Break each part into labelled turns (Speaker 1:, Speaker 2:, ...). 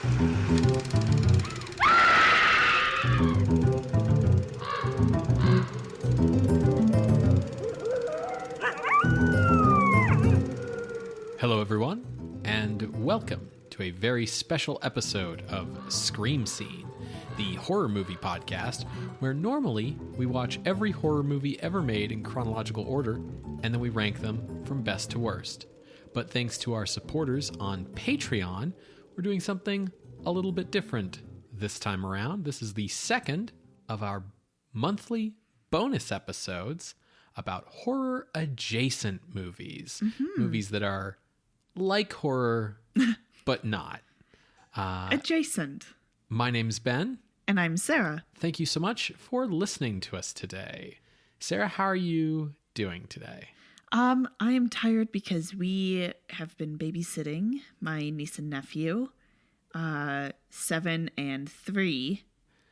Speaker 1: Hello, everyone, and welcome to a very special episode of Scream Scene, the horror movie podcast, where normally we watch every horror movie ever made in chronological order, and then we rank them from best to worst. But thanks to our supporters on Patreon, we're doing something a little bit different this time around. This is the second of our monthly bonus episodes about horror-adjacent movies. Movies that are like horror, but not.
Speaker 2: Adjacent.
Speaker 1: My name's Ben.
Speaker 2: And I'm Sarah.
Speaker 1: Thank you so much for listening to us today. Sarah, how are you doing today?
Speaker 2: I am tired because we have been babysitting my niece and nephew, 7 and 3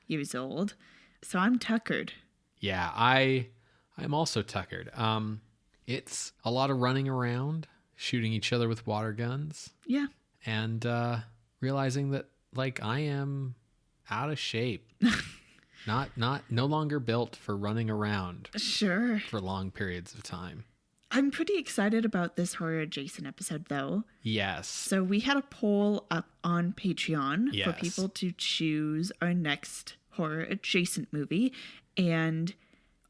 Speaker 2: years old. So I'm tuckered.
Speaker 1: Yeah, I'm also tuckered. It's a lot of running around, shooting each other with water guns.
Speaker 2: Yeah.
Speaker 1: And realizing that, like, I am out of shape. No longer built for running around.
Speaker 2: Sure.
Speaker 1: For long periods of time.
Speaker 2: I'm pretty excited about this horror adjacent episode, though.
Speaker 1: Yes.
Speaker 2: So we had a poll up on Patreon for
Speaker 1: Yes.
Speaker 2: people to choose our next horror adjacent movie. And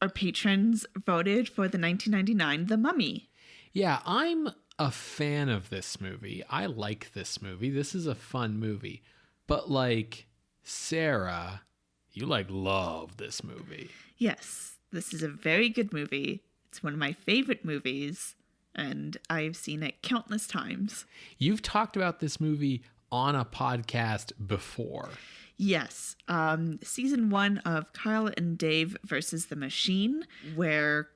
Speaker 2: our patrons voted for the 1999 The Mummy.
Speaker 1: Yeah, I'm a fan of this movie. I like this movie. This is a fun movie. But, like, Sarah, you, love this movie.
Speaker 2: Yes, this is a very good movie. It's one of my favorite movies, and I've seen it countless times.
Speaker 1: You've talked about this movie on a podcast before.
Speaker 2: Yes, season 1 of Kyle and Dave versus the Machine, where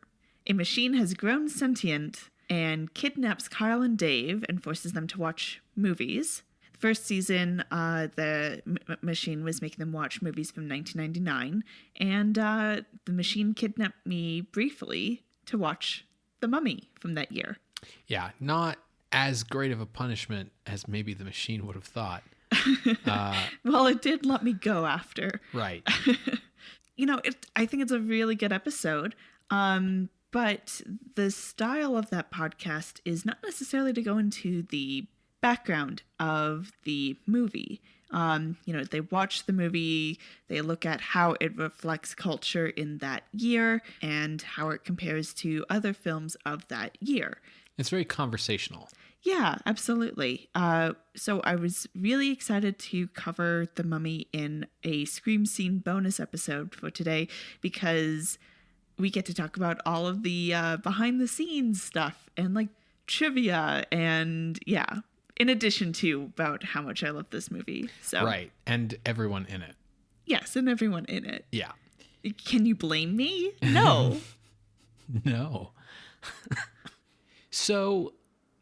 Speaker 2: a machine has grown sentient and kidnaps Kyle and Dave and forces them to watch movies. The first season, the machine was making them watch movies from 1999, and the machine kidnapped me briefly to watch The Mummy from that year.
Speaker 1: Yeah, not as great of a punishment as maybe the machine would have thought.
Speaker 2: Well, it did let me go after.
Speaker 1: Right.
Speaker 2: I think it's a really good episode. But the style of that podcast is not necessarily to go into the background of the movie. They watch the movie, they look at how it reflects culture in that year and how it compares to other films of that year.
Speaker 1: It's very conversational.
Speaker 2: Yeah, absolutely. So I was really excited to cover The Mummy in a Scream Scene bonus episode for today because we get to talk about all of the behind the scenes stuff and trivia and in addition to about how much I love this movie. So
Speaker 1: Right. And everyone in it.
Speaker 2: Yes, and everyone in it.
Speaker 1: Yeah.
Speaker 2: Can you blame me? No.
Speaker 1: No. So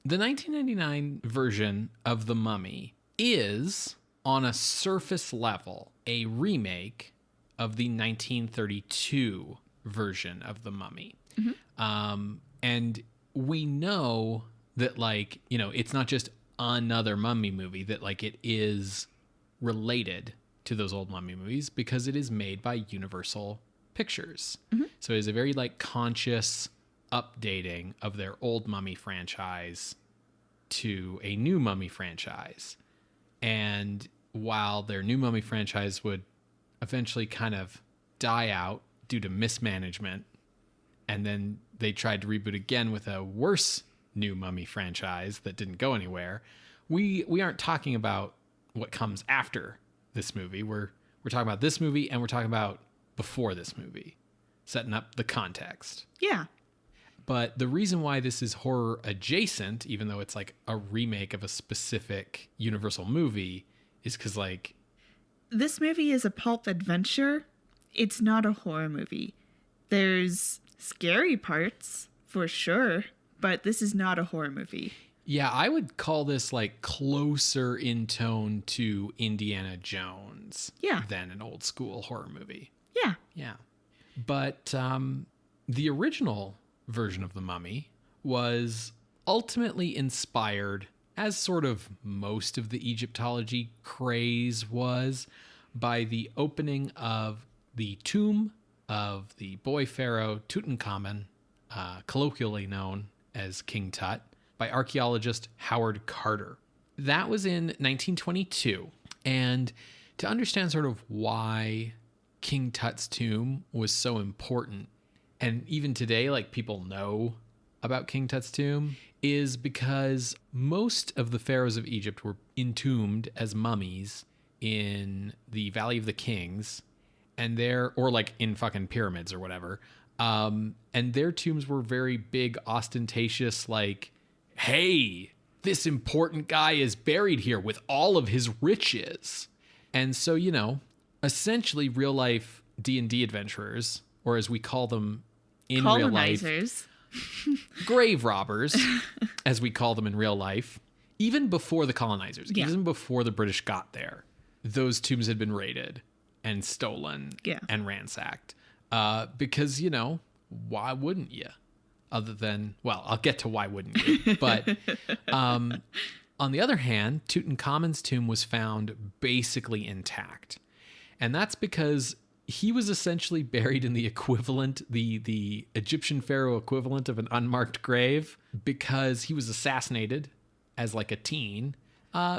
Speaker 1: the 1999 version of The Mummy is, on a surface level, a remake of the 1932 version of The Mummy. Mm-hmm. And we know that, it's not just another Mummy movie, that, it is related to those old Mummy movies because it is made by Universal Pictures. Mm-hmm. So it is a very, conscious updating of their old Mummy franchise to a new Mummy franchise. And while their new Mummy franchise would eventually kind of die out due to mismanagement, and then they tried to reboot again with a worse new Mummy franchise that didn't go anywhere, we aren't talking about what comes after this movie. We're talking about this movie, and we're talking about before this movie, setting up the context.
Speaker 2: Yeah.
Speaker 1: But the reason why this is horror adjacent, even though it's a remake of a specific Universal movie, is because
Speaker 2: this movie is a pulp adventure. It's not a horror movie. There's scary parts for sure, but this is not a horror movie.
Speaker 1: Yeah, I would call this closer in tone to Indiana Jones than an old school horror movie.
Speaker 2: Yeah.
Speaker 1: Yeah. But the original version of The Mummy was ultimately inspired as sort of most of the Egyptology craze was, by the opening of the tomb of the boy pharaoh Tutankhamun, colloquially known as King Tut, by archaeologist Howard Carter. That was in 1922. And to understand sort of why King Tut's tomb was so important, and even today, like, people know about King Tut's tomb, is because most of the pharaohs of Egypt were entombed as mummies in the Valley of the Kings, and or like in fucking pyramids or whatever. And their tombs were very big, ostentatious, like, hey, this important guy is buried here with all of his riches. And so, you know, essentially real life D&D adventurers, or as we call them in real life, grave robbers, as we call them in real life, even before the colonizers, even before the British got there, those tombs had been raided and stolen and ransacked. Because, you know, why wouldn't you? Other than, well, I'll get to why wouldn't you. But on the other hand, Tutankhamun's tomb was found basically intact. And that's because he was essentially buried in the equivalent, the Egyptian pharaoh equivalent of an unmarked grave, because he was assassinated as like a teen,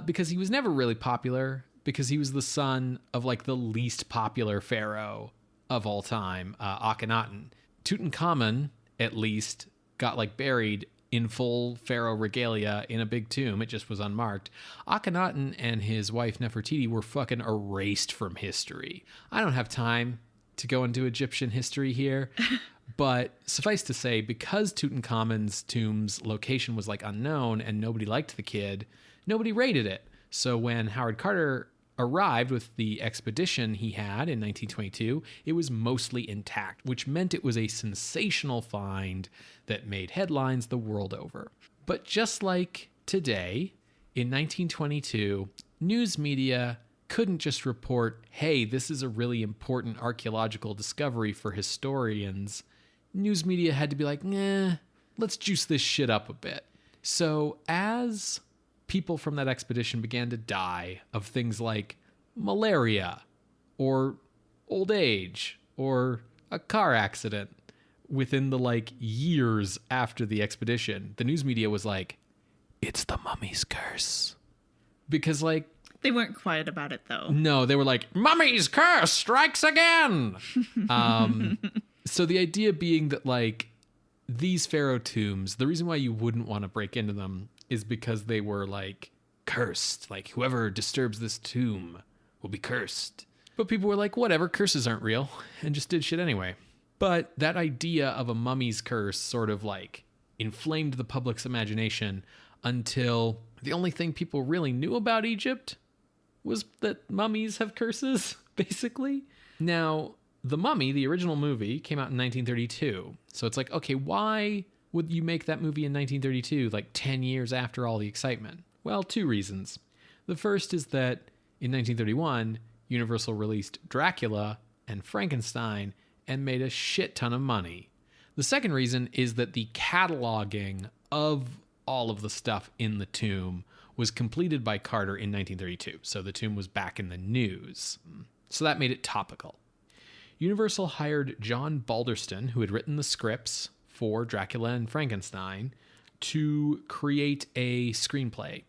Speaker 1: because he was never really popular, because he was the son of like the least popular pharaoh of all time, Akhenaten. Tutankhamun, at least, got like buried in full pharaoh regalia in a big tomb. It just was unmarked. Akhenaten and his wife Nefertiti were fucking erased from history. I don't have time to go into Egyptian history here, but suffice to say, because Tutankhamun's tomb's location was like unknown and nobody liked the kid, nobody raided it. So when Howard Carter arrived with the expedition he had in 1922, it was mostly intact, which meant it was a sensational find that made headlines the world over. But just like today, in 1922, news media couldn't just report, hey, this is a really important archaeological discovery for historians. News media had to be like, nah, let's juice this shit up a bit. So as people from that expedition began to die of things like malaria or old age or a car accident within the like years after the expedition, the news media was like, it's the mummy's curse. Because like,
Speaker 2: they weren't quiet about it though.
Speaker 1: No, they were like, mummy's curse strikes again. So the idea being that like these pharaoh tombs, the reason why you wouldn't want to break into them is because they were like cursed. Like whoever disturbs this tomb will be cursed. But people were like, whatever, curses aren't real, and just did shit anyway. But that idea of a mummy's curse sort of like inflamed the public's imagination until the only thing people really knew about Egypt was that mummies have curses, basically. Now, The Mummy, the original movie, came out in 1932. So it's like, okay, why would you make that movie in 1932, like 10 years after all the excitement? Well, two reasons. The first is that in 1931, Universal released Dracula and Frankenstein and made a shit ton of money. The second reason is that the cataloging of all of the stuff in the tomb was completed by Carter in 1932. So the tomb was back in the news. So that made it topical. Universal hired John Balderston, who had written the scripts for Dracula and Frankenstein, to create a screenplay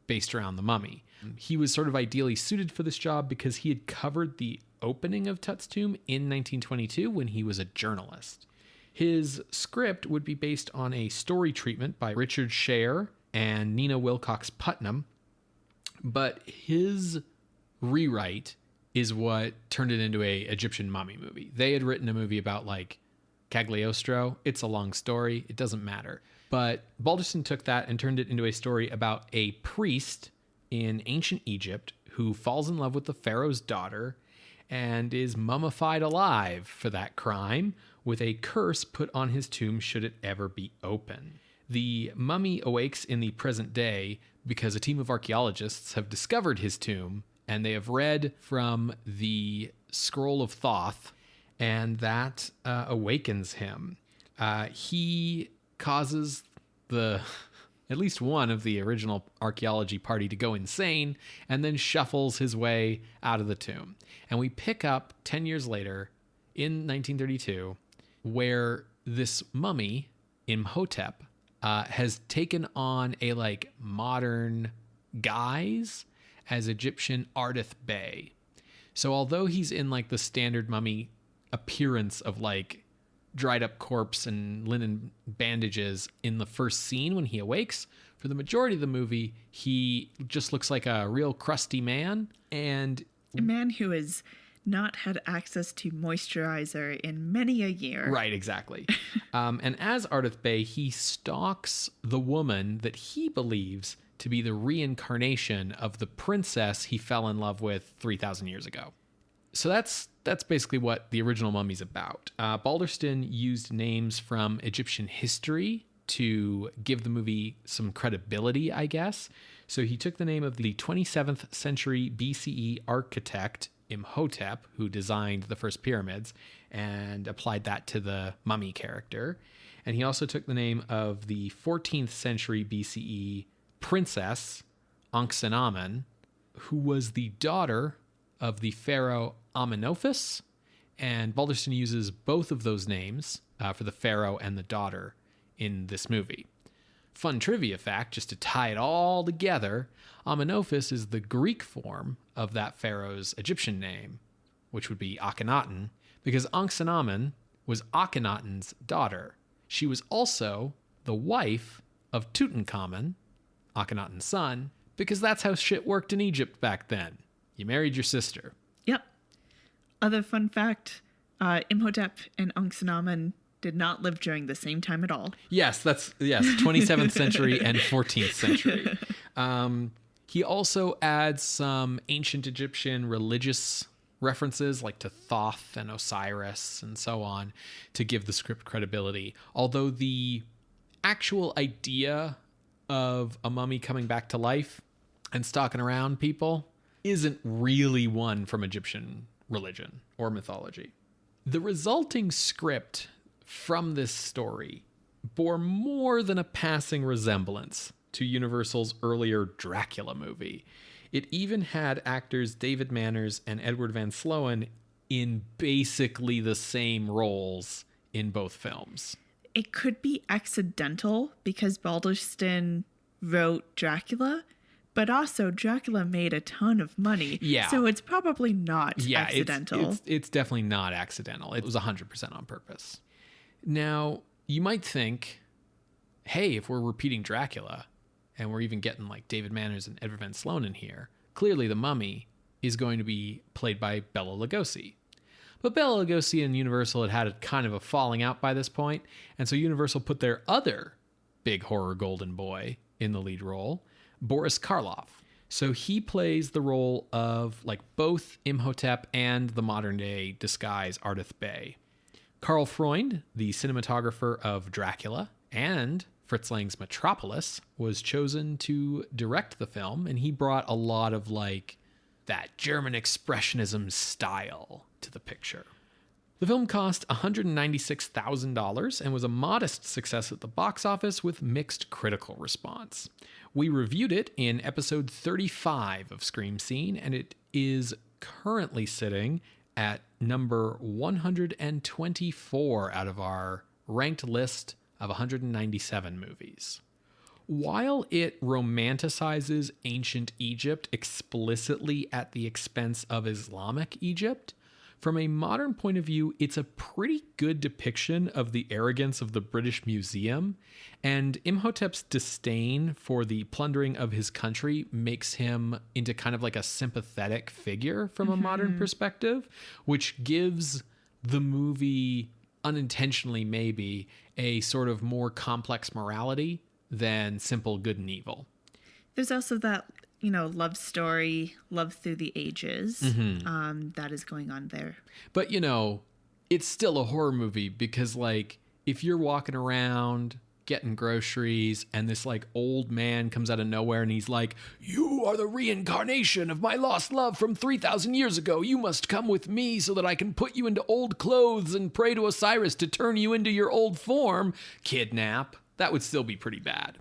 Speaker 1: based around the mummy. He was sort of ideally suited for this job because he had covered the opening of Tut's tomb in 1922 when he was a journalist. His script would be based on a story treatment by Richard Scher and Nina Wilcox Putnam, but his rewrite is what turned it into a Egyptian mummy movie. They had written a movie about like Cagliostro. It's a long story. It doesn't matter. But Balderston took that and turned it into a story about a priest in ancient Egypt who falls in love with the pharaoh's daughter and is mummified alive for that crime with a curse put on his tomb should it ever be open. The mummy awakes in the present day because a team of archaeologists have discovered his tomb and they have read from the Scroll of Thoth, and that awakens him. He causes the at least one of the original archaeology party to go insane and then shuffles his way out of the tomb. And we pick up 10 years later in 1932, where this mummy, Imhotep, has taken on a like modern guise as Egyptian Ardith Bey. So although he's in like the standard mummy appearance of like dried up corpse and linen bandages in the first scene when he awakes, for the majority of the movie, he just looks like a real crusty man. And
Speaker 2: a man who has not had access to moisturizer in many a year.
Speaker 1: Right, exactly. And as Ardith Bey, he stalks the woman that he believes to be the reincarnation of the princess he fell in love with 3,000 years ago. So that's basically what the original mummy's about. Balderston used names from Egyptian history to give the movie some credibility, I guess. So he took the name of the 27th century BCE architect Imhotep, who designed the first pyramids, and applied that to the mummy character. And he also took the name of the 14th century BCE princess Ankhsenamen, who was the daughter of the pharaoh Amenophis. And Balderston uses both of those names for the pharaoh and the daughter in this movie. Fun trivia fact, just to tie it all together, Amenophis is the Greek form of that pharaoh's Egyptian name, which would be Akhenaten, because Ankhsenamen was Akhenaten's daughter. She was also the wife of Tutankhamun, Akhenaten's son, because that's how shit worked in Egypt back then. You married your sister.
Speaker 2: Yep. Other fun fact, Imhotep and Ankhsenamen did not live during the same time at all.
Speaker 1: Yes, 27th century and 14th century. He also adds some ancient Egyptian religious references like to Thoth and Osiris and so on to give the script credibility. Although the actual idea of a mummy coming back to life and stalking around people isn't really one from Egyptian religion or mythology. The resulting script from this story bore more than a passing resemblance to Universal's earlier Dracula movie. It even had actors David Manners and Edward Van Sloan in basically the same roles in both films.
Speaker 2: It could be accidental because Balderston wrote Dracula, but also Dracula made a ton of money.
Speaker 1: Yeah.
Speaker 2: So it's probably not accidental.
Speaker 1: It's definitely not accidental. It was 100% on purpose. Now, you might think, hey, if we're repeating Dracula and we're even getting like David Manners and Edward Van Sloan in here, clearly the mummy is going to be played by Bela Lugosi. But Bela Lugosi and Universal had a kind of a falling out by this point, and so Universal put their other big horror golden boy in the lead role, Boris Karloff. So he plays the role of like both Imhotep and the modern day disguise Ardith Bey. Karl Freund, the cinematographer of Dracula and Fritz Lang's Metropolis, was chosen to direct the film, and he brought a lot of like that German expressionism style to the picture. The film cost $196,000 and was a modest success at the box office with mixed critical response. We reviewed it in episode 35 of Scream Scene, and it is currently sitting at number 124 out of our ranked list of 197 movies. While it romanticizes ancient Egypt explicitly at the expense of Islamic Egypt, from a modern point of view, it's a pretty good depiction of the arrogance of the British Museum, and Imhotep's disdain for the plundering of his country makes him into kind of like a sympathetic figure from a modern perspective, which gives the movie, unintentionally maybe, a sort of more complex morality than simple good and evil.
Speaker 2: There's also that, love story, love through the ages, that is going on there.
Speaker 1: But, it's still a horror movie because, like, if you're walking around getting groceries and this, like, old man comes out of nowhere and he's like, "You are the reincarnation of my lost love from 3,000 years ago. You must come with me so that I can put you into old clothes and pray to Osiris to turn you into your old form," kidnap. That would still be pretty bad.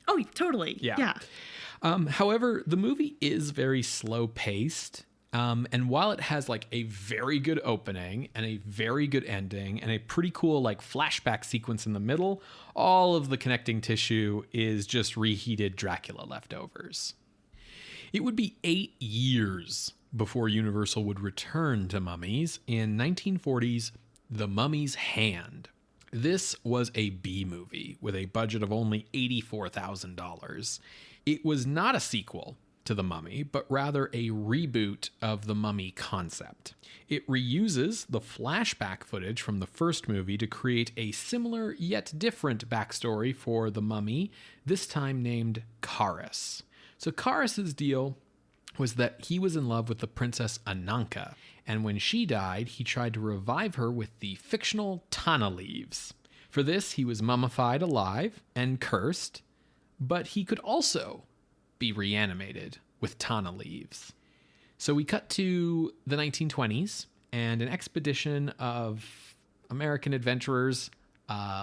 Speaker 2: Oh, totally. Yeah.
Speaker 1: However, the movie is very slow paced. And while it has like a very good opening and a very good ending and a pretty cool like flashback sequence in the middle, all of the connecting tissue is just reheated Dracula leftovers. It would be 8 years before Universal would return to Mummies in 1940's The Mummy's Hand. This was a B movie with a budget of only $84,000. It was not a sequel to The Mummy, but rather a reboot of the Mummy concept. It reuses the flashback footage from the first movie to create a similar yet different backstory for the Mummy, this time named Karis. So Karis's deal was that he was in love with the princess Ananka, and when she died, he tried to revive her with the fictional Tana leaves. For this, he was mummified alive and cursed, but he could also be reanimated with Tana leaves. So we cut to the 1920s, and an expedition of American adventurers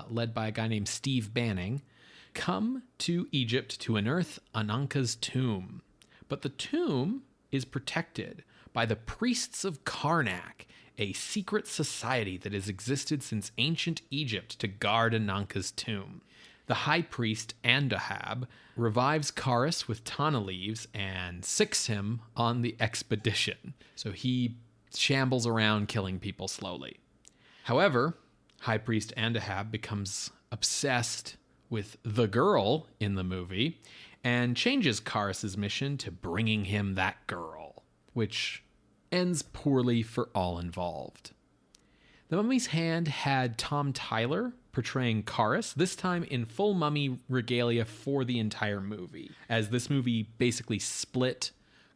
Speaker 1: led by a guy named Steve Banning come to Egypt to unearth Ananka's tomb. But the tomb is protected by the priests of Karnak, a secret society that has existed since ancient Egypt to guard Ananka's tomb. The high priest Andahab revives Karis with Tana leaves and sicks him on the expedition. So he shambles around killing people slowly. However, high priest Andahab becomes obsessed with the girl in the movie and changes Karis's mission to bringing him that girl, which ends poorly for all involved. The Mummy's Hand had Tom Tyler portraying Karis, this time in full mummy regalia for the entire movie, as this movie basically split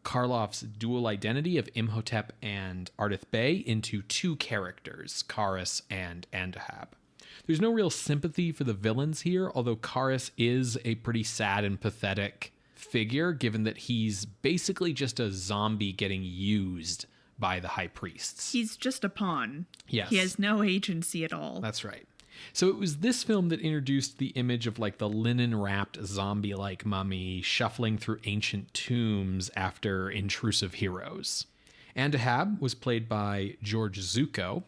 Speaker 1: Karloff's dual identity of Imhotep and Ardith Bey into two characters, Karis and Andahab. There's no real sympathy for the villains here, although Karis is a pretty sad and pathetic figure, given that he's basically just a zombie getting used by the high priests.
Speaker 2: He's just a pawn.
Speaker 1: Yes.
Speaker 2: He has no agency at all.
Speaker 1: That's right. So it was this film that introduced the image of like the linen-wrapped zombie-like mummy shuffling through ancient tombs after intrusive heroes. Andahab was played by George Zucco,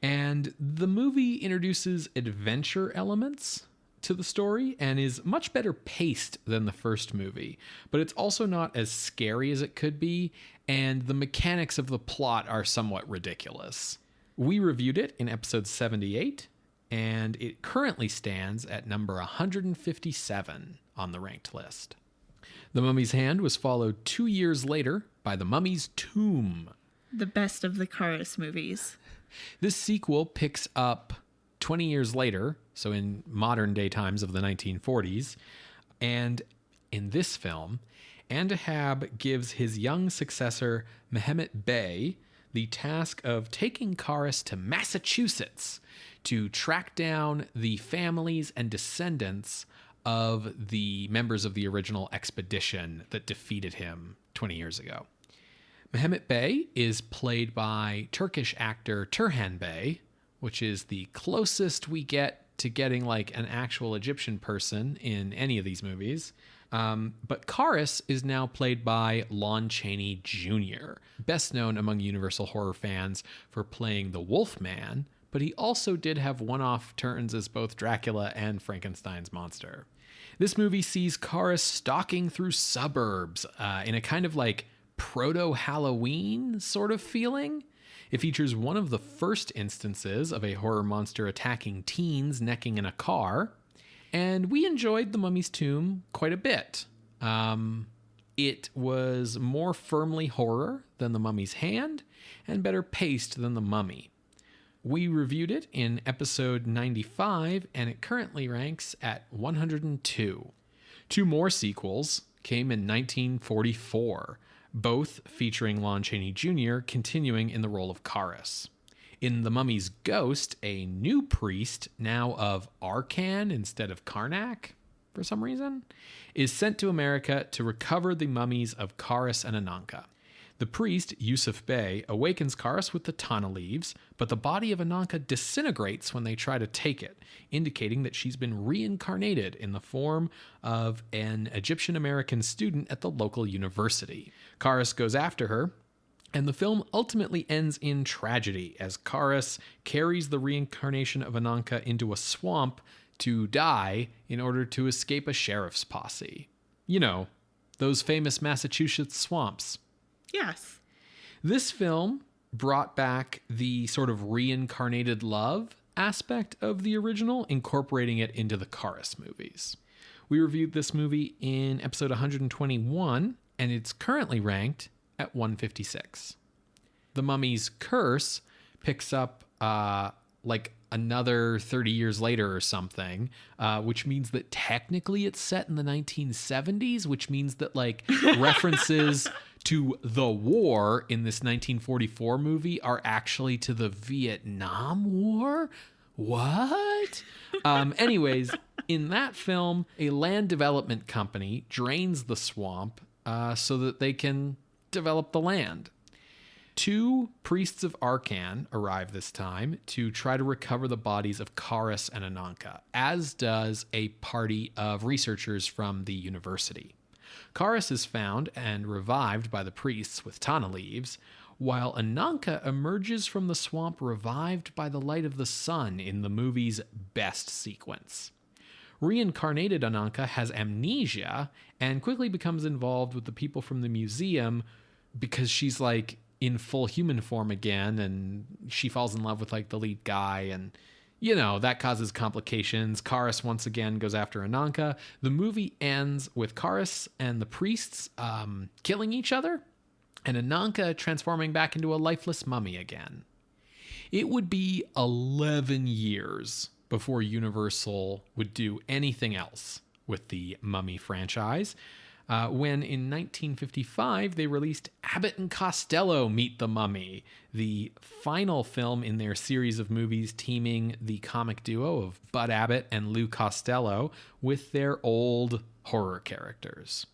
Speaker 1: and the movie introduces adventure elements to the story and is much better paced than the first movie, but it's also not as scary as it could be, and the mechanics of the plot are somewhat ridiculous. We reviewed it in episode 78, and it currently stands at number 157 on the ranked list. The Mummy's Hand was followed 2 years later by The Mummy's Tomb.
Speaker 2: The best of the Karis movies.
Speaker 1: This sequel picks up 20 years later, so in modern day times of the 1940s, and in this film, Andahab gives his young successor, Mehmet Bey, the task of taking Karis to Massachusetts to track down the families and descendants of the members of the original expedition that defeated him 20 years ago. Mehmet Bey is played by Turkish actor Turhan Bey, which is the closest we get to getting like an actual Egyptian person in any of these movies. But Karis is now played by Lon Chaney Jr., best known among Universal horror fans for playing the Wolfman, but he also did have one-off turns as both Dracula and Frankenstein's monster. This movie sees Karis stalking through suburbs in a kind of like proto-Halloween sort of feeling. It features one of the first instances of a horror monster attacking teens necking in a car, and we enjoyed The Mummy's Tomb quite a bit. It was more firmly horror than The Mummy's Hand, and better paced than The Mummy. We reviewed it in episode 95, and it currently ranks at 102. Two more sequels came in 1944, both featuring Lon Chaney Jr. continuing in the role of Karis. In The Mummy's Ghost, a new priest, now of Arkan instead of Karnak, for some reason, is sent to America to recover the mummies of Karis and Ananka. The priest, Yusuf Bey, awakens Karis with the tana leaves, but the body of Ananka disintegrates when they try to take it, indicating that she's been reincarnated in the form of an Egyptian-American student at the local university. Karis goes after her, and the film ultimately ends in tragedy as Karis carries the reincarnation of Ananka into a swamp to die in order to escape a sheriff's posse. You know, those famous Massachusetts swamps.
Speaker 2: Yes.
Speaker 1: This film brought back the sort of reincarnated love aspect of the original, incorporating it into the Karis movies. We reviewed this movie in episode 121, and it's currently ranked at 156. The Mummy's Curse picks up like another 30 years later or something, which means that technically it's set in the 1970s, which means that like references to the war in this 1944 movie are actually to the Vietnam War. What? Anyways, in that film, a land development company drains the swamp so that they can develop the land. 2 priests of Arkan arrive this time to try to recover the bodies of Karis and Ananka, as does a party of researchers from the university. Karis is found and revived by the priests with tana leaves, while Ananka emerges from the swamp revived by the light of the sun in the movie's best sequence. Reincarnated Ananka has amnesia and quickly becomes involved with the people from the museum because she's like in full human form again, and she falls in love with like the lead guy, and you know, that causes complications. Karis once again goes after Ananka. The movie ends with Karis and the priests killing each other, and Ananka transforming back into a lifeless mummy again. It would be 11 years before Universal would do anything else with the Mummy franchise, when in 1955 they released Abbott and Costello Meet the Mummy, the final film in their series of movies teaming the comic duo of Bud Abbott and Lou Costello with their old horror characters.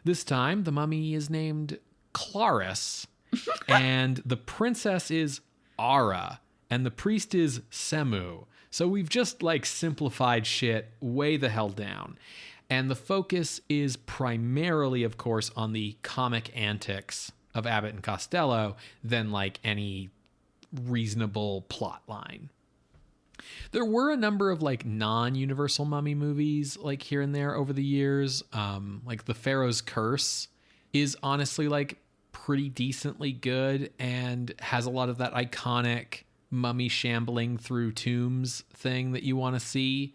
Speaker 1: This time, the mummy is named Clarice, and the princess is Ara, and the priest is Semu. So we've just like simplified shit way the hell down. And the focus is primarily, of course, on the comic antics of Abbott and Costello than like any reasonable plot line. There were a number of like non-Universal Mummy movies like here and there over the years. Like The Pharaoh's Curse is honestly like pretty decently good and has a lot of that iconic mummy shambling through tombs thing that you want to see.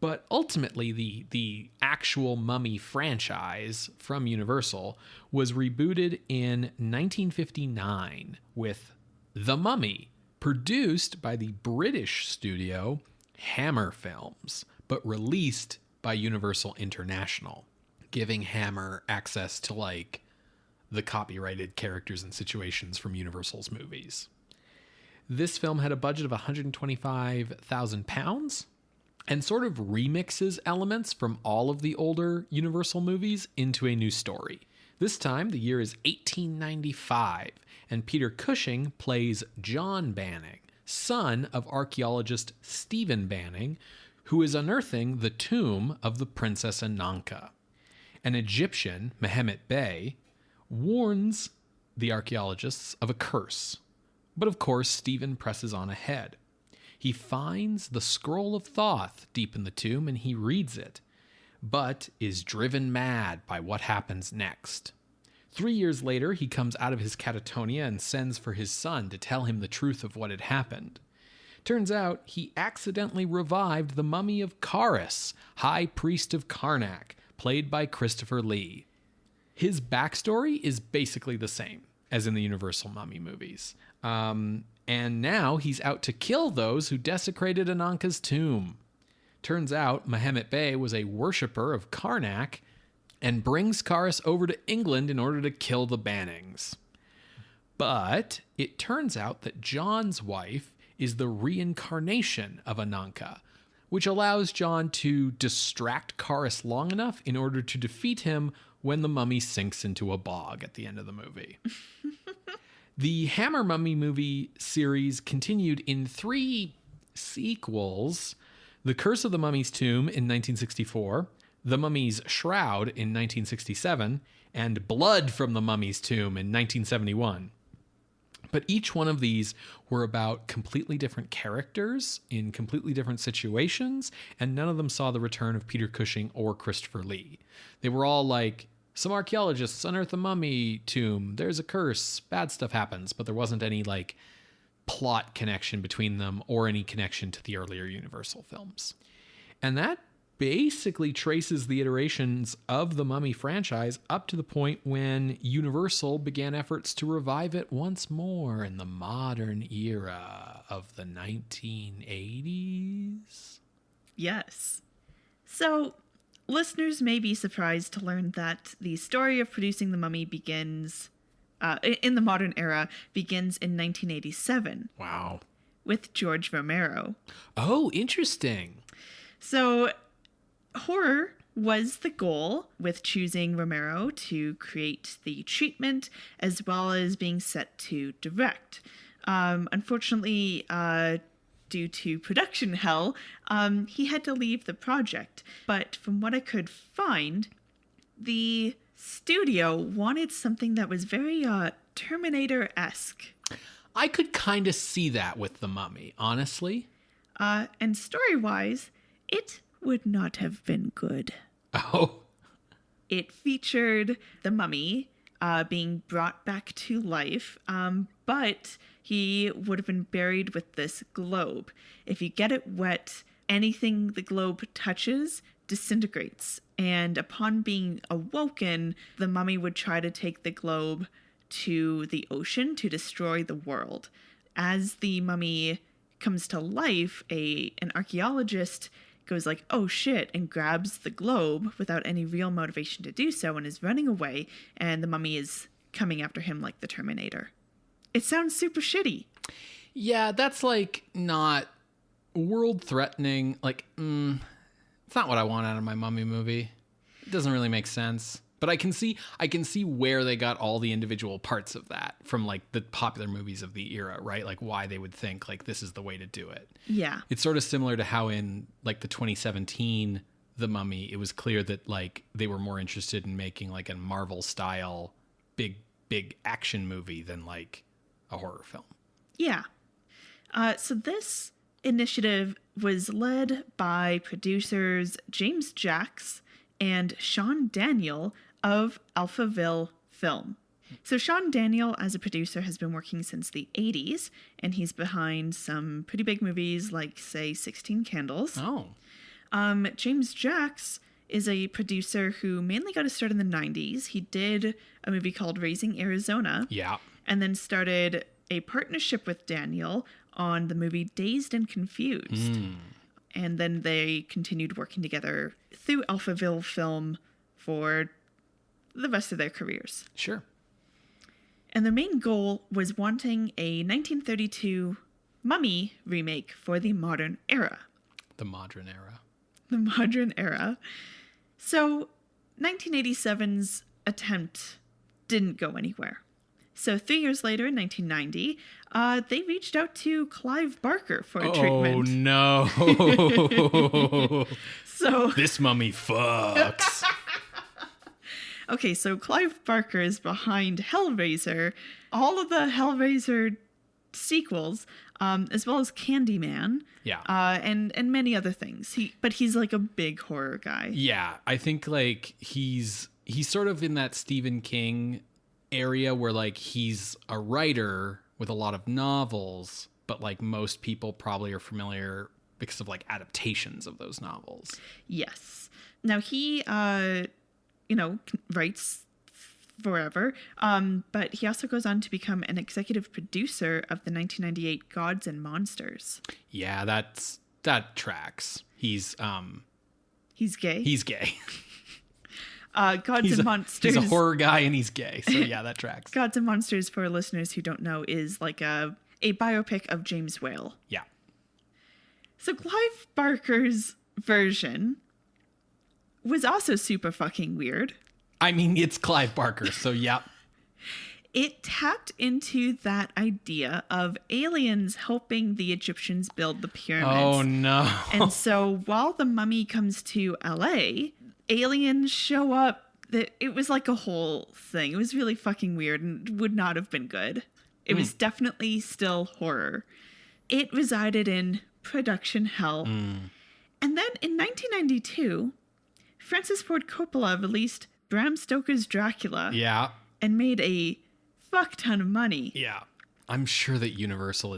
Speaker 1: But ultimately, the actual Mummy franchise from Universal was rebooted in 1959 with The Mummy, produced by the British studio Hammer Films, but released by Universal International, giving Hammer access to like the copyrighted characters and situations from Universal's movies. This film had a budget of £125,000 and sort of remixes elements from all of the older Universal movies into a new story. This time, the year is 1895, and Peter Cushing plays John Banning, son of archaeologist Stephen Banning, who is unearthing the tomb of the Princess Ananka. An Egyptian, Mehmet Bey, warns the archaeologists of a curse. But of course, Stephen presses on ahead. He finds the Scroll of Thoth deep in the tomb and he reads it, but is driven mad by what happens next. 3 years later, he comes out of his catatonia and sends for his son to tell him the truth of what had happened. Turns out he accidentally revived the mummy of Karis, High Priest of Karnak, played by Christopher Lee. His backstory is basically the same as in the Universal Mummy movies. And now he's out to kill those who desecrated Ananka's tomb. Turns out Mehmet Bey was a worshipper of Karnak and brings Karis over to England in order to kill the Bannings. But it turns out that John's wife is the reincarnation of Ananka, which allows John to distract Karis long enough in order to defeat him when the mummy sinks into a bog at the end of the movie. The Hammer Mummy movie series continued in 3 sequels: The Curse of the Mummy's Tomb in 1964, The Mummy's Shroud in 1967, and Blood from the Mummy's Tomb in 1971. But each one of these were about completely different characters in completely different situations, and none of them saw the return of Peter Cushing or Christopher Lee. They were all like, some archaeologists unearth a mummy tomb, there's a curse, bad stuff happens, but there wasn't any like plot connection between them or any connection to the earlier Universal films. And that basically traces the iterations of the Mummy franchise up to the point when Universal began efforts to revive it once more in the modern era of the 1980s.
Speaker 2: Yes. So, listeners may be surprised to learn that the story of producing The Mummy begins, in the modern era, begins in 1987.
Speaker 1: Wow.
Speaker 2: With George Romero.
Speaker 1: Oh, interesting.
Speaker 2: So, horror was the goal with choosing Romero to create the treatment as well as being set to direct. Unfortunately, due to production hell, he had to leave the project. But from what I could find, the studio wanted something that was very Terminator-esque.
Speaker 1: I could kind of see that with The Mummy, honestly.
Speaker 2: And story-wise, it would not have been good.
Speaker 1: Oh.
Speaker 2: It featured the mummy being brought back to life, but he would have been buried with this globe. If you get it wet, anything the globe touches disintegrates. And upon being awoken, the mummy would try to take the globe to the ocean to destroy the world. As the mummy comes to life, an archaeologist goes like, oh shit, and grabs the globe without any real motivation to do so and is running away, and the mummy is coming after him like the Terminator. It sounds super shitty.
Speaker 1: Yeah, that's like not world threatening. Like, it's not what I want out of my Mummy movie. It doesn't really make sense. But I can see where they got all the individual parts of that from like the popular movies of the era, right? Like why they would think like this is the way to do it.
Speaker 2: Yeah.
Speaker 1: It's sort of similar to how in like the 2017 The Mummy, it was clear that like they were more interested in making like a Marvel style big action movie than like a horror film.
Speaker 2: Yeah. So this initiative was led by producers James Jacks and Sean Daniel of Alphaville Film. So Sean Daniel, as a producer, has been working since the 80s, and he's behind some pretty big movies like, say, 16 Candles.
Speaker 1: Oh.
Speaker 2: James Jacks is a producer who mainly got a start in the 90s. He did a movie called Raising Arizona.
Speaker 1: Yeah.
Speaker 2: And then started a partnership with Daniel on the movie Dazed and Confused. And then they continued working together through Alphaville Film for the rest of their careers.
Speaker 1: Sure.
Speaker 2: And their main goal was wanting a 1932 Mummy remake for the modern era.
Speaker 1: The modern era.
Speaker 2: The modern era. So 1987's attempt didn't go anywhere. So 3 years later, in 1990, they reached out to Clive Barker for a treatment.
Speaker 1: Oh, no.
Speaker 2: So
Speaker 1: this mummy fucks.
Speaker 2: Okay, so Clive Barker is behind Hellraiser, all of the Hellraiser sequels, as well as Candyman.
Speaker 1: Yeah.
Speaker 2: And many other things. But he's like a big horror guy.
Speaker 1: Yeah, I think like he's sort of in that Stephen King area where like he's a writer with a lot of novels, but like most people probably are familiar because of like adaptations of those novels. Yes.
Speaker 2: Now he writes forever, but he also goes on to become an executive producer of the 1998 Gods and Monsters.
Speaker 1: Yeah, that tracks. He's
Speaker 2: gay.
Speaker 1: He's gay.
Speaker 2: Gods and Monsters.
Speaker 1: He's a horror guy and he's gay. So yeah, that tracks.
Speaker 2: Gods and Monsters, for listeners who don't know, is like a biopic of James Whale.
Speaker 1: Yeah.
Speaker 2: So Clive Barker's version was also super fucking weird.
Speaker 1: I mean, it's Clive Barker, so yep.
Speaker 2: It tapped into that idea of aliens helping the Egyptians build the pyramids.
Speaker 1: Oh, no.
Speaker 2: And so while the Mummy comes to LA, aliens show up. It was like a whole thing. It was really fucking weird and would not have been good. It was definitely still horror. It resided in production hell. And then in 1992, Francis Ford Coppola released Bram Stoker's Dracula.
Speaker 1: Yeah.
Speaker 2: And made a fuck ton of money.
Speaker 1: Yeah. I'm sure that Universal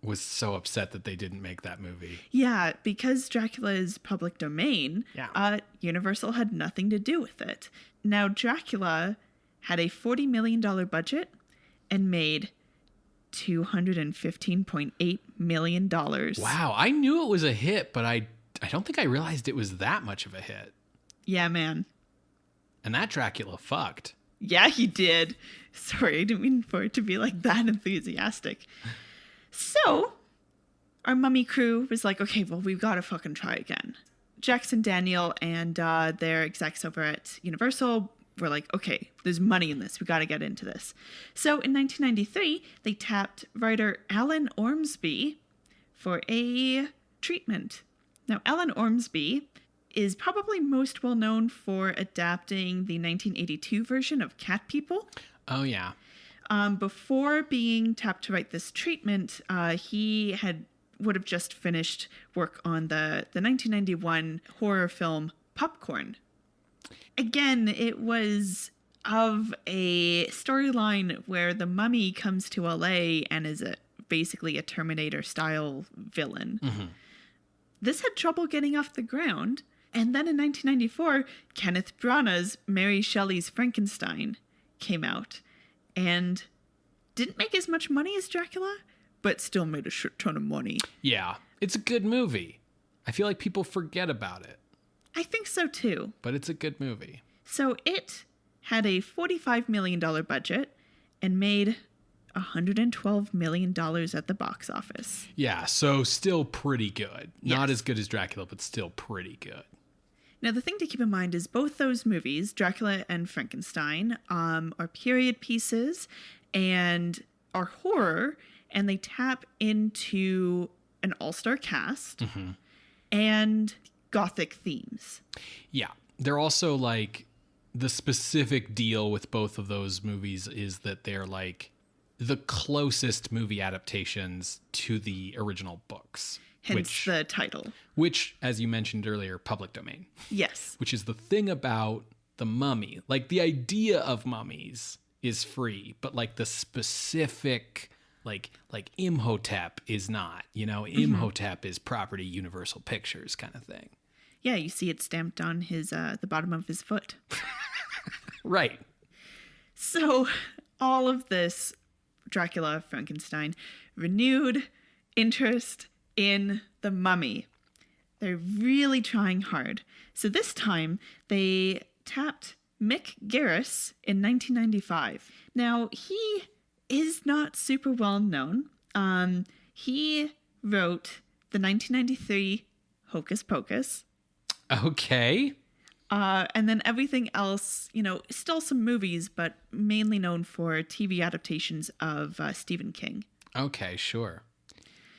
Speaker 1: was so upset that they didn't make that movie.
Speaker 2: Yeah, because Dracula is public domain, Universal had nothing to do with it. Now, Dracula had a $40 million budget and made $215.8 million.
Speaker 1: Wow, I knew it was a hit, but I don't think I realized it was that much of a hit.
Speaker 2: Yeah, man.
Speaker 1: And that Dracula fucked.
Speaker 2: Yeah, he did. Sorry, I didn't mean for it to be like that enthusiastic. So, our Mummy crew was like, okay, well, we've got to fucking try again. Jackson Daniel and their execs over at Universal were like, okay, there's money in this. We got to get into this. So, in 1993, they tapped writer Alan Ormsby for a treatment. Now, Alan Ormsby is probably most well known for adapting the 1982 version of Cat People.
Speaker 1: Oh, yeah.
Speaker 2: Before being tapped to write this treatment, he would have just finished work on the 1991 horror film Popcorn. Again, it was of a storyline where the Mummy comes to LA and is basically a Terminator-style villain. Mm-hmm. This had trouble getting off the ground. And then in 1994, Kenneth Branagh's Mary Shelley's Frankenstein came out and didn't make as much money as Dracula, but still made a shit ton of money.
Speaker 1: Yeah, it's a good movie. I feel like people forget about it.
Speaker 2: I think so too.
Speaker 1: But it's a good movie.
Speaker 2: So it had a $45 million budget and made $112 million at the box office.
Speaker 1: Yeah, so still pretty good.
Speaker 2: Yes.
Speaker 1: Not as good as Dracula, but still pretty good.
Speaker 2: Now, the thing to keep in mind is both those movies, Dracula and Frankenstein, are period pieces and are horror, and they tap into an all-star cast and gothic themes.
Speaker 1: Yeah, they're also like, the specific deal with both of those movies is that they're like the closest movie adaptations to the original books.
Speaker 2: Hence the title.
Speaker 1: Which, as you mentioned earlier, public domain.
Speaker 2: Yes.
Speaker 1: Which is the thing about the Mummy. Like, the idea of mummies is free, but like the specific, like Imhotep is not. You know, Imhotep is property Universal Pictures kind of thing.
Speaker 2: Yeah, you see it stamped on his the bottom of his foot.
Speaker 1: Right.
Speaker 2: So all of this Dracula, Frankenstein, renewed interest in the Mummy. They're really trying hard. So this time they tapped Mick Garris in 1995. Now, he is not super well known. He wrote the 1993 Hocus Pocus.
Speaker 1: Okay.
Speaker 2: And then everything else, you know, still some movies, but mainly known for TV adaptations of Stephen King.
Speaker 1: Okay, sure.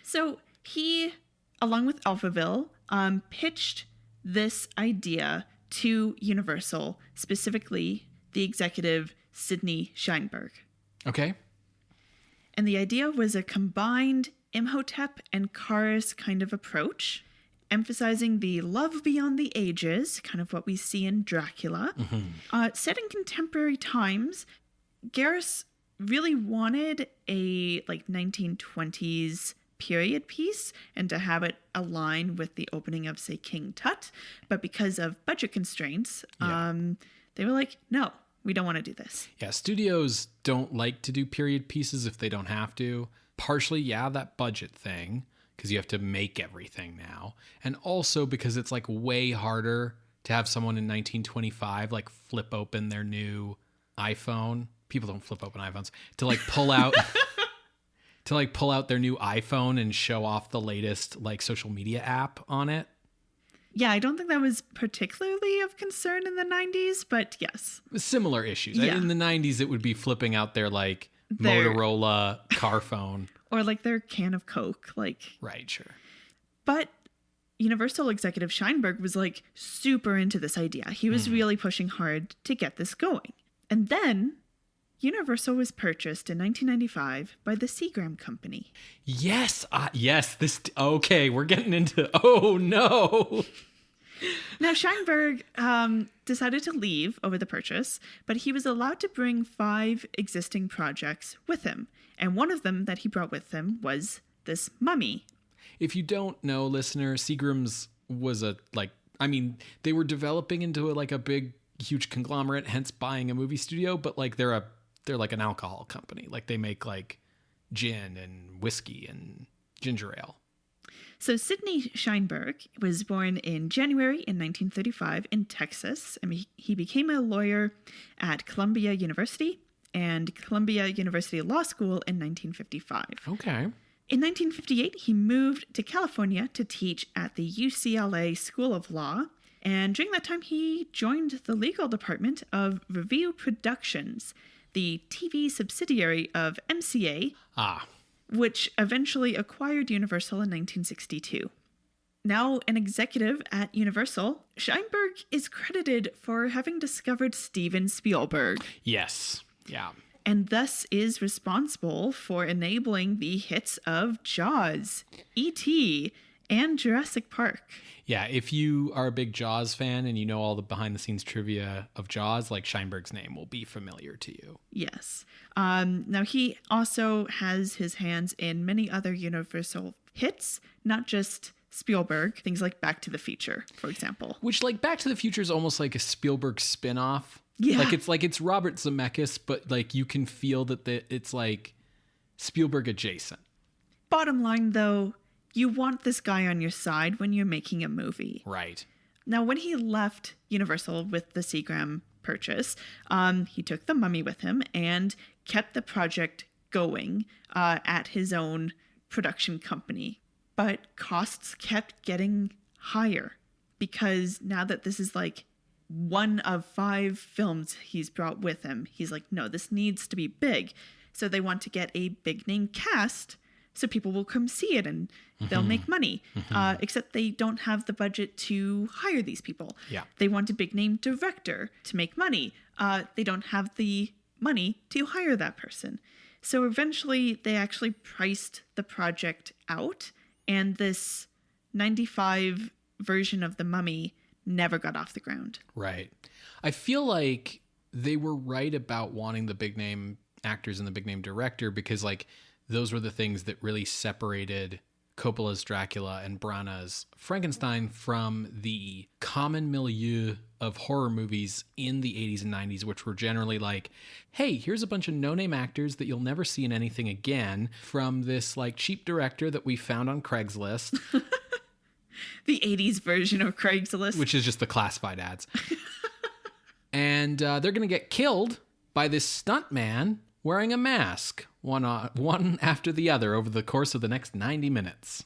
Speaker 2: So he, along with Alphaville, pitched this idea to Universal, specifically the executive Sidney Sheinberg.
Speaker 1: Okay.
Speaker 2: And the idea was a combined Imhotep and Karis kind of approach, emphasizing the love beyond the ages, kind of what we see in Dracula. Set in contemporary times, Garris really wanted a like 1920s period piece and to have it align with the opening of, say, King Tut. But because of budget constraints, they were like, no, we don't want to do this.
Speaker 1: Yeah, studios don't like to do period pieces if they don't have to. Partially, that budget thing, because you have to make everything now. And also because it's like way harder to have someone in 1925 like flip open their new iPhone. People don't flip open iPhones. To like pull out their new iPhone and show off the latest like social media app on it.
Speaker 2: Yeah, I don't think that was particularly of concern in the 90s, but yes.
Speaker 1: Similar issues.
Speaker 2: Yeah.
Speaker 1: In the 90s, it would be flipping out their like
Speaker 2: Their-
Speaker 1: Motorola car phone.
Speaker 2: Or like their can of Coke.
Speaker 1: Right, sure.
Speaker 2: But Universal executive Sheinberg was like super into this idea. He was really pushing hard to get this going. And then Universal was purchased in 1995 by the Seagram Company.
Speaker 1: Yes. Yes. Okay, we're getting into... Oh, no.
Speaker 2: Now, Sheinberg decided to leave over the purchase, but he was allowed to bring 5 existing projects with him. And one of them that he brought with him was this mummy.
Speaker 1: If you don't know, listener, Seagram's was they were developing into a big, huge conglomerate, hence buying a movie studio, but like they're like an alcohol company. Like they make like gin and whiskey and ginger ale.
Speaker 2: So Sidney Sheinberg was born in January in 1935 in Texas, and he became a lawyer at Columbia University and Columbia University Law School in 1955.
Speaker 1: Okay.
Speaker 2: In 1958, he moved to California to teach at the UCLA School of Law, and during that time, he joined the legal department of Review Productions, the TV subsidiary of MCA, which eventually acquired Universal in 1962. Now an executive at Universal, Sheinberg is credited for having discovered Steven Spielberg.
Speaker 1: Yes. Yeah.
Speaker 2: And thus is responsible for enabling the hits of Jaws, E.T., and Jurassic Park.
Speaker 1: Yeah, if you are a big Jaws fan and you know all the behind-the-scenes trivia of Jaws, like Sheinberg's name will be familiar to you.
Speaker 2: Yes. Now, he also has his hands in many other Universal hits, not just Spielberg, things like Back to the Future, for example.
Speaker 1: Which, like, Back to the Future is almost like a Spielberg spin-off.
Speaker 2: Yeah.
Speaker 1: Like it's Robert Zemeckis, but like you can feel that it's like Spielberg adjacent.
Speaker 2: Bottom line, though, you want this guy on your side when you're making a movie.
Speaker 1: Right.
Speaker 2: Now, when he left Universal with the Seagram purchase, he took the mummy with him and kept the project going at his own production company. But costs kept getting higher because now that this is like one of 5 films he's brought with him, he's like, no, this needs to be big. So they want to get a big name cast so people will come see it and they'll make money. Except they don't have the budget to hire these people.
Speaker 1: Yeah.
Speaker 2: They want a big name director to make money. They don't have the money to hire that person. So eventually they actually priced the project out, and this 95 version of The Mummy never got off the ground.
Speaker 1: Right. I feel like they were right about wanting the big name actors and the big name director because like those were the things that really separated Coppola's Dracula and Branagh's Frankenstein from the common milieu of horror movies in the 80s and 90s, which were generally like, hey, here's a bunch of no-name actors that you'll never see in anything again from this like cheap director that we found on Craigslist.
Speaker 2: The 80s version of Craigslist.
Speaker 1: Which is just the classified ads. And they're going to get killed by this stunt man wearing a mask, one after the other over the course of the next 90 minutes.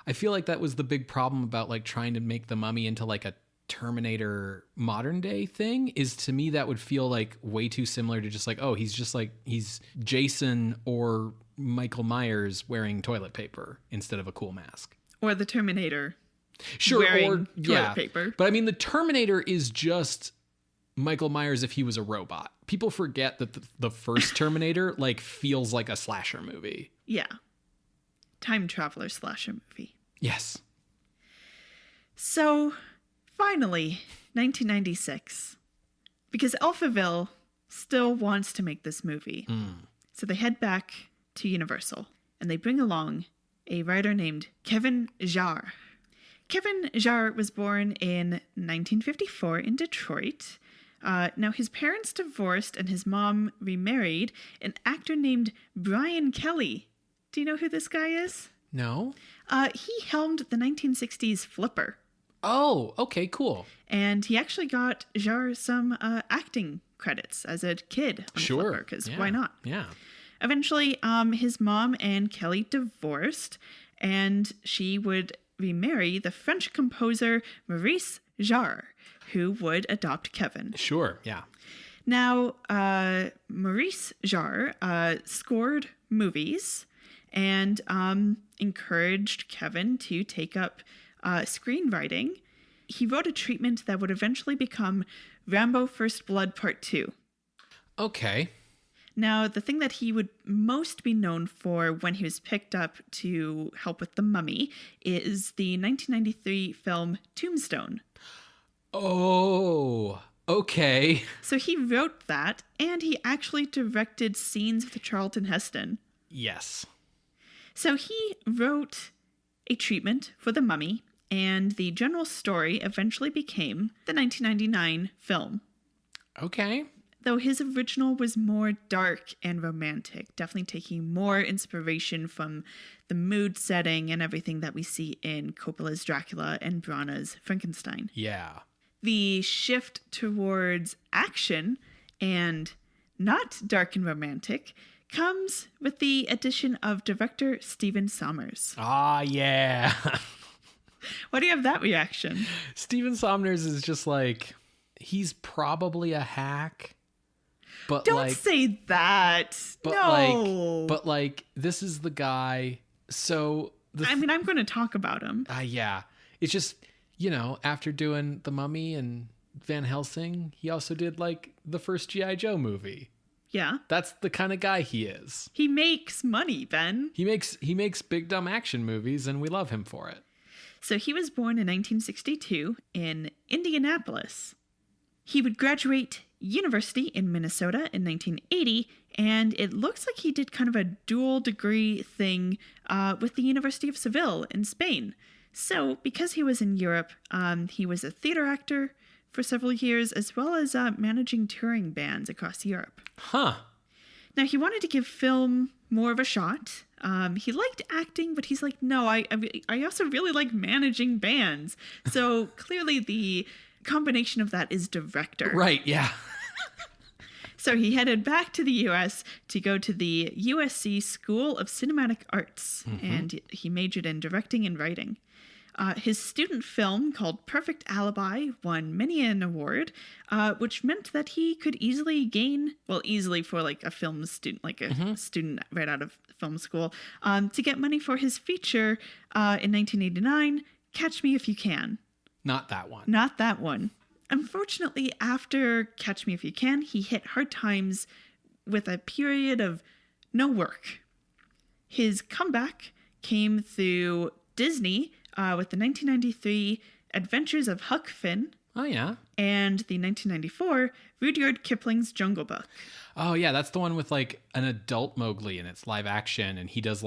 Speaker 1: I feel like that was the big problem about like trying to make the Mummy into like a Terminator modern day thing, is to me that would feel like way too similar to just like, oh, he's Jason or Michael Myers wearing toilet paper instead of a cool mask.
Speaker 2: Or the Terminator.
Speaker 1: Sure,
Speaker 2: wearing toilet paper.
Speaker 1: But I mean, the Terminator is just Michael Myers if he was a robot. People forget that the first Terminator like feels like a slasher movie.
Speaker 2: Yeah. Time traveler slasher movie.
Speaker 1: Yes.
Speaker 2: So, finally, 1996. Because Alphaville still wants to make this movie. So they head back to Universal and they bring along a writer named Kevin Jarre. Kevin Jarre was born in 1954 in Detroit. Now, his parents divorced and his mom remarried an actor named Brian Kelly. Do you know who this guy is?
Speaker 1: No.
Speaker 2: He helmed the 1960s Flipper.
Speaker 1: Oh, okay, cool.
Speaker 2: And he actually got Jarre some acting credits as a kid on Flipper, because why not?
Speaker 1: Yeah.
Speaker 2: Eventually, his mom and Kelly divorced, and she would remarry the French composer Maurice Jarre, who would adopt Kevin.
Speaker 1: Sure, yeah.
Speaker 2: Now, Maurice Jarre scored movies and encouraged Kevin to take up screenwriting. He wrote a treatment that would eventually become Rambo First Blood Part 2.
Speaker 1: Okay.
Speaker 2: Now, the thing that he would most be known for when he was picked up to help with The Mummy is the 1993 film Tombstone.
Speaker 1: Oh, okay.
Speaker 2: So he wrote that, and he actually directed scenes with Charlton Heston.
Speaker 1: Yes.
Speaker 2: So he wrote a treatment for The Mummy, and the general story eventually became the 1999 film.
Speaker 1: Okay.
Speaker 2: Though his original was more dark and romantic, definitely taking more inspiration from the mood setting and everything that we see in Coppola's Dracula and Branagh's Frankenstein.
Speaker 1: Yeah.
Speaker 2: The shift towards action and not dark and romantic comes with the addition of director Stephen Sommers.
Speaker 1: Ah, yeah.
Speaker 2: Why do you have that reaction?
Speaker 1: Stephen Sommers is just like, he's probably a hack. But
Speaker 2: Don't say that. No.
Speaker 1: But this is the guy. So
Speaker 2: I'm going to talk about him.
Speaker 1: Yeah. It's just, after doing The Mummy and Van Helsing, he also did the first G.I. Joe movie.
Speaker 2: Yeah.
Speaker 1: That's the kind of guy he is.
Speaker 2: He makes money, Ben.
Speaker 1: He makes big dumb action movies, and we love him for it.
Speaker 2: So he was born in 1962 in Indianapolis. He would graduate university in Minnesota in 1980, and it looks like he did kind of a dual degree thing with the University of Seville in Spain. So because he was in Europe, he was a theater actor for several years, as well as managing touring bands across Europe.
Speaker 1: Huh.
Speaker 2: Now, he wanted to give film more of a shot. He liked acting, but he's like, no, I also really like managing bands. So clearly the combination of that is director.
Speaker 1: Right, yeah.
Speaker 2: So he headed back to the U.S. to go to the USC School of Cinematic Arts, and he majored in directing and writing. His student film, called Perfect Alibi, won many an award, which meant that he could easily easily for a film student, a student right out of film school, to get money for his feature in 1989, Catch Me If You Can.
Speaker 1: Not that one.
Speaker 2: Not that one. Unfortunately, after Catch Me If You Can, he hit hard times with a period of no work. His comeback came through Disney with the 1993 Adventures of Huck Finn.
Speaker 1: Oh, yeah.
Speaker 2: And the 1994 Rudyard Kipling's Jungle Book.
Speaker 1: Oh, yeah. That's the one with an adult Mowgli, and it's live action, and he does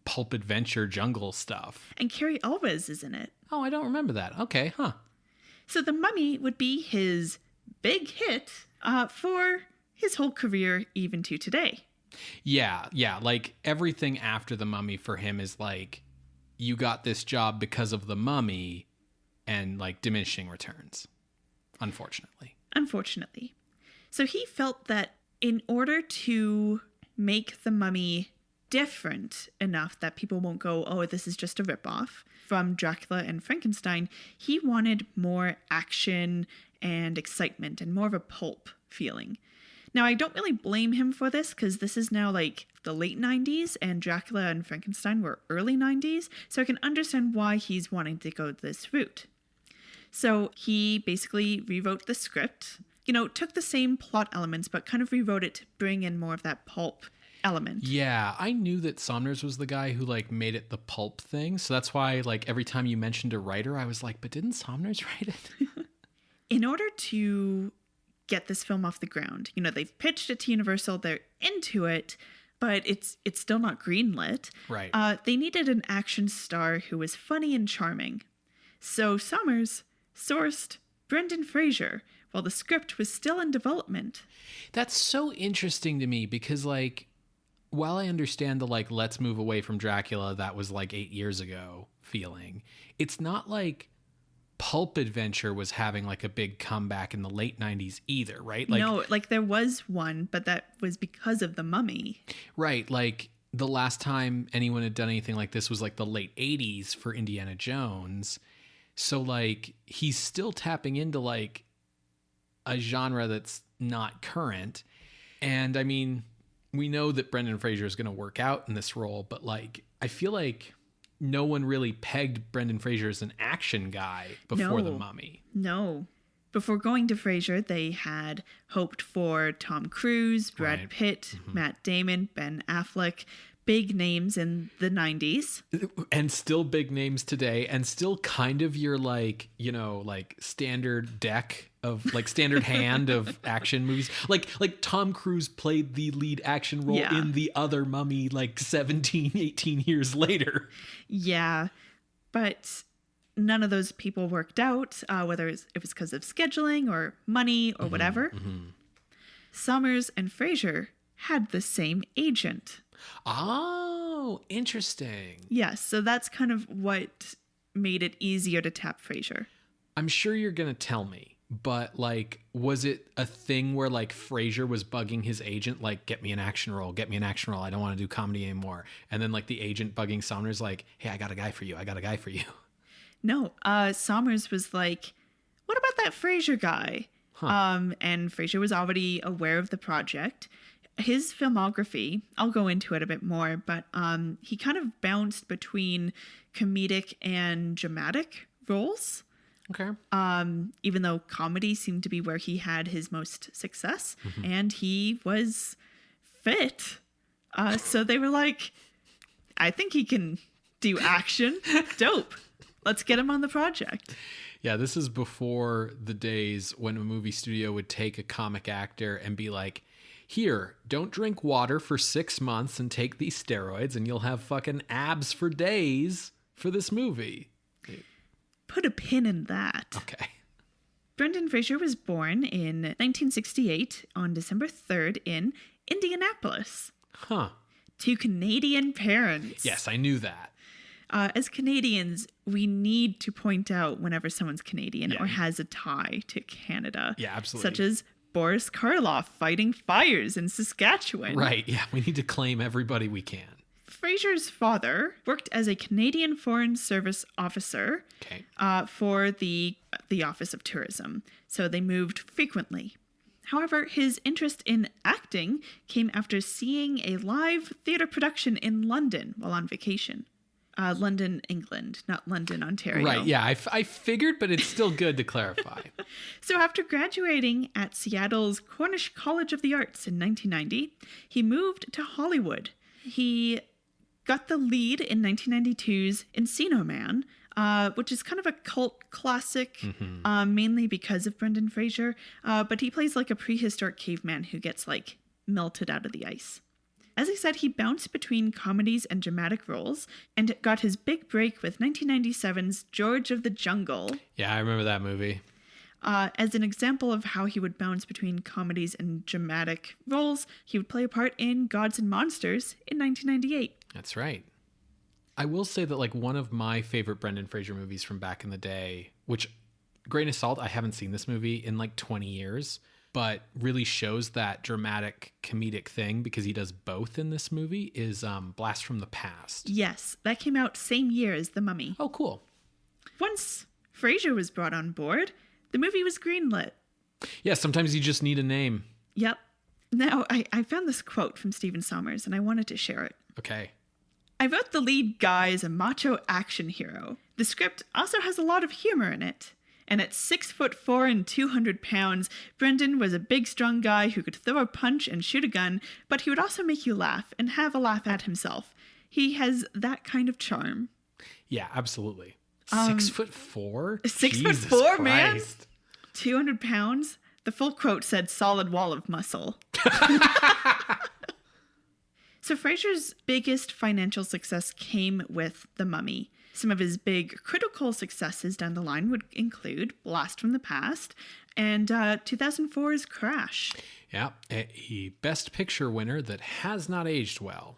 Speaker 1: pulp adventure jungle stuff.
Speaker 2: And Carrie Elwes is in it.
Speaker 1: Oh, I don't remember that. Okay, huh.
Speaker 2: So The Mummy would be his big hit for his whole career, even to today.
Speaker 1: Yeah. Everything after The Mummy for him is you got this job because of The Mummy and diminishing returns, unfortunately.
Speaker 2: So he felt that in order to make The Mummy different enough that people won't go, oh, this is just a ripoff from Dracula and Frankenstein, he wanted more action and excitement and more of a pulp feeling. Now, I don't really blame him for this because this is now the late 90s and Dracula and Frankenstein were early 90s, so I can understand why he's wanting to go this route. So he basically rewrote the script, took the same plot elements, but kind of rewrote it to bring in more of that pulp element.
Speaker 1: Yeah, I knew that Sommers was the guy who made it the pulp thing, so that's why every time you mentioned a writer, I was like, but didn't Sommers write it?
Speaker 2: In order to get this film off the ground, they've pitched it to Universal, they're into it, but it's still not greenlit.
Speaker 1: Right.
Speaker 2: They needed an action star who was funny and charming. So Sommers sourced Brendan Fraser while the script was still in development.
Speaker 1: That's so interesting to me because while I understand the let's move away from Dracula that was 8 years ago feeling, it's not pulp adventure was having a big comeback in the late 90s either, right?
Speaker 2: No, there was one, but that was because of The Mummy.
Speaker 1: Right, the last time anyone had done anything like this was like the late 80s for Indiana Jones. So like he's still tapping into like a genre that's not current. And I mean, we know that Brendan Fraser is going to work out in this role, but like I feel like no one really pegged Brendan Fraser as an action guy before The Mummy.
Speaker 2: No. Before going to Fraser, they had hoped for Tom Cruise, Brad Pitt, Matt Damon, Ben Affleck, big names in the 90s.
Speaker 1: And still big names today, and still kind of your like, you know, like standard deck of like standard hand of action movies. Like Tom Cruise played the lead action role in the other Mummy like 17, 18 years later.
Speaker 2: Yeah, but none of those people worked out, whether it was because of scheduling or money or whatever. Sommers and Fraser had the same agent.
Speaker 1: Oh, interesting.
Speaker 2: Yes, so that's kind of what made it easier to tap Fraser.
Speaker 1: I'm sure you're going to tell me, but like, was it a thing where like Fraser was bugging his agent, like, get me an action role. I don't want to do comedy anymore. And then like the agent bugging Sommers, like, hey, I got a guy for you.
Speaker 2: No, Sommers was like, what about that Fraser guy? And Fraser was already aware of the project. His filmography, I'll go into it a bit more, but he kind of bounced between comedic and dramatic roles.
Speaker 1: Okay.
Speaker 2: Even though comedy seemed to be where he had his most success, and he was fit. So they were like, I think he can do action. Dope. Let's get him on the project.
Speaker 1: Yeah, this is before the days when a movie studio would take a comic actor and be like, here, don't drink water for 6 months and take these steroids and you'll have fucking abs for days for this movie.
Speaker 2: Put a pin in that.
Speaker 1: Okay.
Speaker 2: Brendan Fraser was born in 1968 on December 3rd in Indianapolis.
Speaker 1: Huh.
Speaker 2: To Canadian parents.
Speaker 1: Yes, I knew that.
Speaker 2: As Canadians, we need to point out whenever someone's Canadian or has a tie to Canada.
Speaker 1: Yeah, absolutely.
Speaker 2: Such as Boris Karloff fighting fires in Saskatchewan.
Speaker 1: Right, yeah. We need to claim everybody we can.
Speaker 2: Fraser's father worked as a Canadian Foreign Service officer for the Office of Tourism, so they moved frequently. However, his interest in acting came after seeing a live theatre production in London while on vacation. London, England, not London, Ontario.
Speaker 1: Right, yeah, I figured, but it's still good to clarify.
Speaker 2: So after graduating at Seattle's Cornish College of the Arts in 1990, he moved to Hollywood. He got the lead in 1992's Encino Man, which is kind of a cult classic, mainly because of Brendan Fraser. But he plays like a prehistoric caveman who gets like melted out of the ice. As I said, he bounced between comedies and dramatic roles and got his big break with 1997's George of the Jungle.
Speaker 1: Yeah, I remember that movie.
Speaker 2: As an example of how he would bounce between comedies and dramatic roles, he would play a part in Gods and Monsters in 1998.
Speaker 1: That's right. I will say that like one of my favorite Brendan Fraser movies from back in the day, which, grain of salt, I haven't seen this movie in like 20 years, but really shows that dramatic comedic thing because he does both in this movie, is Blast from the Past.
Speaker 2: Yes, that came out same year as The Mummy.
Speaker 1: Oh, cool.
Speaker 2: Once Fraser was brought on board, the movie was greenlit.
Speaker 1: Yeah, sometimes you just need a name.
Speaker 2: Yep. Now, I found this quote from Stephen Sommers, and I wanted to share it.
Speaker 1: Okay.
Speaker 2: I wrote the lead guy as a macho action hero. The script also has a lot of humor in it. And at 6'4" and 200 pounds, Brendan was a big, strong guy who could throw a punch and shoot a gun, but he would also make you laugh and have a laugh at himself. He has that kind of charm.
Speaker 1: Yeah, absolutely. 6'4"?
Speaker 2: 6'4", man. 200 pounds. The full quote said solid wall of muscle. So Fraser's biggest financial success came with The Mummy. Some of his big critical successes down the line would include Blast from the Past and 2004's Crash.
Speaker 1: Yeah, a Best Picture winner that has not aged well.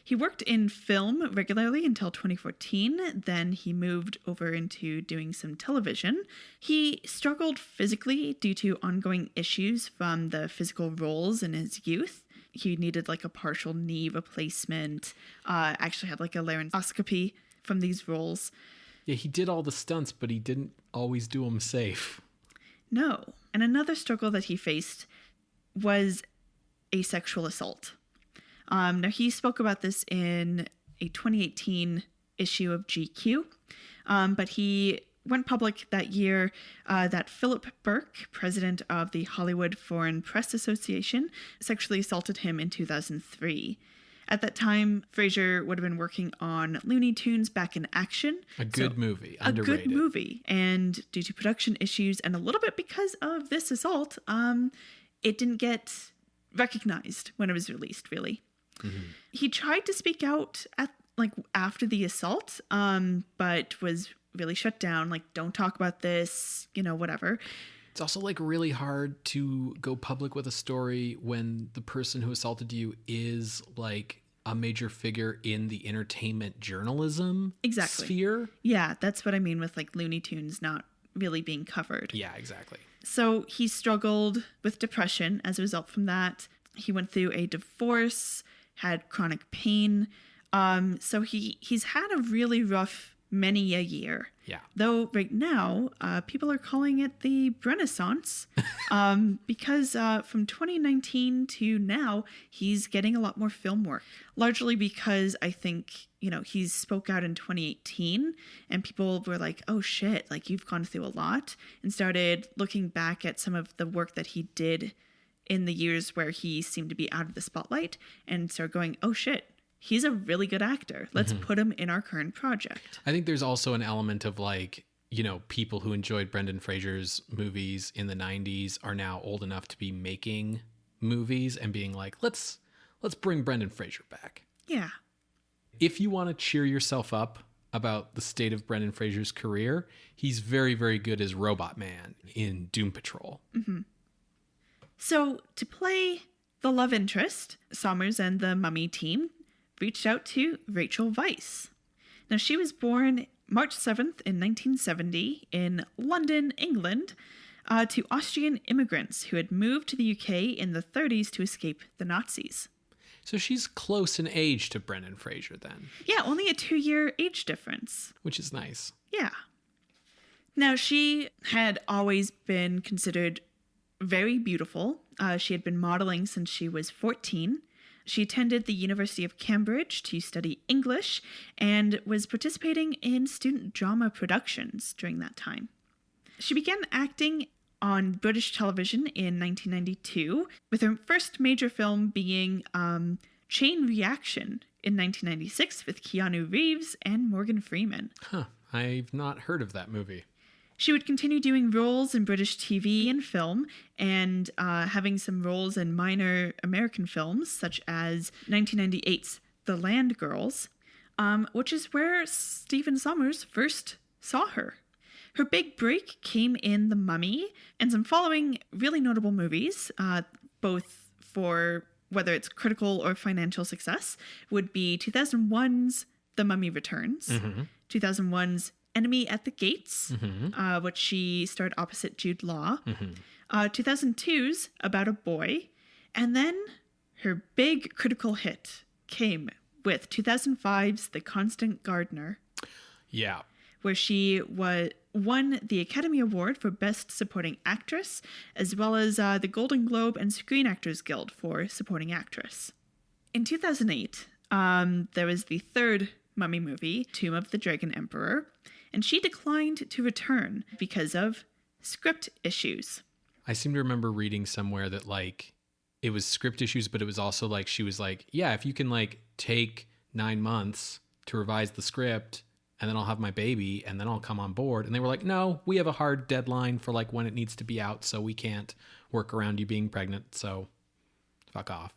Speaker 2: He worked in film regularly until 2014. Then he moved over into doing some television. He struggled physically due to ongoing issues from the physical roles in his youth. he needed like a partial knee replacement, actually had like a laryngoscopy from these roles.
Speaker 1: Yeah, he did all the stunts, but he didn't always do them safe.
Speaker 2: No. And another struggle that he faced was a sexual assault. Now, he spoke about this in a 2018 issue of GQ, but he went public that year that Philip Burke, president of the Hollywood Foreign Press Association, sexually assaulted him in 2003. At that time, Fraser would have been working on Looney Tunes Back in Action.
Speaker 1: A good movie, underrated.
Speaker 2: A good movie. And due to production issues and a little bit because of this assault, it didn't get recognized when it was released, really. Mm-hmm. He tried to speak out after the assault, but was really shut down. Like, don't talk about this, whatever.
Speaker 1: It's also like really hard to go public with a story when the person who assaulted you is like a major figure in the entertainment journalism sphere.
Speaker 2: Yeah, that's what I mean with like Looney Tunes not really being covered.
Speaker 1: Yeah, exactly.
Speaker 2: So he struggled with depression as a result from that. He went through a divorce, had chronic pain. So he's had a really rough many a year.
Speaker 1: Yeah.
Speaker 2: Though right now, people are calling it the Renaissance because from 2019 to now, he's getting a lot more film work. Largely because I think, he spoke out in 2018 and people were like, oh shit, like you've gone through a lot, and started looking back at some of the work that he did in the years where he seemed to be out of the spotlight and started going, oh shit, he's a really good actor. Let's put him in our current project.
Speaker 1: I think there's also an element of like, people who enjoyed Brendan Fraser's movies in the 90s are now old enough to be making movies and being like, let's bring Brendan Fraser back.
Speaker 2: Yeah.
Speaker 1: If you want to cheer yourself up about the state of Brendan Fraser's career, he's very, very good as Robot Man in Doom Patrol.
Speaker 2: Mm-hmm. So to play the love interest, Sommers and the Mummy team reached out to Rachel Weisz. Now, she was born March 7th in 1970 in London, England, to Austrian immigrants who had moved to the UK in the 30s to escape the Nazis.
Speaker 1: So she's close in age to Brendan Fraser then.
Speaker 2: Yeah, only a 2-year age difference.
Speaker 1: Which is nice.
Speaker 2: Yeah. Now, she had always been considered very beautiful. She had been modeling since she was 14. She attended the University of Cambridge to study English and was participating in student drama productions during that time. She began acting on British television in 1992, with her first major film being Chain Reaction in 1996 with Keanu Reeves and Morgan Freeman.
Speaker 1: Huh, I've not heard of that movie.
Speaker 2: She would continue doing roles in British TV and film, and having some roles in minor American films, such as 1998's The Land Girls, which is where Stephen Sommers first saw her. Her big break came in The Mummy and some following really notable movies, both for whether it's critical or financial success, would be 2001's The Mummy Returns, 2001's Enemy at the Gates, which she starred opposite Jude Law, 2002's About a Boy, and then her big critical hit came with 2005's The Constant Gardener.
Speaker 1: Yeah.
Speaker 2: Where she won the Academy Award for Best Supporting Actress, as well as the Golden Globe and Screen Actors Guild for Supporting Actress. In 2008, there was the third Mummy movie, Tomb of the Dragon Emperor, and she declined to return because of script issues.
Speaker 1: I seem to remember reading somewhere that like it was script issues, but it was also like she was like, yeah, if you can like take 9 months to revise the script and then I'll have my baby and then I'll come on board. And they were like, no, we have a hard deadline for like when it needs to be out, so we can't work around you being pregnant, so fuck off.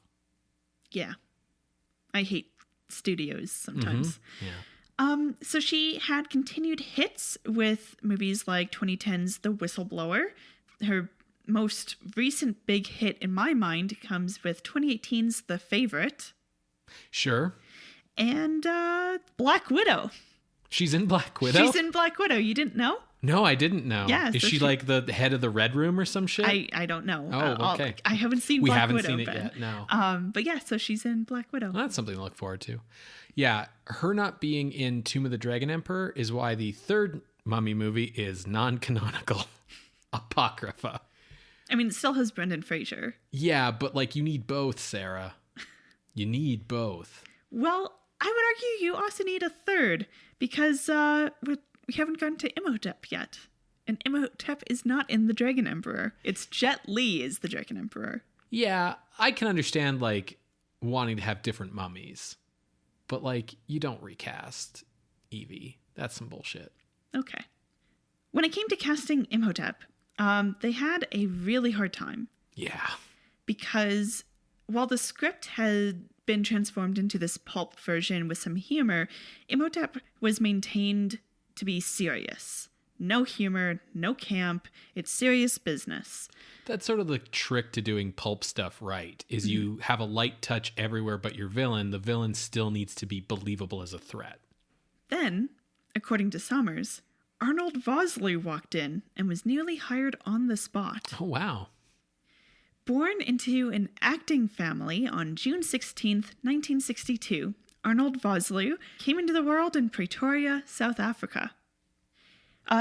Speaker 2: Yeah. I hate studios sometimes.
Speaker 1: Yeah.
Speaker 2: So she had continued hits with movies like 2010's The Whistleblower. Her most recent big hit in my mind comes with 2018's The Favorite.
Speaker 1: Sure.
Speaker 2: And Black Widow.
Speaker 1: She's in Black Widow?
Speaker 2: She's in Black Widow. You didn't know?
Speaker 1: No, I didn't know.
Speaker 2: Yeah,
Speaker 1: Is
Speaker 2: so
Speaker 1: she like the head of the Red Room or some shit?
Speaker 2: I don't know.
Speaker 1: Oh, okay.
Speaker 2: I haven't seen
Speaker 1: We
Speaker 2: Black
Speaker 1: haven't
Speaker 2: Widow,
Speaker 1: seen it
Speaker 2: Ben.
Speaker 1: yet, no.
Speaker 2: But yeah, so she's in Black Widow.
Speaker 1: Well, that's something to look forward to. Yeah, her not being in Tomb of the Dragon Emperor is why the third Mummy movie is non-canonical. Apocrypha.
Speaker 2: I mean, it still has Brendan Fraser.
Speaker 1: Yeah, but like you need both, Sarah. You need both.
Speaker 2: Well, I would argue you also need a third because we haven't gone to Imhotep yet. And Imhotep is not in the Dragon Emperor. It's Jet Li is the Dragon Emperor.
Speaker 1: Yeah, I can understand like wanting to have different mummies. But like you don't recast Evie. That's some bullshit.
Speaker 2: Okay. When it came to casting Imhotep, they had a really hard time.
Speaker 1: Yeah.
Speaker 2: Because while the script had been transformed into this pulp version with some humor, Imhotep was maintained to be serious. No humor, no camp. It's serious business.
Speaker 1: That's sort of the trick to doing pulp stuff right, is you have a light touch everywhere but your villain. The villain still needs to be believable as a threat.
Speaker 2: Then, according to Sommers, Arnold Vosloo walked in and was nearly hired on the spot.
Speaker 1: Oh, wow.
Speaker 2: Born into an acting family on June 16th, 1962, Arnold Vosloo came into the world in Pretoria, South Africa.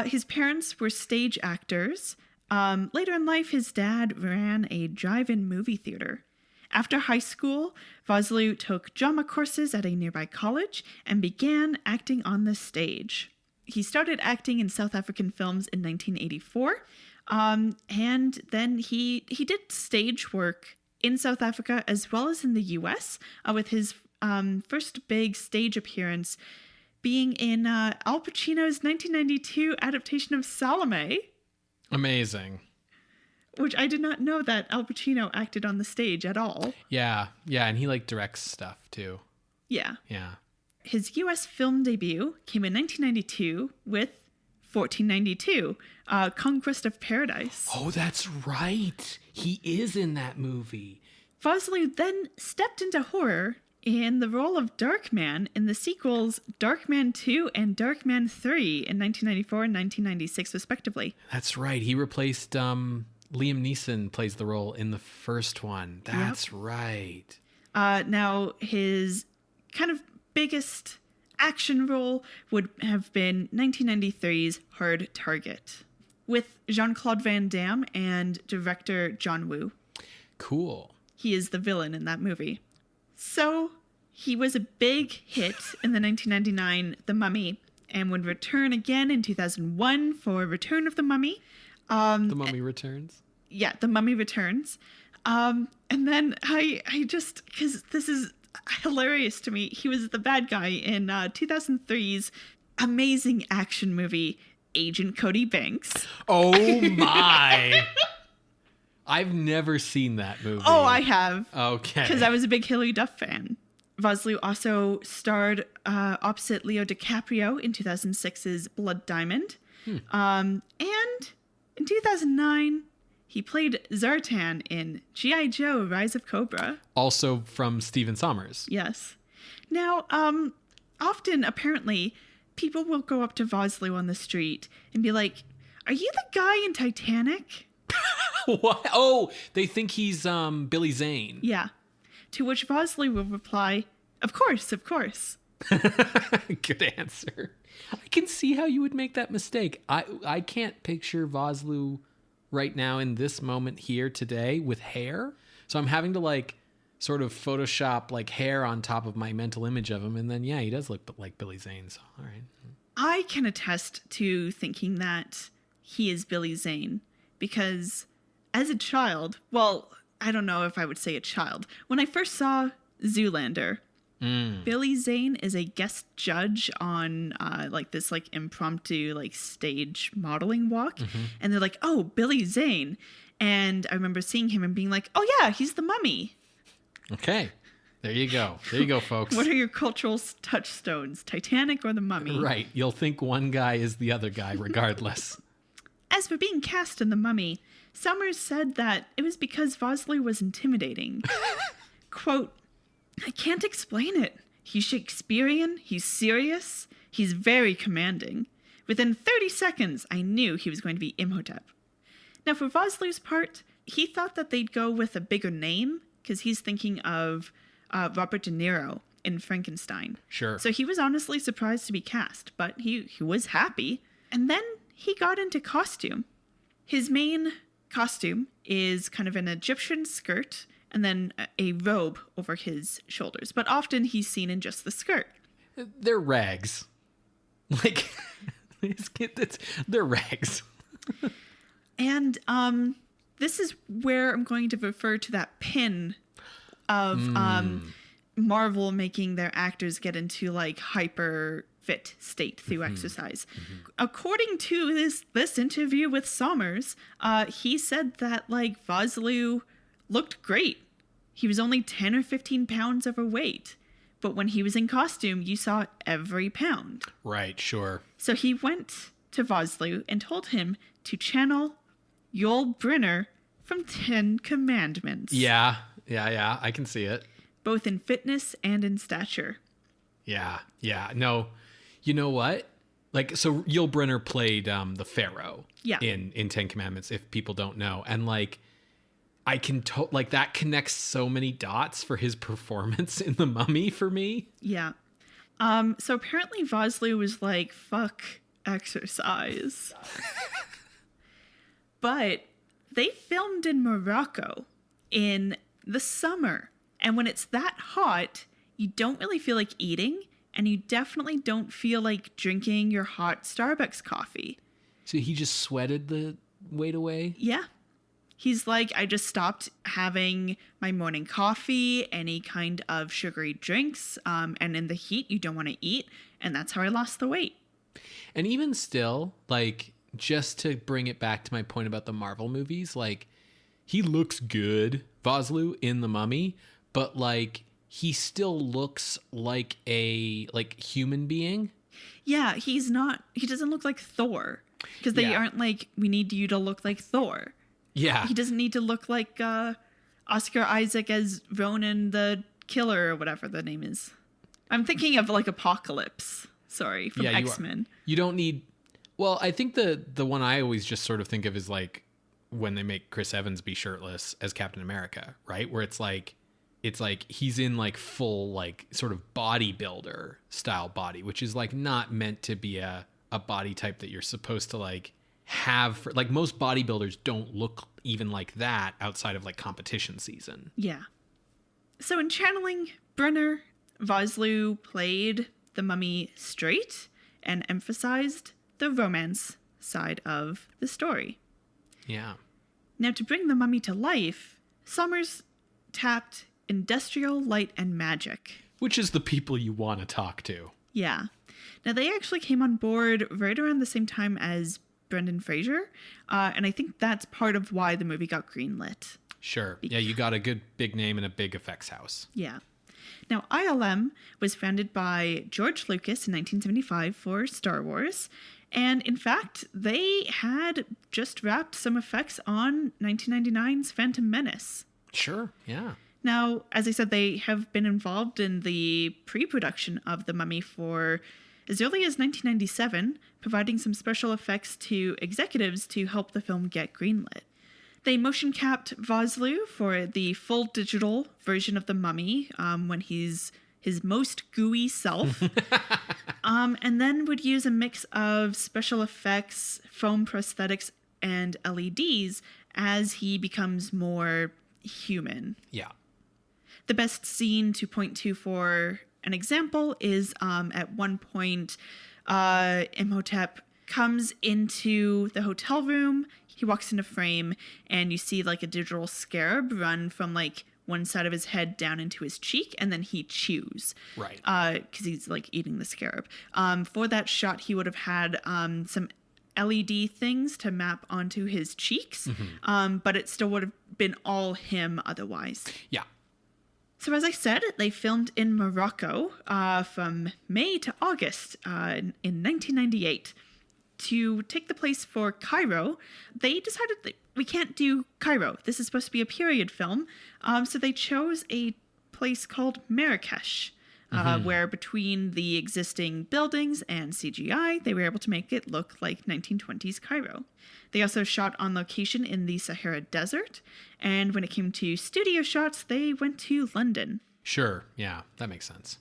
Speaker 2: His parents were stage actors. Later in life, his dad ran a drive-in movie theater. After high school, Vosloo took drama courses at a nearby college and began acting on the stage. He started acting in South African films in 1984, and then he did stage work in South Africa as well as in the U.S., with his first big stage appearance being in Al Pacino's 1992 adaptation of Salome.
Speaker 1: Amazing.
Speaker 2: Which I did not know that Al Pacino acted on the stage at all.
Speaker 1: Yeah, and he like directs stuff too.
Speaker 2: Yeah.
Speaker 1: Yeah.
Speaker 2: His U.S. film debut came in 1992 with 1492, Conquest of Paradise.
Speaker 1: Oh, that's right. He is in that movie.
Speaker 2: Vosloo then stepped into horror in the role of Darkman in the sequels Darkman 2 and Darkman 3 in 1994 and 1996, respectively.
Speaker 1: That's right. He replaced Liam Neeson plays the role in the first one. That's right.
Speaker 2: Now, his kind of biggest action role would have been 1993's Hard Target with Jean-Claude Van Damme and director John Woo.
Speaker 1: Cool.
Speaker 2: He is the villain in that movie. So he was a big hit in the 1999 The Mummy and would return again in 2001 for Return of the Mummy.
Speaker 1: The Mummy Returns?
Speaker 2: Yeah, The Mummy Returns. And then I just, because this is hilarious to me, he was the bad guy in 2003's amazing action movie, Agent Cody Banks.
Speaker 1: Oh my. I've never seen that movie.
Speaker 2: Oh, I have.
Speaker 1: Okay.
Speaker 2: Because I was a big Hilary Duff fan. Vosloo also starred opposite Leo DiCaprio in 2006's Blood Diamond. And in 2009, he played Zartan in G.I. Joe, Rise of Cobra.
Speaker 1: Also from Stephen Sommers.
Speaker 2: Yes. Now, often, apparently, people will go up to Vosloo on the street and be like, "Are you the guy in Titanic?"
Speaker 1: What? Oh, they think he's Billy Zane.
Speaker 2: Yeah. To which Vosloo will reply, "Of course, of course."
Speaker 1: Good answer. I can see how you would make that mistake. I can't picture Vosloo right now in this moment here today with hair. So I'm having to like sort of Photoshop like hair on top of my mental image of him. And then, yeah, he does look like Billy Zane. So, all right.
Speaker 2: I can attest to thinking that he is Billy Zane because as a child, well, I don't know if I would say a child. When I first saw Zoolander, Billy Zane is a guest judge on like this like impromptu like stage modeling walk. And they're like, "Oh, Billy Zane." And I remember seeing him and being like, "Oh yeah, he's the Mummy."
Speaker 1: Okay. There you go. There you go, folks.
Speaker 2: What are your cultural touchstones, Titanic or the Mummy?
Speaker 1: Right. You'll think one guy is the other guy regardless.
Speaker 2: As for being cast in the Mummy, Sommers said that it was because Vosloo was intimidating. Quote, "I can't explain it. He's Shakespearean, he's serious, he's very commanding. Within 30 seconds, I knew he was going to be Imhotep. Now, for Vosloo's part, he thought that they'd go with a bigger name because he's thinking of Robert De Niro in Frankenstein.
Speaker 1: Sure.
Speaker 2: So he was honestly surprised to be cast, but he was happy. And then he got into costume. His main costume is kind of an Egyptian skirt and then a robe over his shoulders. But often he's seen in just the skirt.
Speaker 1: They're rags. Like, they're rags.
Speaker 2: And this is where I'm going to refer to that pin of Marvel making their actors get into like hyper fit state through exercise. According to this interview with Sommers, he said that like Vosloo looked great. He was only 10 or 15 pounds overweight. But when he was in costume, you saw every pound.
Speaker 1: Right, sure.
Speaker 2: So he went to Vosloo and told him to channel Yul Brynner from 10 Commandments.
Speaker 1: Yeah, I can see it.
Speaker 2: Both in fitness and in stature.
Speaker 1: Yeah. No, you know what? Like, so Yul Brynner played the Pharaoh in 10 Commandments, if people don't know. And like, I can like that connects so many dots for his performance in The Mummy for me.
Speaker 2: Yeah. So apparently Vosloo was like, fuck exercise. But they filmed in Morocco in the summer. And when it's that hot, you don't really feel like eating. And you definitely don't feel like drinking your hot Starbucks coffee.
Speaker 1: So he just sweated the weight away?
Speaker 2: Yeah. He's like, I just stopped having my morning coffee, any kind of sugary drinks, and in the heat, you don't want to eat, and that's how I lost the weight.
Speaker 1: And even still, like, just to bring it back to my point about the Marvel movies, like, he looks good, Vosloo, in The Mummy, but, like, he still looks like a, like, human being.
Speaker 2: Yeah, he doesn't look like Thor, because they aren't like, we need you to look like Thor.
Speaker 1: Yeah.
Speaker 2: He doesn't need to look like Oscar Isaac as Ronan the Killer or whatever the name is. I'm thinking of like Apocalypse. Sorry, from X-Men.
Speaker 1: You don't need... Well, I think the one I always just sort of think of is like when they make Chris Evans be shirtless as Captain America, right? Where it's like he's in like full like sort of bodybuilder style body, which is like not meant to be a body type that you're supposed to like have for, like most bodybuilders don't look even like that outside of like competition season.
Speaker 2: Yeah. So in channeling Brynner, Vosloo played the mummy straight and emphasized the romance side of the story.
Speaker 1: Yeah.
Speaker 2: Now to bring the mummy to life, Sommers tapped industrial light and magic.
Speaker 1: Which is the people you want to talk to.
Speaker 2: Yeah. Now they actually came on board right around the same time as Brendan Fraser, and I think that's part of why the movie got greenlit.
Speaker 1: Sure. Yeah, you got a good big name and a big effects house.
Speaker 2: Yeah. Now, ILM was founded by George Lucas in 1975 for Star Wars, and in fact, they had just wrapped some effects on 1999's Phantom Menace.
Speaker 1: Sure, yeah.
Speaker 2: Now, as I said, they have been involved in the pre-production of The Mummy for as early as 1997, providing some special effects to executives to help the film get greenlit. They motion capped Vosloo for the full digital version of The Mummy when he's his most gooey self, and then would use a mix of special effects, foam prosthetics, and LEDs as he becomes more human.
Speaker 1: Yeah.
Speaker 2: The best scene to point to for an example is at one point, Imhotep comes into the hotel room. He walks into frame and you see like a digital scarab run from like one side of his head down into his cheek, and then he chews.
Speaker 1: Right.
Speaker 2: Because he's like eating the scarab. For that shot, he would have had some LED things to map onto his cheeks, but it still would have been all him otherwise.
Speaker 1: Yeah.
Speaker 2: So as I said, they filmed in Morocco from May to August in 1998. To take the place for Cairo, they decided that we can't do Cairo. This is supposed to be a period film. So they chose a place called Marrakesh, where between the existing buildings and CGI, they were able to make it look like 1920s Cairo. They also shot on location in the Sahara Desert, and when it came to studio shots, they went to London.
Speaker 1: Sure, yeah, that makes sense.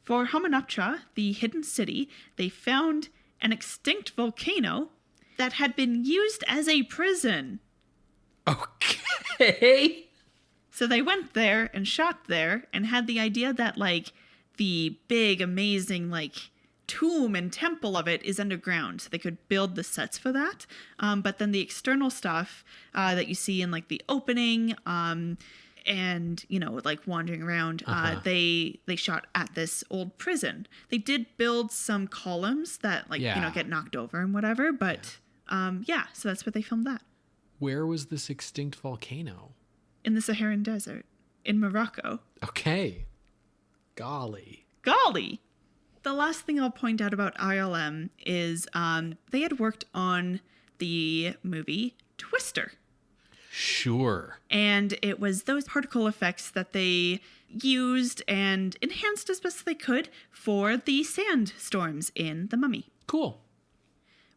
Speaker 2: For Hamunaptra, the hidden city, they found an extinct volcano that had been used as a prison.
Speaker 1: Okay.
Speaker 2: So they went there and shot there and had the idea that, like, the big, amazing, like, tomb and temple of it is underground. So they could build the sets for that. But then the external stuff that you see in, like, the opening and, you know, like, wandering around, they shot at this old prison. They did build some columns that, like, you know, get knocked over and whatever. But, so that's where they filmed that.
Speaker 1: Where was this extinct volcano?
Speaker 2: In the Saharan Desert, in Morocco.
Speaker 1: Okay. Golly.
Speaker 2: The last thing I'll point out about ILM is they had worked on the movie Twister.
Speaker 1: Sure.
Speaker 2: And it was those particle effects that they used and enhanced as best they could for the sandstorms in The Mummy.
Speaker 1: Cool.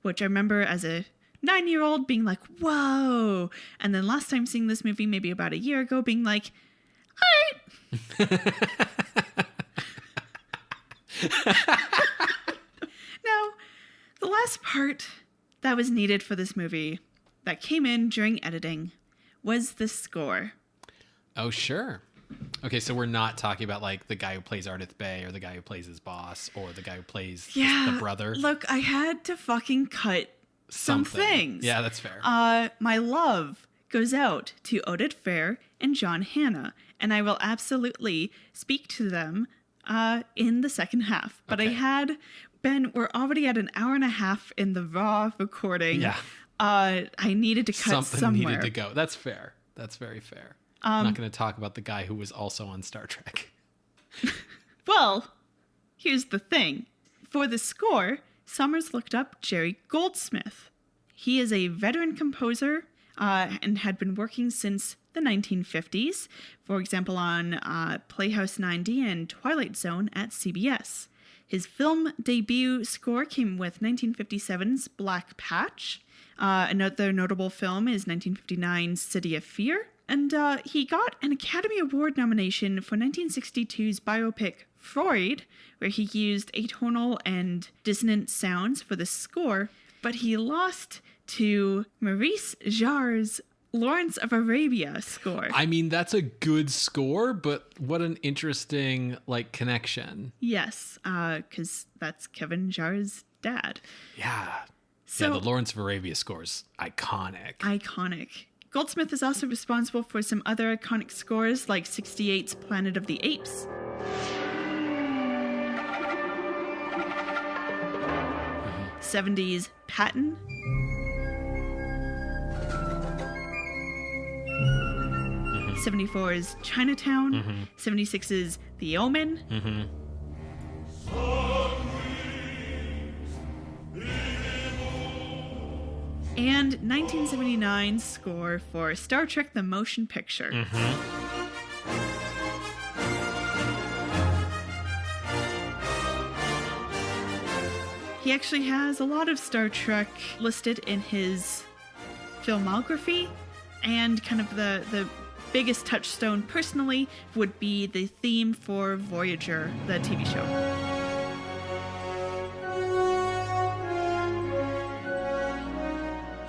Speaker 2: Which I remember as a 9-year-old being like, whoa. And then last time seeing this movie, maybe about a year ago, being like, all right. Now, the last part that was needed for this movie that came in during editing was the score.
Speaker 1: Oh, sure. Okay, so we're not talking about, like, the guy who plays Ardith Bay or the guy who plays his boss or the guy who plays the brother.
Speaker 2: Look, I had to fucking cut some things.
Speaker 1: Yeah, that's fair.
Speaker 2: My love goes out to Oded Fair and John Hannah, and I will absolutely speak to them in the second half. But okay. We're already at an hour and a half in the raw recording.
Speaker 1: Yeah.
Speaker 2: I needed to cut somewhere.
Speaker 1: Something needed to go. That's fair. That's very fair. I'm not going to talk about the guy who was also on Star Trek.
Speaker 2: Well, here's the thing. For the score, Sommers looked up Jerry Goldsmith. He is a veteran composer and had been working since the 1950s, for example, on Playhouse 90 and Twilight Zone at CBS. His film debut score came with 1957's Black Patch. Another notable film is 1959's City of Fear. And he got an Academy Award nomination for 1962's biopic Freud, where he used atonal and dissonant sounds for the score, but he lost to Maurice Jarre's Lawrence of Arabia score.
Speaker 1: I mean, that's a good score, but what an interesting, like, connection.
Speaker 2: Yes, because that's Kevin Jarre's dad.
Speaker 1: Yeah. So, the Lawrence of Arabia score is iconic.
Speaker 2: Goldsmith is also responsible for some other iconic scores like 68's Planet of the Apes. Mm-hmm. 70's Patton. Mm-hmm. 74's Chinatown. Mm-hmm. 76's The Omen. Mm-hmm. And 1979's score for Star Trek The Motion Picture. Mm-hmm. He actually has a lot of Star Trek listed in his filmography, and kind of the biggest touchstone personally would be the theme for Voyager, the TV show.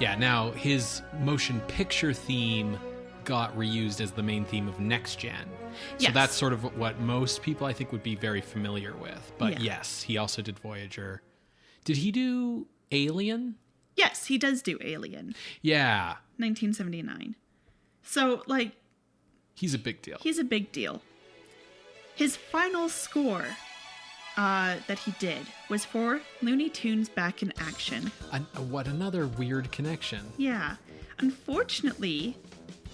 Speaker 1: Yeah, now his motion picture theme got reused as the main theme of Next Gen. So that's sort of what most people, I think, would be very familiar with. But yes, he also did Voyager. Did he do Alien?
Speaker 2: Yes, he does do Alien.
Speaker 1: Yeah.
Speaker 2: 1979. So, like...
Speaker 1: He's a big deal. His final score... that he did was for Looney Tunes Back in Action. What another weird connection.
Speaker 2: Yeah. Unfortunately,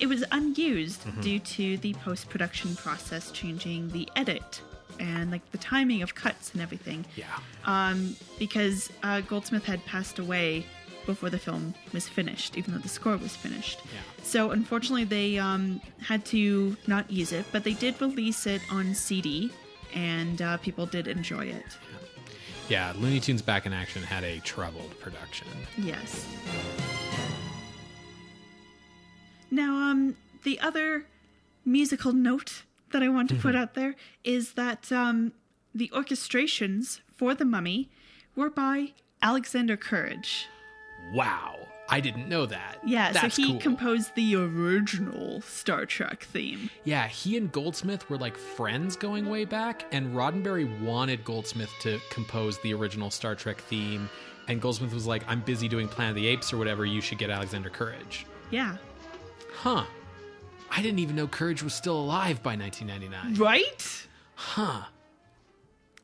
Speaker 2: it was unused due to the post-production process changing the edit and like the timing of cuts and everything.
Speaker 1: Yeah.
Speaker 2: Because Goldsmith had passed away before the film was finished, even though the score was finished.
Speaker 1: Yeah.
Speaker 2: So unfortunately, they had to not use it, but they did release it on CD. and people did enjoy it.
Speaker 1: Yeah, Looney Tunes Back in Action had a troubled production.
Speaker 2: Yes. Now, the other musical note that I want to put out there is that the orchestrations for The Mummy were by Alexander Courage.
Speaker 1: Wow. I didn't know that.
Speaker 2: Yeah,
Speaker 1: That's
Speaker 2: so he
Speaker 1: cool.
Speaker 2: composed the original Star Trek theme.
Speaker 1: Yeah, he and Goldsmith were like friends going way back, and Roddenberry wanted Goldsmith to compose the original Star Trek theme, and Goldsmith was like, I'm busy doing Planet of the Apes or whatever, you should get Alexander Courage.
Speaker 2: Yeah.
Speaker 1: Huh. I didn't even know Courage was still alive by 1999.
Speaker 2: Right?
Speaker 1: Huh.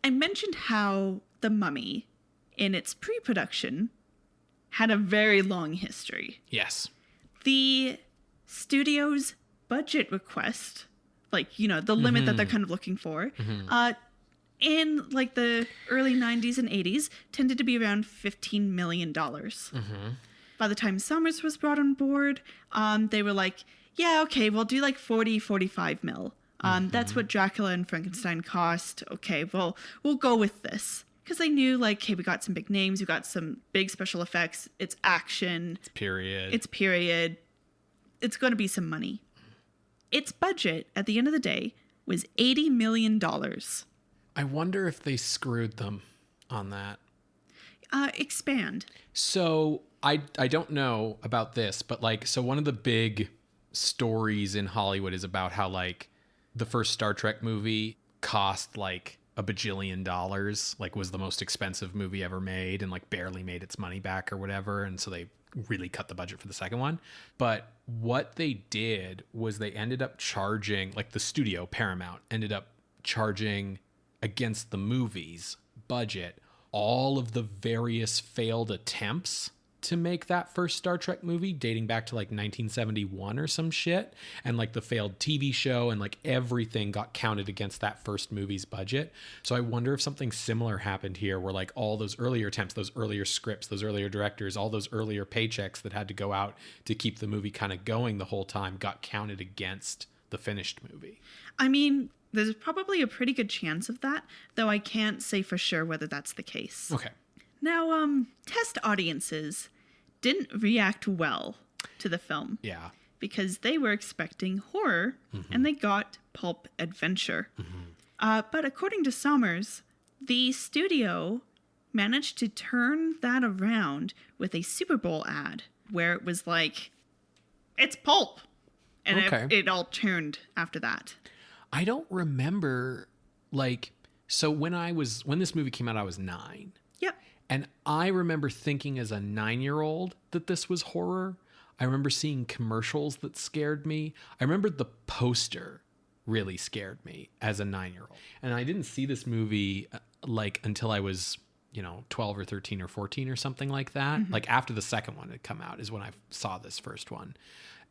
Speaker 2: I mentioned how The Mummy, in its pre-production, had a very long history.
Speaker 1: Yes.
Speaker 2: The studio's budget request, like, you know, the limit that they're kind of looking for, in like the early 90s and 80s, tended to be around $15 million. By the time Sommers was brought on board, they were like, yeah, okay, we'll do like 45 mil. That's what Dracula and Frankenstein cost. Okay, well, we'll go with this. Because they knew, like, hey, we got some big names, we got some big special effects, it's action.
Speaker 1: It's period.
Speaker 2: It's going to be some money. Its budget, at the end of the day, was $80 million.
Speaker 1: I wonder if they screwed them on that.
Speaker 2: Expand.
Speaker 1: So I don't know about this, but like, so one of the big stories in Hollywood is about how like the first Star Trek movie cost like $1 bajillion, like was the most expensive movie ever made and like barely made its money back or whatever. And so they really cut the budget for the second one. But what they did was they ended up charging, like the studio Paramount ended up charging against the movie's budget all of the various failed attempts to make that first Star Trek movie dating back to like 1971 or some shit. And like the failed TV show and like everything got counted against that first movie's budget. So I wonder if something similar happened here where like all those earlier attempts, those earlier scripts, those earlier directors, all those earlier paychecks that had to go out to keep the movie kind of going the whole time got counted against the finished movie.
Speaker 2: I mean, there's probably a pretty good chance of that, though I can't say for sure whether that's the case.
Speaker 1: Okay.
Speaker 2: Now, test audiences didn't react well to the film.
Speaker 1: Yeah.
Speaker 2: Because they were expecting horror, and they got pulp adventure. But according to Sommers, the studio managed to turn that around with a Super Bowl ad where it was like, it's pulp. And it all turned after that.
Speaker 1: I don't remember, like, so when this movie came out, I was 9.
Speaker 2: Yep.
Speaker 1: And I remember thinking as a 9-year-old that this was horror. I remember seeing commercials that scared me. I remember the poster really scared me as a 9-year-old. And I didn't see this movie like until I was, 12 or 13 or 14 or something like that. Like after the second one had come out is when I saw this first one.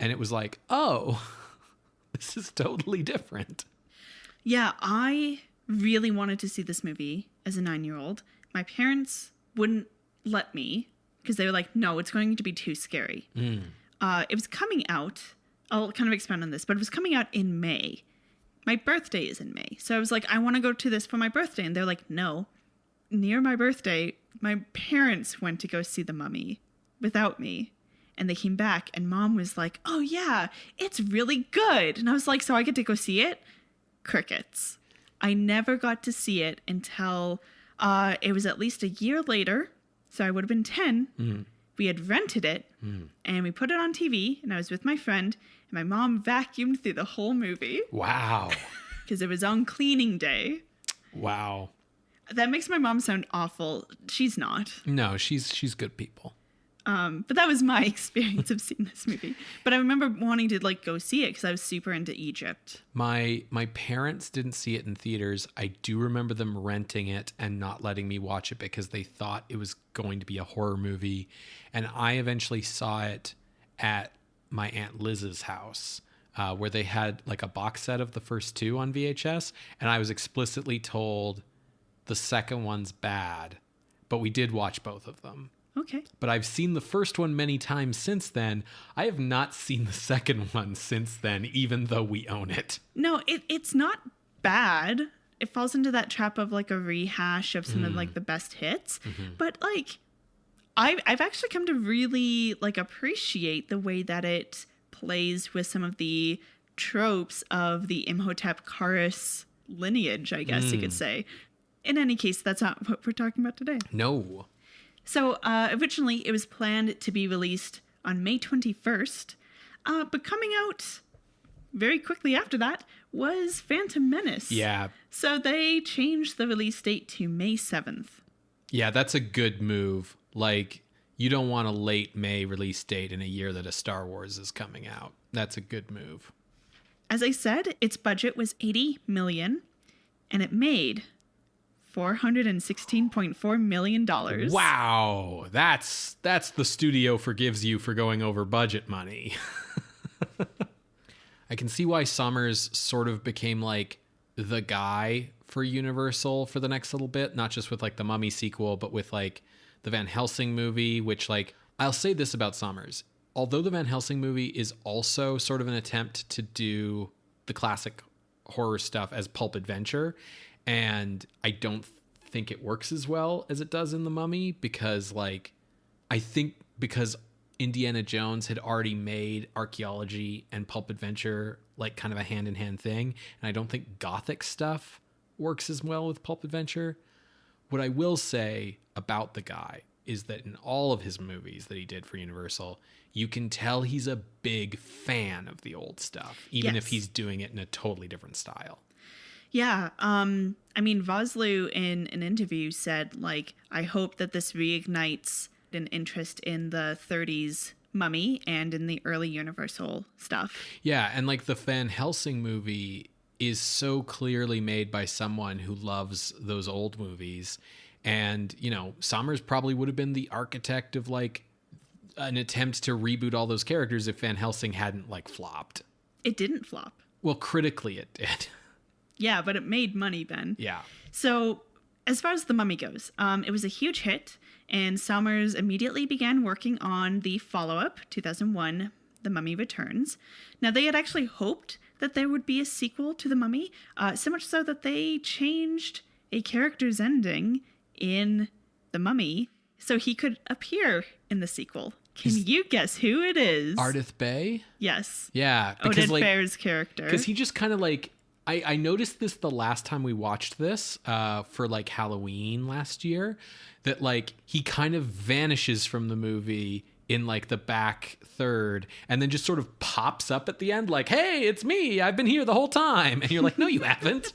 Speaker 1: And it was like, oh, this is totally different.
Speaker 2: Yeah, I really wanted to see this movie as a 9-year-old. My parents wouldn't let me because they were like, no, it's going to be too scary. It was coming out. I'll kind of expand on this, but it was coming out in May. My birthday is in May. So I was like, I want to go to this for my birthday. And they're like, no. Near my birthday, my parents went to go see The Mummy without me. And they came back and Mom was like, oh yeah, it's really good. And I was like, so I get to go see it? Crickets. I never got to see it until it was at least a year later. So I would have been 10. We had rented it and we put it on TV and I was with my friend and my mom vacuumed through the whole movie.
Speaker 1: Wow.
Speaker 2: Because it was on cleaning day.
Speaker 1: Wow.
Speaker 2: That makes my mom sound awful. She's not.
Speaker 1: No, she's good people.
Speaker 2: But that was my experience of seeing this movie. But I remember wanting to go see it because I was super into Egypt.
Speaker 1: My parents didn't see it in theaters. I do remember them renting it and not letting me watch it because they thought it was going to be a horror movie. And I eventually saw it at my Aunt Liz's house, where they had a box set of the first two on VHS. And I was explicitly told the second one's bad, but we did watch both of them.
Speaker 2: Okay.
Speaker 1: But I've seen the first one many times since then. I have not seen the second one since then, even though we own it.
Speaker 2: No, it's not bad. it falls into that trap of like a rehash of some of like the best hits. But like I've actually come to really like appreciate the way that it plays with some of the tropes of the Imhotep Chorus lineage, I guess you could say. In any case, that's not what we're talking about today.
Speaker 1: No.
Speaker 2: So originally it was planned to be released on May 21st, but coming out very quickly after that was Phantom Menace.
Speaker 1: Yeah.
Speaker 2: So they changed the release date to May 7th.
Speaker 1: Yeah, that's a good move. Like, you don't want a late May release date in a year that a Star Wars is coming out. That's a good move.
Speaker 2: As I said, its budget was $80 million, and it made $416.4 million.
Speaker 1: Wow. That's the studio forgives you for going over budget money. I can see why Sommers sort of became like the guy for Universal for the next little bit, not just with like the Mummy sequel, but with like the Van Helsing movie, which like, I'll say this about Sommers. Although the Van Helsing movie is also sort of an attempt to do the classic horror stuff as pulp adventure, and I don't think it works as well as it does in The Mummy, because like, I think because Indiana Jones had already made archaeology and pulp adventure like kind of a hand-in-hand thing, and I don't think gothic stuff works as well with pulp adventure. What I will say about the guy is that in all of his movies that he did for Universal, you can tell he's a big fan of the old stuff, even if he's doing it in a totally different style.
Speaker 2: Yeah. I mean, Vosloo in an interview said, like, I hope that this reignites an interest in the 30s Mummy and in the early Universal stuff.
Speaker 1: Yeah, and like the Van Helsing movie is so clearly made by someone who loves those old movies. And, you know, Sommers probably would have been the architect of like an attempt to reboot all those characters if Van Helsing hadn't like flopped.
Speaker 2: It didn't flop.
Speaker 1: Well, critically it did.
Speaker 2: Yeah, but it made money, Ben.
Speaker 1: Yeah.
Speaker 2: So as far as The Mummy goes, it was a huge hit, and Sommers immediately began working on the follow-up, 2001, The Mummy Returns. Now, they had actually hoped that there would be a sequel to The Mummy, so much so that they changed a character's ending in The Mummy so he could appear in the sequel. Can you guess who it is?
Speaker 1: Ardith Bay?
Speaker 2: Yes.
Speaker 1: Yeah.
Speaker 2: Oded Fehr's character.
Speaker 1: Because he just kind of like... I noticed this the last time we watched this for like Halloween last year, that like he kind of vanishes from the movie in like the back third and then just sort of pops up at the end like, hey, it's me. I've been here the whole time. And you're like, no, you haven't.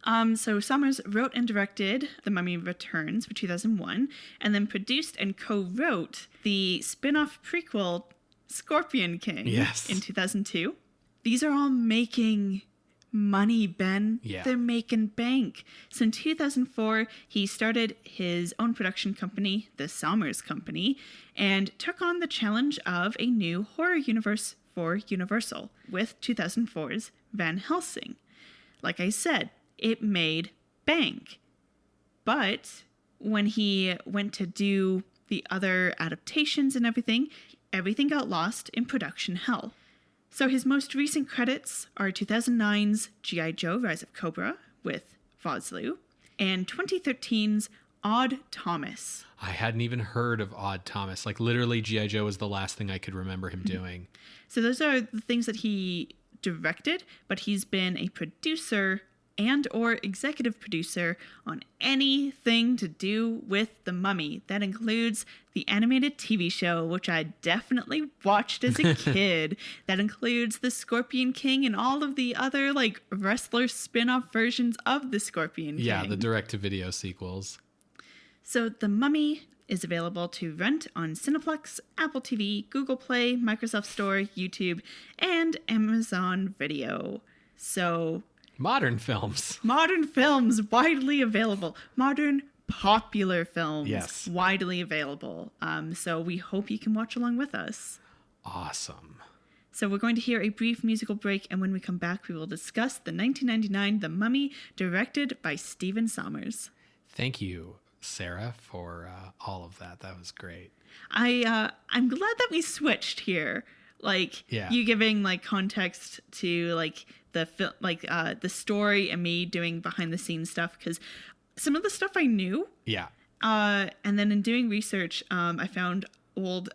Speaker 2: So Sommers wrote and directed The Mummy Returns for 2001 and then produced and co-wrote the spin-off prequel Scorpion King in 2002. These are all making money, Ben.
Speaker 1: Yeah.
Speaker 2: They're making bank. So in 2004, he started his own production company, the Sommers Company, and took on the challenge of a new horror universe for Universal with 2004's Van Helsing. Like I said, it made bank. But when he went to do the other adaptations and everything got lost in production hell. So his most recent credits are 2009's G.I. Joe Rise of Cobra with Vosloo and 2013's Odd Thomas.
Speaker 1: I hadn't even heard of Odd Thomas. Like literally G.I. Joe was the last thing I could remember him doing.
Speaker 2: So those are the things that he directed, but he's been a producer and or executive producer on anything to do with The Mummy. That includes the animated TV show, which I definitely watched as a kid. That includes the Scorpion King and all of the other like wrestler spin-off versions of the Scorpion King.
Speaker 1: Yeah, the direct-to-video sequels.
Speaker 2: So The Mummy is available to rent on Cineplex, Apple TV, Google Play, Microsoft Store, YouTube, and Amazon Video. So...
Speaker 1: Modern films,
Speaker 2: widely available. Modern popular films,
Speaker 1: yes,
Speaker 2: widely available. So we hope you can watch along with us.
Speaker 1: Awesome.
Speaker 2: So we're going to hear a brief musical break, and when we come back, we will discuss the 1999 The Mummy, directed by Stephen Sommers.
Speaker 1: Thank you, Sarah, for all of that. That was great.
Speaker 2: I'm glad that we switched here. Like, you giving like context to like the film, like the story, and me doing behind the scenes stuff, because some of the stuff I knew.
Speaker 1: Yeah.
Speaker 2: And then in doing research, I found old,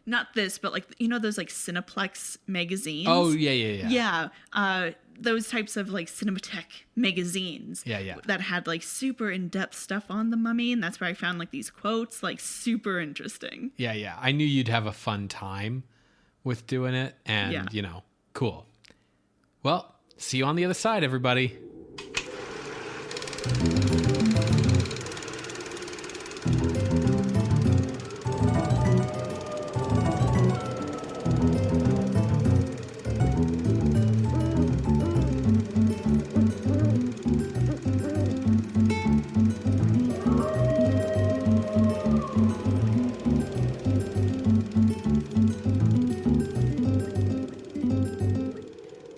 Speaker 2: not this, but like, you know, those like Cineplex magazines.
Speaker 1: Oh, yeah.
Speaker 2: Yeah. Those types of like Cinematheque magazines.
Speaker 1: Yeah.
Speaker 2: That had like super in-depth stuff on the Mummy. And that's where I found like these quotes, like super interesting.
Speaker 1: Yeah. I knew you'd have a fun time with doing it. And, you know, cool. Well, see you on the other side, everybody.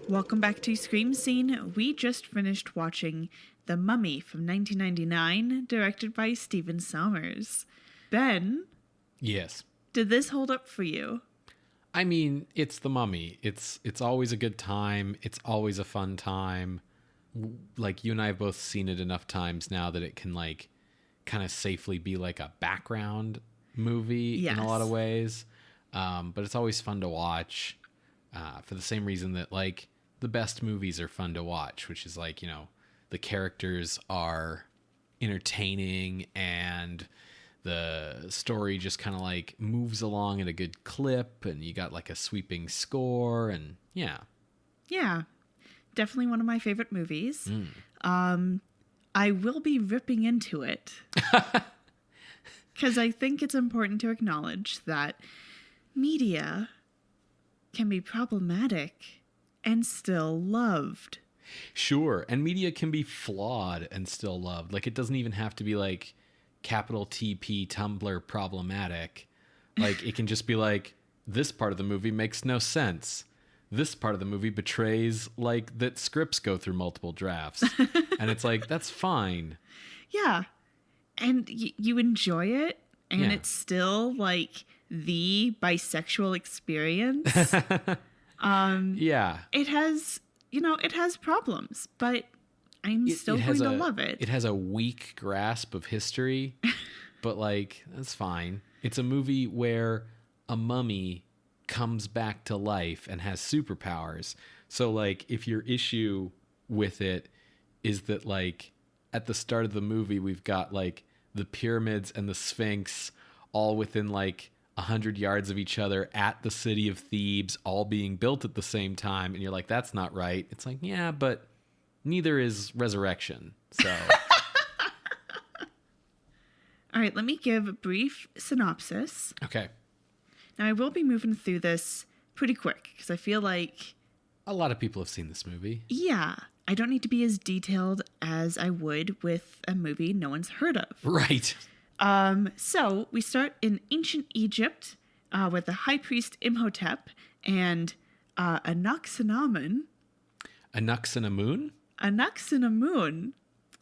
Speaker 2: Welcome back to Scream Scene. We just finished watching The Mummy from 1999, directed by Stephen Sommers. Ben?
Speaker 1: Yes.
Speaker 2: Did this hold up for you?
Speaker 1: I mean, it's The Mummy. It's always a good time. It's always a fun time. Like, you and I have both seen it enough times now that it can, like, kind of safely be like a background movie in a lot of ways. But it's always fun to watch for the same reason that, like, the best movies are fun to watch, which is like, you know, the characters are entertaining and the story just kind of like moves along at a good clip, and you got like a sweeping score, and yeah,
Speaker 2: definitely one of my favorite movies. I will be ripping into it because I think it's important to acknowledge that media can be problematic and still loved.
Speaker 1: Sure. And media can be flawed and still loved. Like, it doesn't even have to be like capital TP Tumblr problematic. Like, it can just be like, this part of the movie makes no sense. This part of the movie betrays like that scripts go through multiple drafts. And it's like, that's fine. Yeah.
Speaker 2: And you enjoy it, and it's still like the bisexual experience. It has, you know, it has problems, but I'm still going to love it.
Speaker 1: It has a weak grasp of history, but like, that's fine. It's a movie where a mummy comes back to life and has superpowers. So like, if your issue with it is that like at the start of the movie, we've got like the pyramids and the Sphinx all within like 100 yards of each other at the city of Thebes, all being built at the same time, and you're like, that's not right. It's like, yeah, but neither is Resurrection. So
Speaker 2: all right, let me give a brief synopsis.
Speaker 1: Okay.
Speaker 2: Now, I will be moving through this pretty quick because I feel like
Speaker 1: a lot of people have seen this movie.
Speaker 2: Yeah. I don't need to be as detailed as I would with a movie no one's heard of.
Speaker 1: Right.
Speaker 2: So we start in ancient Egypt with the high priest Imhotep and Anaxinamun.
Speaker 1: Anaxinamun?
Speaker 2: Anaxinamun.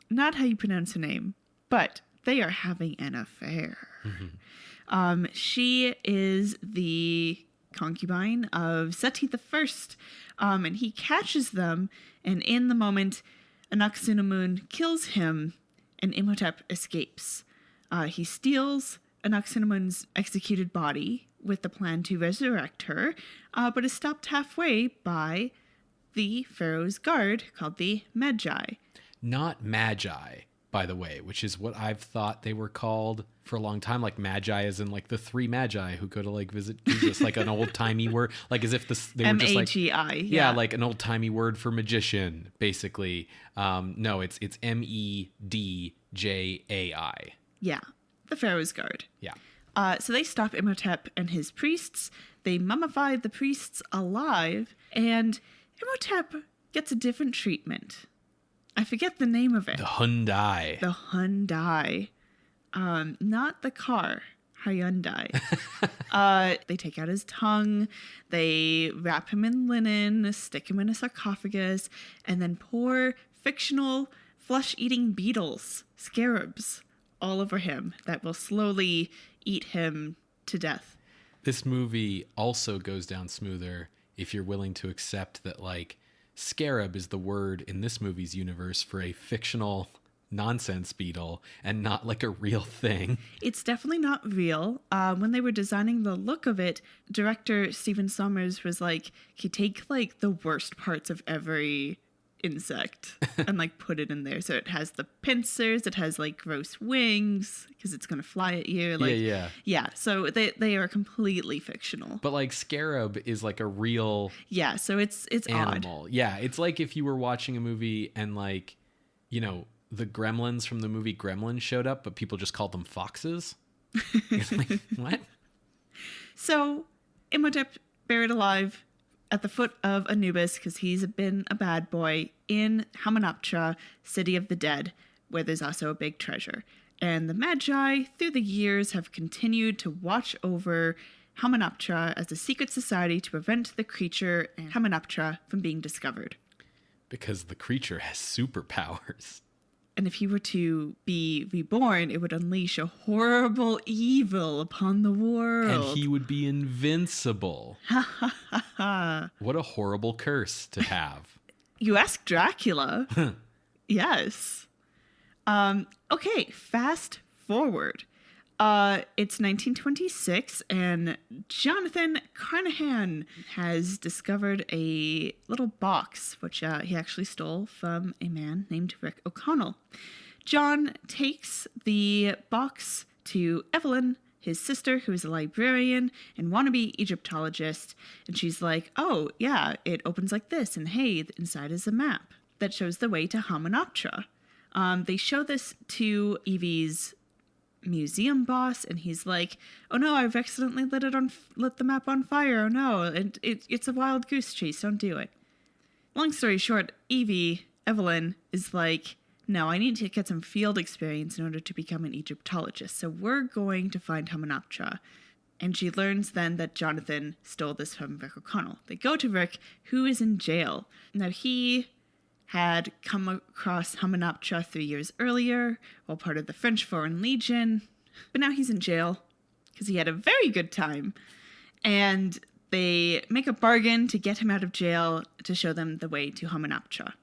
Speaker 2: Not how you pronounce her name, but they are having an affair. Mm-hmm. She is the concubine of Seti I, and he catches them, and in the moment, Anaxinamun kills him, and Imhotep escapes. He steals Anaxinamun's executed body with the plan to resurrect her, but is stopped halfway by the pharaoh's guard called the Magi.
Speaker 1: Not Magi, by the way, which is what I've thought they were called for a long time. Like Magi as in like the three Magi who go to like visit Jesus, like an old timey word, like as if they were just like
Speaker 2: Magi.
Speaker 1: Yeah, like an old timey word for magician, basically. No, it's Medjai.
Speaker 2: Yeah, the pharaoh's guard.
Speaker 1: Yeah.
Speaker 2: So they stop Imhotep and his priests. They mummify the priests alive, and Imhotep gets a different treatment. I forget the name of it.
Speaker 1: The Hyundai.
Speaker 2: The Hyundai. Not the car. Hyundai. They take out his tongue. They wrap him in linen, stick him in a sarcophagus, and then pour fictional flesh-eating beetles, scarabs, all over him that will slowly eat him to death.
Speaker 1: This movie also goes down smoother if you're willing to accept that, like, scarab is the word in this movie's universe for a fictional nonsense beetle and not like a real thing.
Speaker 2: It's definitely not real. When they were designing the look of it, director Stephen Sommers was like, he take like the worst parts of every insect and like put it in there. So it has the pincers, it has like gross wings because it's gonna fly at you. Like, yeah. So they are completely fictional.
Speaker 1: But like scarab is like a real
Speaker 2: so it's
Speaker 1: animal.
Speaker 2: odd.
Speaker 1: Yeah, it's like if you were watching a movie and like, you know, the gremlins from the movie Gremlins showed up, but people just called them foxes. It's like, what?
Speaker 2: So Imhotep buried alive at the foot of Anubis because he's been a bad boy in Hamunaptra, city of the dead, where there's also a big treasure. And the Magi, through the years, have continued to watch over Hamunaptra as a secret society to prevent the creature and Hamunaptra from being discovered.
Speaker 1: Because the creature has superpowers.
Speaker 2: And if he were to be reborn, it would unleash a horrible evil upon the world.
Speaker 1: And he would be invincible. What a horrible curse to have.
Speaker 2: You ask Dracula. Yes. Okay, fast forward. It's 1926, and Jonathan Carnahan has discovered a little box, which he actually stole from a man named Rick O'Connell. John takes the box to Evelyn, his sister, who is a librarian and wannabe Egyptologist, and she's like, oh, yeah, it opens like this, and hey, inside is a map that shows the way to Hamunaptra. They show this to Evie's museum boss, and he's like, oh no, I've accidentally lit the map on fire, oh no, and it's a wild goose chase, don't do it. Long story short, Evelyn is like, no, I need to get some field experience in order to become an Egyptologist, so we're going to find Hamunaptra. And she learns then that Jonathan stole this from Rick O'Connell. They go to Rick, who is in jail. Now he had come across Hamunaptra 3 years earlier while part of the French Foreign Legion, but now he's in jail because he had a very good time. And they make a bargain to get him out of jail to show them the way to Hamunaptra.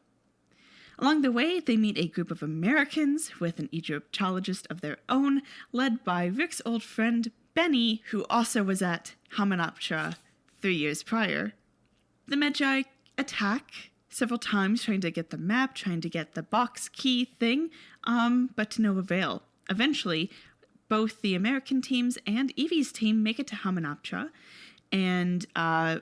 Speaker 2: Along the way, they meet a group of Americans with an Egyptologist of their own, led by Rick's old friend Benny, who also was at Hamunaptra 3 years prior. The Magi attack several times, trying to get the map, trying to get the box key thing, but to no avail. Eventually, both the American teams and Evie's team make it to Hamunaptra, and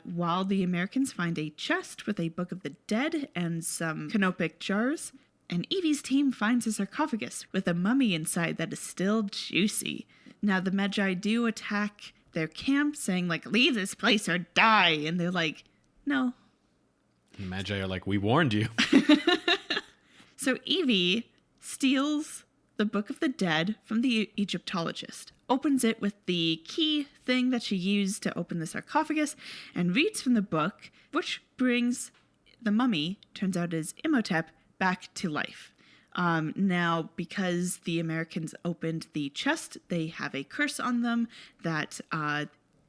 Speaker 2: while the Americans find a chest with a Book of the Dead and some canopic jars, and Evie's team finds a sarcophagus with a mummy inside that is still juicy. Now, the Magi do attack their camp, saying, like, leave this place or die, and they're like, no.
Speaker 1: The Magi are like, we warned you.
Speaker 2: So Evie steals the Book of the Dead from the Egyptologist, opens it with the key thing that she used to open the sarcophagus, and reads from the book, which brings the mummy, turns out is Imhotep, back to life. Now, because the Americans opened the chest, they have a curse on them that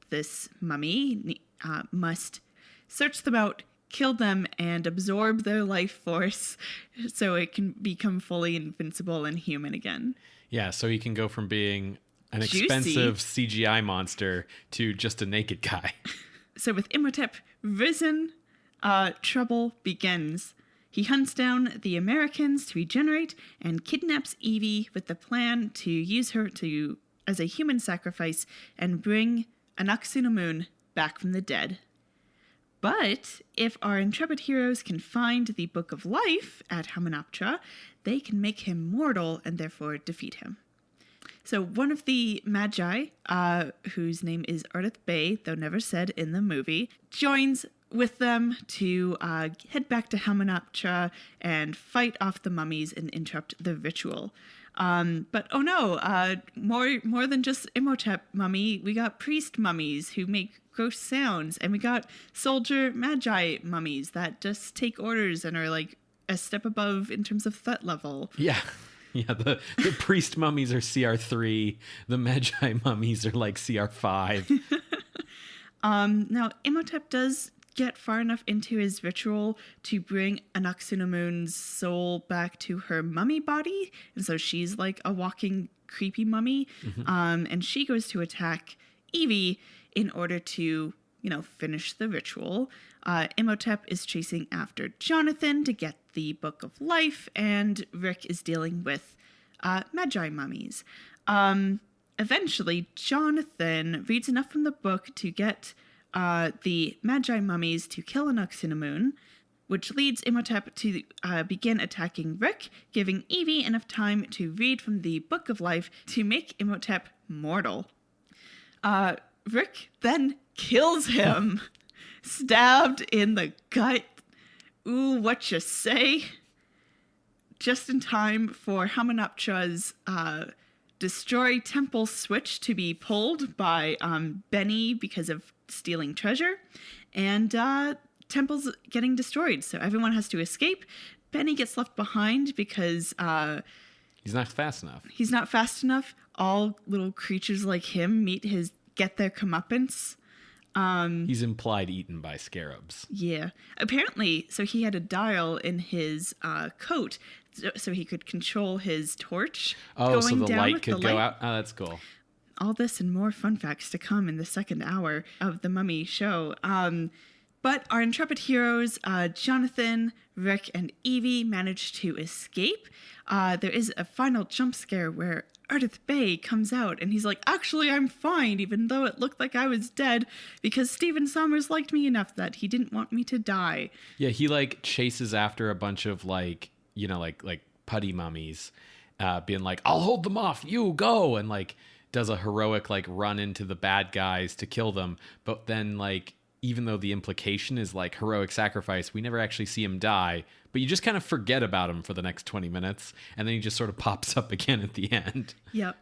Speaker 2: this mummy must search them out, kill them, and absorb their life force so it can become fully invincible and human again.
Speaker 1: Yeah, so he can go from being an
Speaker 2: Juicy.
Speaker 1: expensive CGI monster to just a naked guy.
Speaker 2: So with Imhotep risen, trouble begins. He hunts down the Americans to regenerate and kidnaps Evie with the plan to use her as a human sacrifice and bring Anaxunamun back from the dead. But if our intrepid heroes can find the Book of Life at Hamunaptra, they can make him mortal and therefore defeat him. So one of the Magi, whose name is Ardith Bey, though never said in the movie, joins with them to head back to Hamunaptra and fight off the mummies and interrupt the ritual. But oh no, more than just Imhotep mummy, we got priest mummies who make gross sounds, and we got soldier Magi mummies that just take orders and are like a step above in terms of threat level.
Speaker 1: Yeah, the priest mummies are CR3, the Magi mummies are like CR5.
Speaker 2: Now Imhotep does get far enough into his ritual to bring Anaxunamun's soul back to her mummy body. And so she's like a walking creepy mummy. And she goes to attack Evie in order to, finish the ritual. Imhotep is chasing after Jonathan to get the Book of Life, and Rick is dealing with Magi mummies. Eventually, Jonathan reads enough from the book to get the Magi mummies to kill Anaxunamun, which leads Imhotep to begin attacking Rick, giving Evie enough time to read from the Book of Life to make Imhotep mortal. Rick then kills him, stabbed in the gut. Ooh, what you say? Just in time for Hamunaptra's destroy temple switch to be pulled by Benny because of stealing treasure, and temple's getting destroyed, so everyone has to escape. Benny gets left behind because
Speaker 1: he's not fast enough.
Speaker 2: He's not fast enough. All little creatures like him get their comeuppance.
Speaker 1: He's implied eaten by scarabs.
Speaker 2: Yeah. Apparently, so he had a dial in his coat so he could control his torch.
Speaker 1: Oh, so the light could go out? Oh, that's cool.
Speaker 2: All this and more fun facts to come in the second hour of the Mummy show. But our intrepid heroes, Jonathan, Rick, and Evie, manage to escape. There is a final jump scare where Ardith Bay comes out and he's like, actually, I'm fine, even though it looked like I was dead, because Stephen Sommers liked me enough that he didn't want me to die.
Speaker 1: Yeah, he chases after a bunch of putty mummies, being like, I'll hold them off, you go, and does a heroic run into the bad guys to kill them. But then even though the implication is heroic sacrifice, we never actually see him die, but you just kind of forget about him for the next 20 minutes, and then he just sort of pops up again at the end.
Speaker 2: Yep.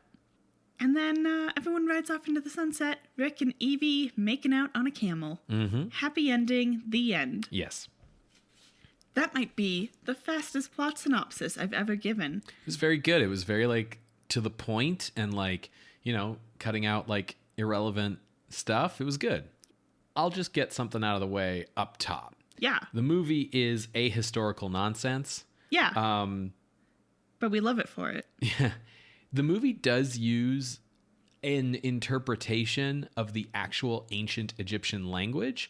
Speaker 2: And then everyone rides off into the sunset, Rick and Evie making out on a camel.
Speaker 1: Mm-hmm.
Speaker 2: Happy ending, the end.
Speaker 1: Yes.
Speaker 2: That might be the fastest plot synopsis I've ever given.
Speaker 1: It was very good. It was very to the point and cutting out irrelevant stuff. It was good. I'll just get something out of the way up top.
Speaker 2: Yeah.
Speaker 1: The movie is ahistorical nonsense.
Speaker 2: Yeah. But we love it for it.
Speaker 1: Yeah. The movie does use an interpretation of the actual ancient Egyptian language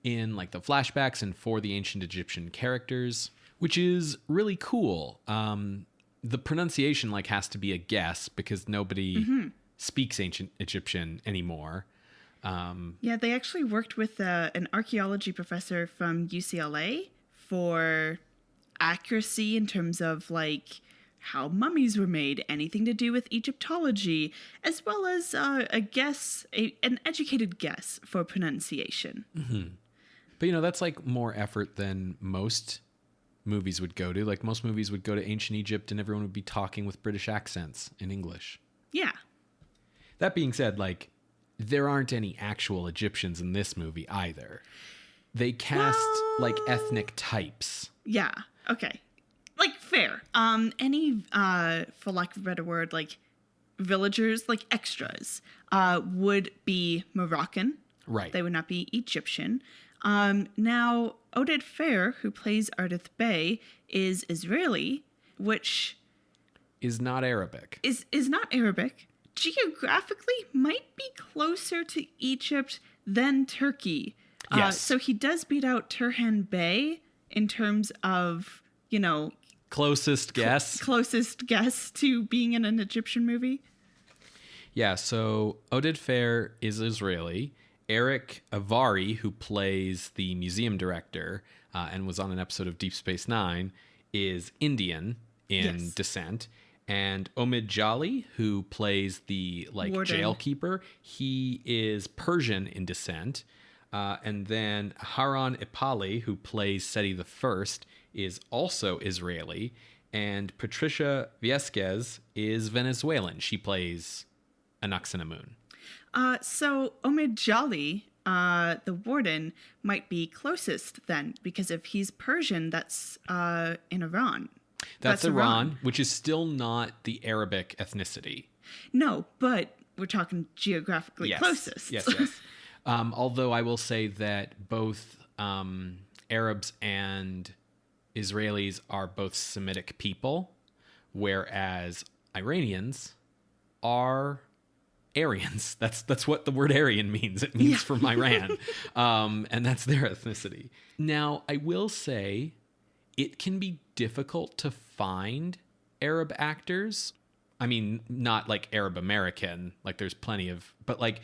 Speaker 1: in the flashbacks and for the ancient Egyptian characters, which is really cool. The pronunciation has to be a guess because nobody speaks ancient Egyptian anymore.
Speaker 2: Yeah, they actually worked with an archaeology professor from UCLA for accuracy in terms of how mummies were made, anything to do with Egyptology, as well as an educated guess for pronunciation.
Speaker 1: Mm-hmm. But that's more effort than most movies would go to. Most movies would go to ancient Egypt and everyone would be talking with British accents in English.
Speaker 2: Yeah.
Speaker 1: That being said, there aren't any actual Egyptians in this movie either. They cast ethnic types.
Speaker 2: Yeah. Okay. Fair. Any for lack of a better word, villagers, extras, would be Moroccan.
Speaker 1: Right.
Speaker 2: They would not be Egyptian. Now Oded Fehr, who plays Ardith Bay, is Israeli, which
Speaker 1: is not Arabic.
Speaker 2: Is not Arabic. Geographically might be closer to Egypt than Turkey.
Speaker 1: Yes.
Speaker 2: So he does beat out Turhan Bey in terms of,
Speaker 1: closest guess.
Speaker 2: Closest guess to being in an Egyptian movie.
Speaker 1: Yeah, so Oded Fehr is Israeli. Eric Avari, who plays the museum director and was on an episode of Deep Space Nine, is Indian in descent. And Omid Jali, who plays the warden, jailkeeper, he is Persian in descent. And then Haran Ipali, who plays Seti the First, is also Israeli. And Patricia Viesquez is Venezuelan. She plays Anaxunamun.
Speaker 2: So Omid Jali, the warden, might be closest then, because if he's Persian, that's in Iran.
Speaker 1: That's Iran, which is still not the Arabic ethnicity.
Speaker 2: No, but we're talking geographically closest.
Speaker 1: Yes. Although I will say that both Arabs and Israelis are both Semitic people, whereas Iranians are Aryans. That's what the word Aryan means. It means from Iran. And that's their ethnicity. Now, I will say it can be difficult to find Arab actors. I mean, not like Arab American, like there's plenty of, but like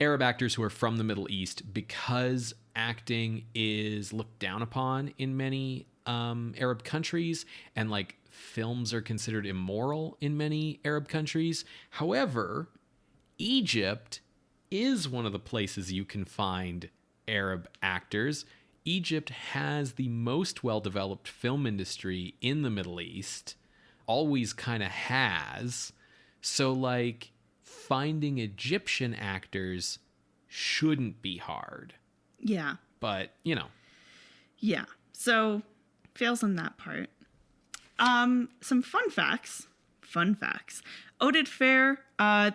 Speaker 1: Arab actors who are from the Middle East, because acting is looked down upon in many Arab countries, and like films are considered immoral in many Arab countries. However, Egypt is one of the places you can find Arab actors. Egypt has the most well-developed film industry in the Middle East, always kind of has. So like finding Egyptian actors shouldn't be hard.
Speaker 2: Yeah.
Speaker 1: But,
Speaker 2: Yeah. So fails on that part. Some fun facts. Oded Fair,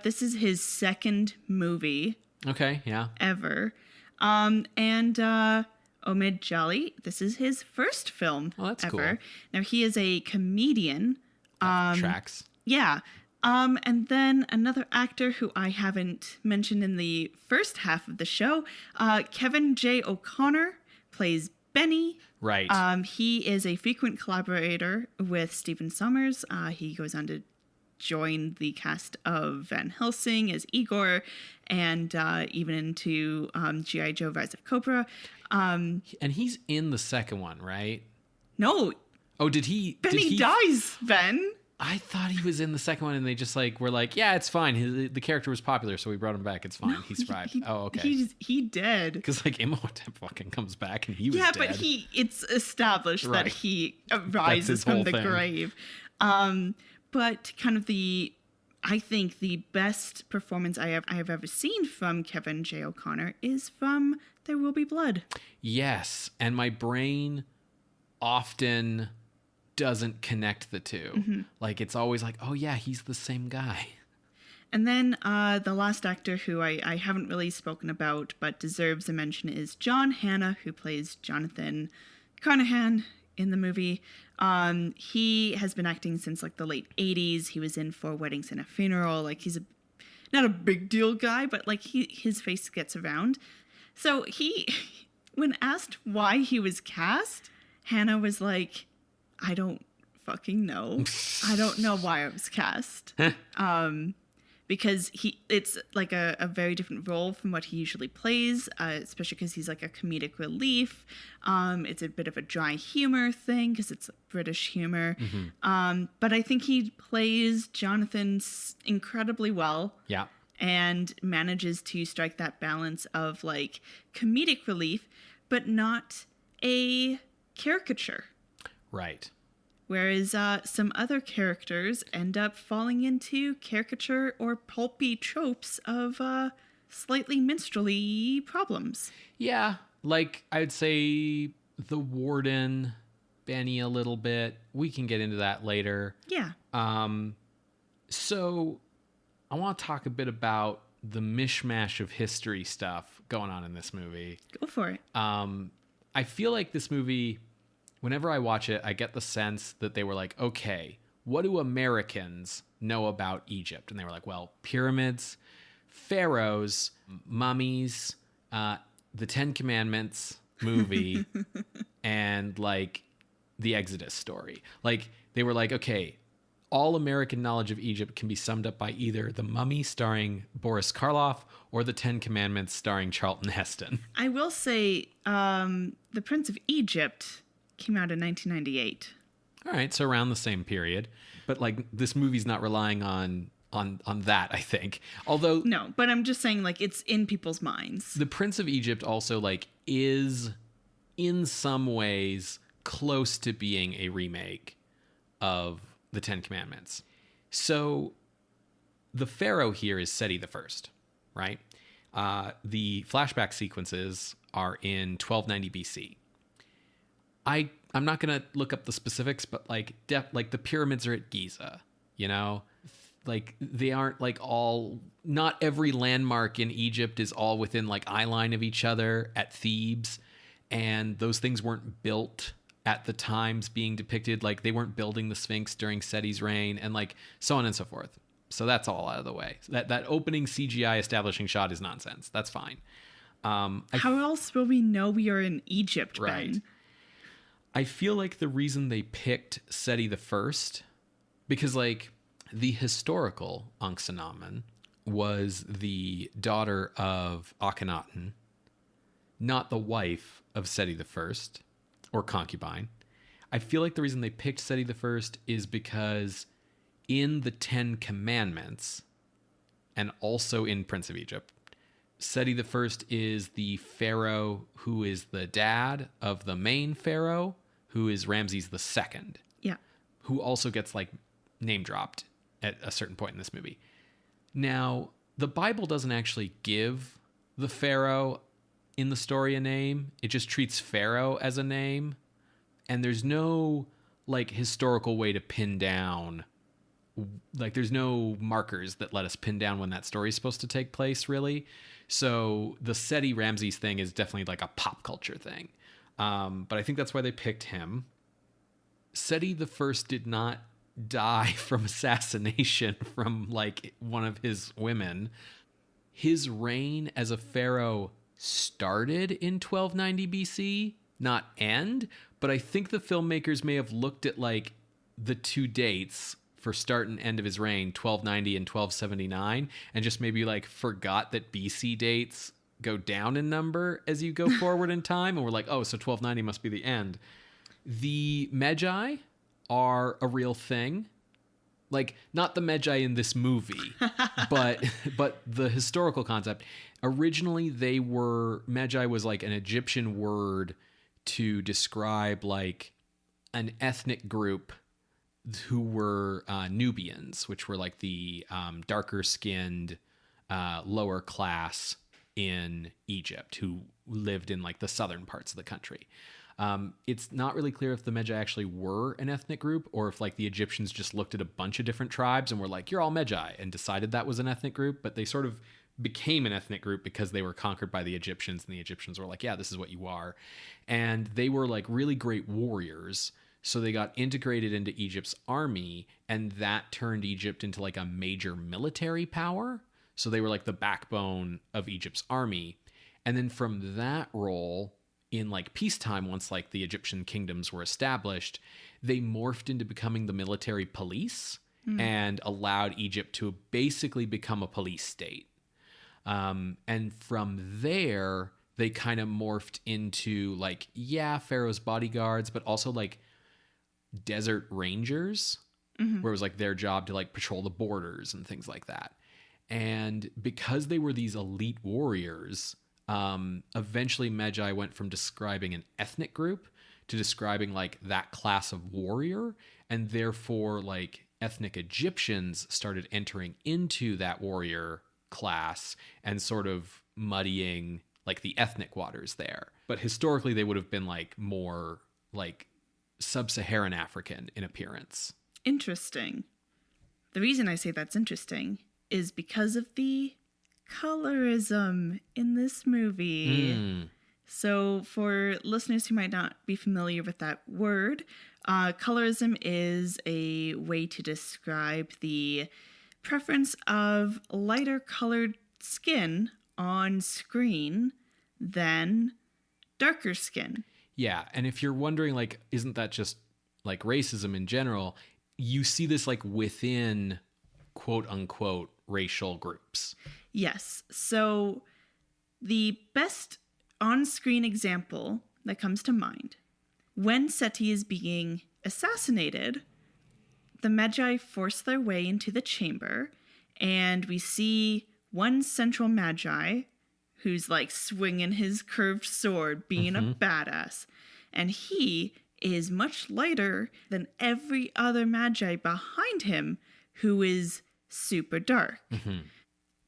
Speaker 2: this is his second movie.
Speaker 1: Okay, yeah.
Speaker 2: Ever. And Omid Jali, this is his first film
Speaker 1: that's
Speaker 2: ever.
Speaker 1: cool.
Speaker 2: Now, he is a comedian.
Speaker 1: Tracks.
Speaker 2: Yeah. And then another actor who I haven't mentioned in the first half of the show, Kevin J. O'Connor plays Benny.
Speaker 1: Right.
Speaker 2: He is a frequent collaborator with Stephen Sommers. He goes on to join the cast of Van Helsing as Igor, and even into G.I. Joe Rise of Cobra.
Speaker 1: And he's in the second one, right?
Speaker 2: No.
Speaker 1: Oh, did he?
Speaker 2: Benny dies, Ben.
Speaker 1: I thought he was in the second one, and they just like were like, yeah, it's fine. The character was popular, so we brought him back. It's fine.
Speaker 2: No,
Speaker 1: he survived. Oh, okay.
Speaker 2: He dead.
Speaker 1: Because like Imhotep fucking comes back, and he was
Speaker 2: yeah,
Speaker 1: dead.
Speaker 2: but it's established that
Speaker 1: Right.
Speaker 2: he
Speaker 1: That's
Speaker 2: rises
Speaker 1: his
Speaker 2: from
Speaker 1: whole
Speaker 2: the
Speaker 1: thing.
Speaker 2: grave. But kind of I think the best performance I have ever seen from Kevin J. O'Connor is from There Will Be Blood.
Speaker 1: Yes, and my brain often doesn't connect the two.
Speaker 2: Mm-hmm.
Speaker 1: Like it's always like, oh yeah, he's the same guy.
Speaker 2: And then the last actor who I haven't really spoken about but deserves a mention is John Hannah, who plays Jonathan Carnahan in the movie. He has been acting since like the late 80s. He was in Four Weddings and a Funeral. Like he's not a big deal guy, but like his face gets around. So when asked why he was cast, Hannah was like, I don't fucking know. I don't know why I was cast. Because it's like a very different role from what he usually plays, especially because he's like a comedic relief. It's a bit of a dry humor thing because it's British humor.
Speaker 1: Mm-hmm.
Speaker 2: But I think he plays Jonathan incredibly well.
Speaker 1: Yeah.
Speaker 2: And manages to strike that balance of like comedic relief, but not a caricature.
Speaker 1: Right.
Speaker 2: Whereas some other characters end up falling into caricature or pulpy tropes of slightly minstrelly problems.
Speaker 1: Yeah, like I'd say the warden, Benny a little bit. We can get into that later.
Speaker 2: Yeah.
Speaker 1: So I want to talk a bit about the mishmash of history stuff going on in this movie.
Speaker 2: Go for it.
Speaker 1: I feel like this movie, whenever I watch it, I get the sense that they were like, okay, what do Americans know about Egypt? And they were like, well, pyramids, pharaohs, mummies, the Ten Commandments movie, and like the Exodus story. Like they were like, okay, all American knowledge of Egypt can be summed up by either The Mummy starring Boris Karloff or The Ten Commandments starring Charlton Heston.
Speaker 2: I will say The Prince of Egypt came out in 1998.
Speaker 1: All right, so around the same period. But like this movie's not relying on that, I think. Although
Speaker 2: No, but I'm just saying like it's in people's minds.
Speaker 1: The Prince of Egypt also like is in some ways close to being a remake of the Ten Commandments. So the pharaoh here is Seti the First, right? The flashback sequences are in 1290 BC. I'm not gonna look up the specifics, but like the pyramids are at Giza, you know, like they aren't like not every landmark in Egypt is all within like eye line of each other at Thebes. and those things weren't built at the times being depicted. Like, they weren't building the Sphinx during Seti's reign, and like so on and so forth. So that's all out of the way. That opening CGI establishing shot is nonsense. That's fine.
Speaker 2: How else will we know we are in Egypt,
Speaker 1: Right.
Speaker 2: Ben?
Speaker 1: I feel like the reason they picked Seti the First, because like the historical Ankhsenamun was the daughter of Akhenaten, not the wife of Seti the First or concubine. I feel like the reason they picked Seti the First is because in the Ten Commandments, and also in Prince of Egypt, Seti the First is the pharaoh who is the dad of the main pharaoh, who is Ramses the Second.
Speaker 2: Yeah.
Speaker 1: Who also gets like name dropped at a certain point in this movie. Now, the Bible doesn't actually give the pharaoh in the story a name. It just treats pharaoh as a name, and there's no like historical way to pin down. Like, there's no markers that let us pin down when that story is supposed to take place, really. So the Seti Ramses thing is definitely like a pop culture thing. But I think that's why they picked him. Seti the First did not die from assassination from like one of his women. His reign as a pharaoh started in 1290 BC, not end. But I think the filmmakers may have looked at like the two dates for start and end of his reign, 1290 and 1279, and just maybe like forgot that BC dates go down in number as you go forward in time. And we're like, oh, so 1290 must be the end. The Magi are a real thing. Like, not the Magi in this movie, but the historical concept. Originally, Magi was like an Egyptian word to describe like an ethnic group who were Nubians, which were like the darker skinned lower class in Egypt who lived in like the southern parts of the country. It's not really clear if the Magi actually were an ethnic group or if like the Egyptians just looked at a bunch of different tribes and were like, you're all Magi, and decided that was an ethnic group, but they sort of became an ethnic group because they were conquered by the Egyptians, and the Egyptians were like, yeah, this is what you are. And they were like really great warriors. So they got integrated into Egypt's army, and that turned Egypt into like a major military power. So they were like the backbone of Egypt's army. And then from that role in like peacetime, once like the Egyptian kingdoms were established, they morphed into becoming the military police and allowed Egypt to basically become a police state. And from there, they kind of morphed into like, yeah, Pharaoh's bodyguards, but also like desert rangers, where it was like their job to like patrol the borders and things like that. And because they were these elite warriors, eventually Magi went from describing an ethnic group to describing like that class of warrior, and therefore like ethnic Egyptians started entering into that warrior class and sort of muddying like the ethnic waters there. But historically they would have been like more like sub-Saharan African in appearance.
Speaker 2: Interesting. The reason I say that's interesting is because of the colorism in this movie. So for listeners who might not be familiar with that word, colorism is a way to describe the preference of lighter colored skin on screen than darker skin.
Speaker 1: Yeah, and if you're wondering, like, isn't that just like racism in general? You see this like within quote unquote racial groups.
Speaker 2: Yes. So the best on-screen example that comes to mind, when Seti is being assassinated, the Magi force their way into the chamber, and we see one central Magi who's like swinging his curved sword, being a badass. And he is much lighter than every other Magi behind him, who is super dark.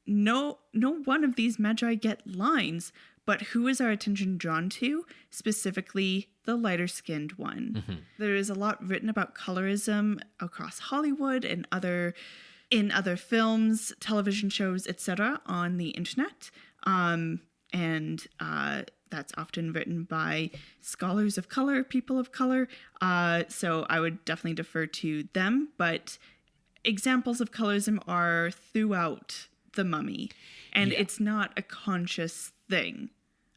Speaker 2: No one of these Magi get lines, but who is our attention drawn to? Specifically, the lighter-skinned one. There is a lot written about colorism across Hollywood and in other films, television shows, etc. on the internet. And and that's often written by scholars of color, people of color. So I would definitely defer to them. But examples of colorism are throughout The Mummy, and it's not a conscious thing.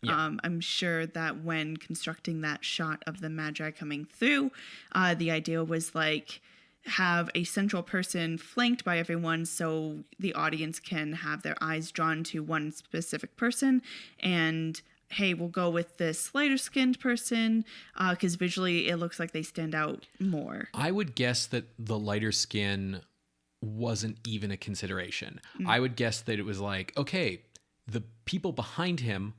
Speaker 2: Yeah. I'm sure that when constructing that shot of the Magi coming through, the idea was like have a central person flanked by everyone so the audience can have their eyes drawn to one specific person, and hey, we'll go with this lighter skinned person because visually it looks like they stand out more.
Speaker 1: I would guess that the lighter skin wasn't even a consideration. I would guess that it was like, okay, the people behind him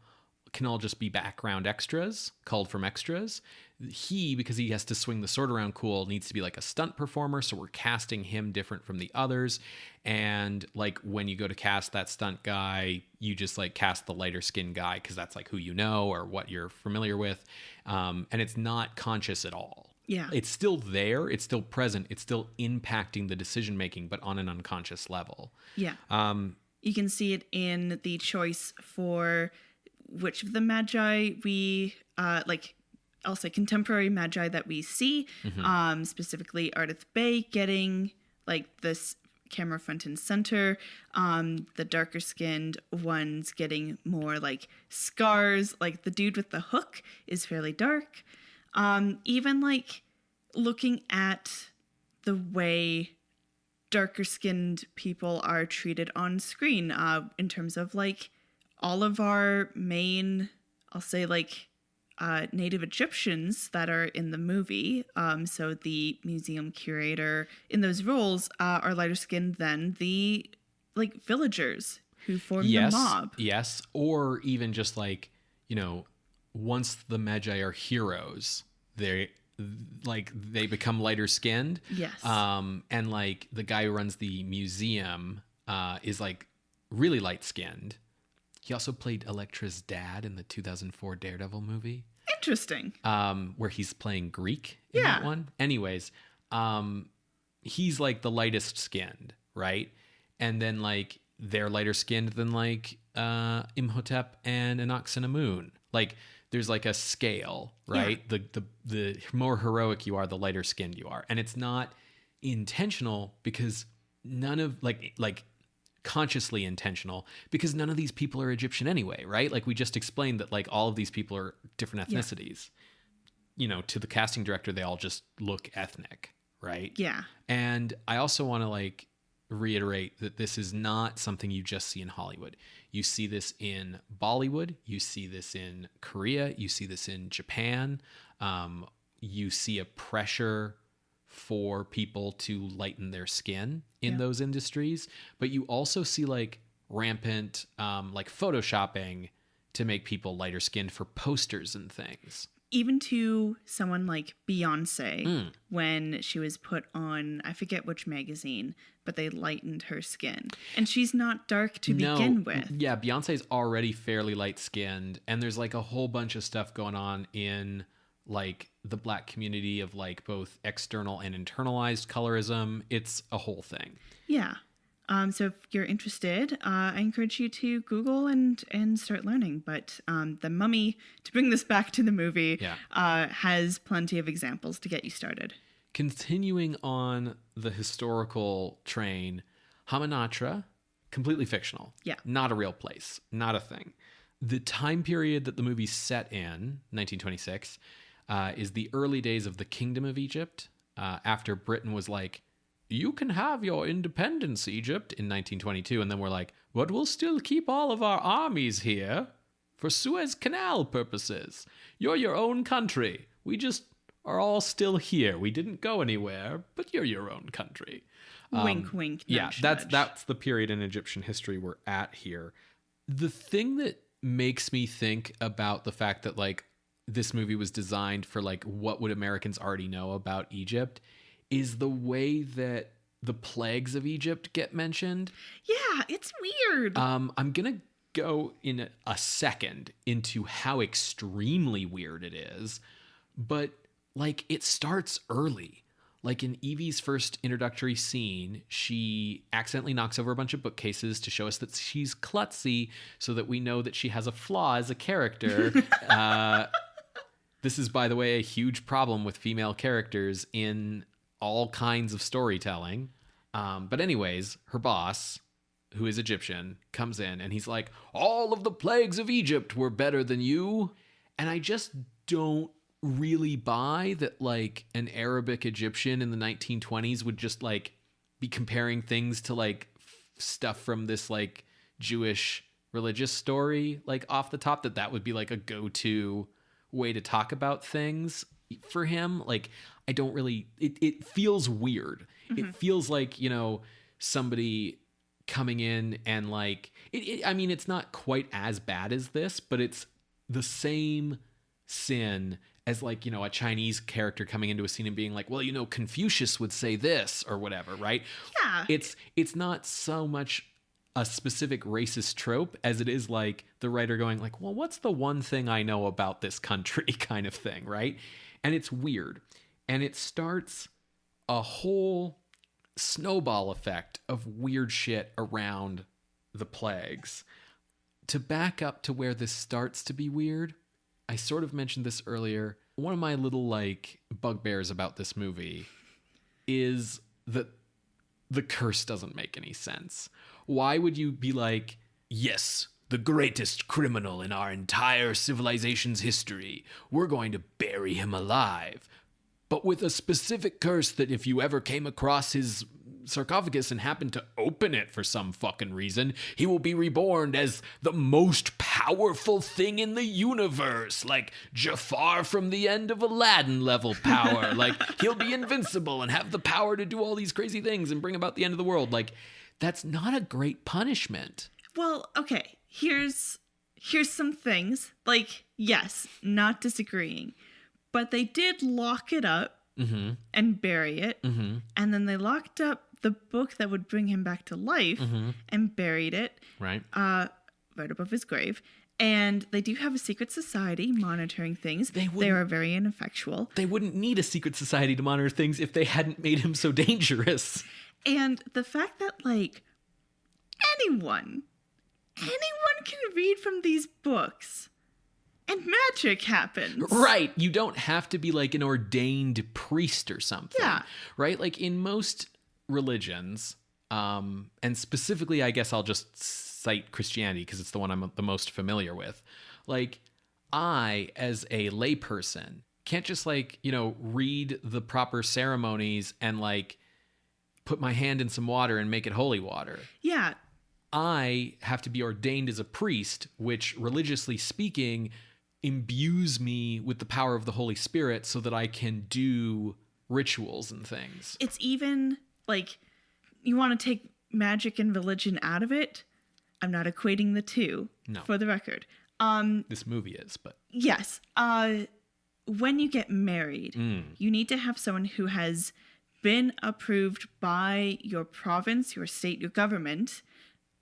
Speaker 1: can all just be background extras, called from extras. He, because he has to swing the sword around cool, needs to be like a stunt performer, so we're casting him different from the others. And like when you go to cast that stunt guy, you just like cast the lighter skinned guy because that's like who you know or what you're familiar with. And it's not conscious at all.
Speaker 2: Yeah.
Speaker 1: It's still there, it's still present, it's still impacting the decision making, but on an unconscious level.
Speaker 2: Yeah. You can see it in the choice for which of the Magi we I'll say contemporary Magi that we see, specifically Ardith Bay getting like this camera front and center, the darker skinned ones getting more like scars, like the dude with the hook is fairly dark. Even like looking at the way darker skinned people are treated on screen, in terms of like all of our main, I'll say like native Egyptians that are in the movie. So the museum curator in those roles are lighter skinned than the like villagers who form the mob.
Speaker 1: Yes. Or even just like, you know, once the Magi are heroes, they become lighter skinned.
Speaker 2: Yes.
Speaker 1: And like the guy who runs the museum is like really light skinned. He also played Elektra's dad in the 2004 Daredevil movie.
Speaker 2: Interesting.
Speaker 1: Where he's playing Greek in that one. Anyways, he's like the lightest skinned, right? And then like they're lighter skinned than like Imhotep and Anaxinamun. Like there's like a scale, right? Yeah. The more heroic you are, the lighter skinned you are. And it's not intentional because none of like consciously intentional because none of these people are Egyptian anyway, right? Like we just explained that like all of these people are different ethnicities. Yeah. You know, to the casting director, they all just look ethnic, right?
Speaker 2: Yeah.
Speaker 1: And I also want to like reiterate that this is not something you just see in Hollywood. You see this in Bollywood, you see this in Korea, you see this in Japan. You see a pressure for people to lighten their skin in those industries, but you also see like rampant like photoshopping to make people lighter skinned for posters and things.
Speaker 2: Even to someone like Beyonce, when she was put on, I forget which magazine, but they lightened her skin. And she's not dark to begin with.
Speaker 1: Yeah, Beyonce's already fairly light skinned, and there's like a whole bunch of stuff going on in like the Black community of like both external and internalized colorism. It's a whole thing. Yeah.
Speaker 2: So if you're interested, I encourage you to Google and start learning. But The Mummy, to bring this back to the movie, has plenty of examples to get you started.
Speaker 1: Continuing on the historical train, Hamunaptra, completely fictional.
Speaker 2: Yeah.
Speaker 1: Not a real place. Not a thing. The time period that the movie's set in, 1926, is the early days of the Kingdom of Egypt, after Britain was like, you can have your independence, Egypt, in 1922. And then we're like, but we'll still keep all of our armies here for Suez Canal purposes. You're your own country. We just are all still here. We didn't go anywhere, but you're your own country.
Speaker 2: Wink, wink.
Speaker 1: Nudge, that's the period in Egyptian history we're at here. The thing that makes me think about the fact that like this movie was designed for like what would Americans already know about Egypt is the way that the plagues of Egypt get mentioned.
Speaker 2: Yeah, it's weird.
Speaker 1: I'm going to go in a second into how extremely weird it is, but like it starts early. like in Evie's first introductory scene, she accidentally knocks over a bunch of bookcases to show us that she's klutzy so that we know that she has a flaw as a character. This is, by the way, a huge problem with female characters in all kinds of storytelling. But anyways, her boss, who is Egyptian, comes in and he's like, all of the plagues of Egypt were better than you. And I just don't really buy that like an Arabic Egyptian in the 1920s would just like be comparing things to like stuff from this like Jewish religious story like off the top, that would be like a go-to way to talk about things for him. Like I don't really, it feels weird. It feels like, you know, somebody coming in and like I mean, it's not quite as bad as this, but it's the same sin as like, you know, a Chinese character coming into a scene and being like, well, you know, Confucius would say this or whatever, right?
Speaker 2: Yeah.
Speaker 1: It's not so much a specific racist trope as it is like the writer going like, well, what's the one thing I know about this country kind of thing, right? And it's weird. And it starts a whole snowball effect of weird shit around the plagues. To back up to where this starts to be weird, I sort of mentioned this earlier. One of my little like bugbears about this movie is that the curse doesn't make any sense. Why would you be like, yes, the greatest criminal in our entire civilization's history, we're going to bury him alive, but with a specific curse that if you ever came across his sarcophagus and happened to open it for some fucking reason, he will be reborn as the most powerful thing in the universe, like Jafar from the end of Aladdin level power. Like he'll be invincible and have the power to do all these crazy things and bring about the end of the world. Like that's not a great punishment.
Speaker 2: Well, okay, here's some things. Like, yes, not disagreeing, but they did lock it up and bury it, and then they locked up the book that would bring him back to life and buried it right above his grave. And they do have a secret society monitoring things. They are very ineffectual.
Speaker 1: They wouldn't need a secret society to monitor things if they hadn't made him so dangerous.
Speaker 2: And the fact that, like, anyone can read from these books and magic happens.
Speaker 1: Right. You don't have to be, like, an ordained priest or something.
Speaker 2: Yeah.
Speaker 1: Right? Like, in most religions, and specifically, I guess I'll just cite Christianity because it's the one I'm the most familiar with. Like, I, as a layperson, can't just, like, you know, read the proper ceremonies and, like, put my hand in some water and make it holy water.
Speaker 2: Yeah.
Speaker 1: I have to be ordained as a priest, which, religiously speaking, imbues me with the power of the Holy Spirit so that I can do rituals and things.
Speaker 2: It's even, like, you want to take magic and religion out of it. I'm not equating the two, no, for the record.
Speaker 1: This movie is, but...
Speaker 2: Yes. When you get married, you need to have someone who has been approved by your province, your state, your government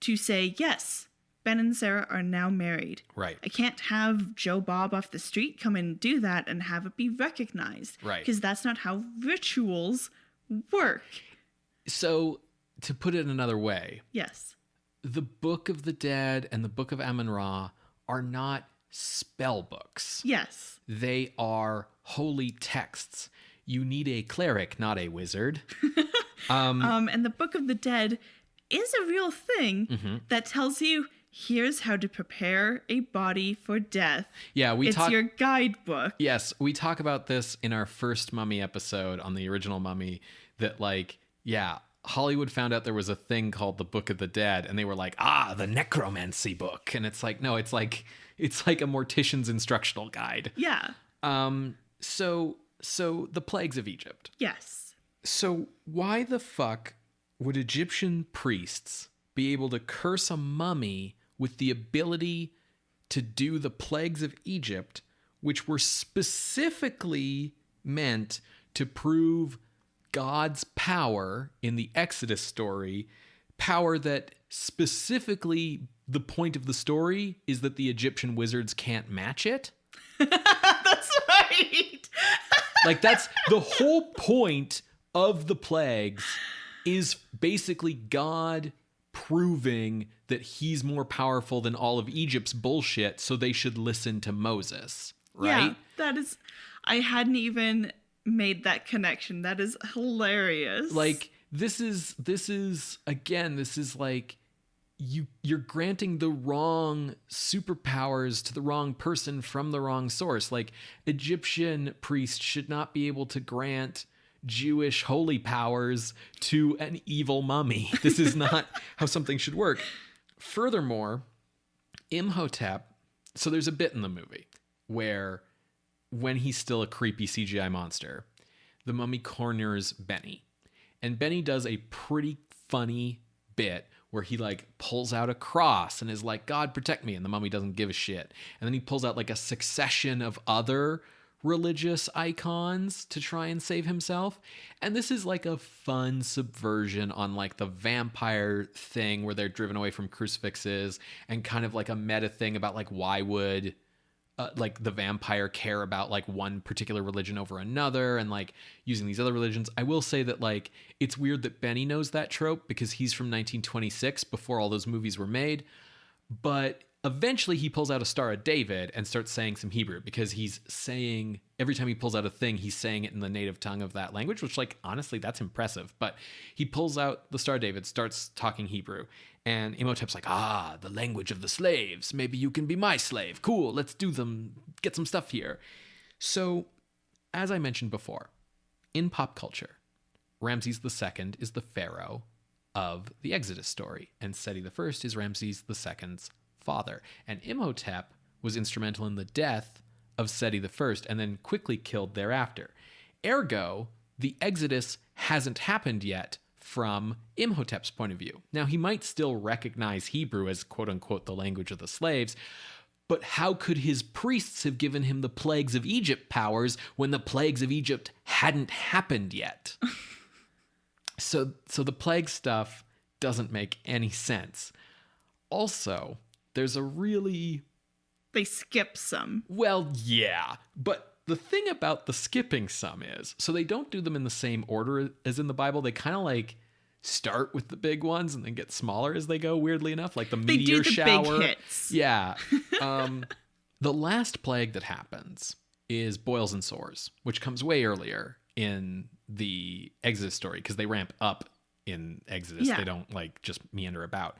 Speaker 2: to say, yes, Ben and Sarah are now married.
Speaker 1: Right.
Speaker 2: I can't have Joe Bob off the street come and do that and have it be recognized.
Speaker 1: Right.
Speaker 2: Because that's not how rituals work.
Speaker 1: So, to put it another way.
Speaker 2: Yes.
Speaker 1: The Book of the Dead and the Book of Amun-Ra are not spell books.
Speaker 2: Yes.
Speaker 1: They are holy texts. You need a cleric, not a wizard.
Speaker 2: And the Book of the Dead is a real thing that tells you, here's how to prepare a body for death.
Speaker 1: Yeah,
Speaker 2: it's your guidebook.
Speaker 1: Yes, we talk about this in our first Mummy episode on the original Mummy, that, like, yeah, Hollywood found out there was a thing called the Book of the Dead, and they were like, the necromancy book. And it's like, no, it's like a mortician's instructional guide.
Speaker 2: Yeah.
Speaker 1: So the plagues of Egypt.
Speaker 2: Yes.
Speaker 1: So why the fuck would Egyptian priests be able to curse a mummy with the ability to do the plagues of Egypt, which were specifically meant to prove God's power in the Exodus story, power that specifically the point of the story is that the Egyptian wizards can't match it?
Speaker 2: That's right.
Speaker 1: Like, that's the whole point of the plagues is basically God proving that he's more powerful than all of Egypt's bullshit, so they should listen to Moses, right?
Speaker 2: Yeah, that is... I hadn't even made that connection. That is hilarious.
Speaker 1: Like, this is like you're granting the wrong superpowers to the wrong person from the wrong source. Like, Egyptian priests should not be able to grant Jewish holy powers to an evil mummy. This is not how something should work. Furthermore, Imhotep, so there's a bit in the movie where when he's still a creepy CGI monster, the mummy corners Benny. And Benny does a pretty funny bit where he like pulls out a cross and is like, God protect me. And the mummy doesn't give a shit. And then he pulls out like a succession of other religious icons to try and save himself. And this is like a fun subversion on like the vampire thing where they're driven away from crucifixes, and kind of like a meta thing about like, why would like the vampire care about like one particular religion over another, and like using these other religions. I will say that like it's weird that Benny knows that trope because he's from 1926, before all those movies were made. But eventually he pulls out a Star of David and starts saying some Hebrew, because he's saying, every time he pulls out a thing, he's saying it in the native tongue of that language, which like, honestly, that's impressive. But he pulls out the Star of David, starts talking Hebrew, and Imhotep's like, the language of the slaves. Maybe you can be my slave. Cool, let's do them, get some stuff here. So, as I mentioned before, in pop culture, Ramses II is the pharaoh of the Exodus story, and Seti I is Ramses II's father. And Imhotep was instrumental in the death of Seti I and then quickly killed thereafter. Ergo, the Exodus hasn't happened yet from Imhotep's point of view. Now, he might still recognize Hebrew as quote-unquote the language of the slaves, but how could his priests have given him the plagues of Egypt powers when the plagues of Egypt hadn't happened yet? So the plague stuff doesn't make any sense. Also, there's a really...
Speaker 2: They skip some.
Speaker 1: Well, yeah. But the thing about the skipping some is, so they don't do them in the same order as in the Bible. They kind of like start with the big ones and then get smaller as they go, weirdly enough. Like the meteor shower.
Speaker 2: Big hits.
Speaker 1: Yeah. The last plague that happens is boils and sores, which comes way earlier in the Exodus story, because they ramp up in Exodus.
Speaker 2: Yeah.
Speaker 1: They don't like just meander about.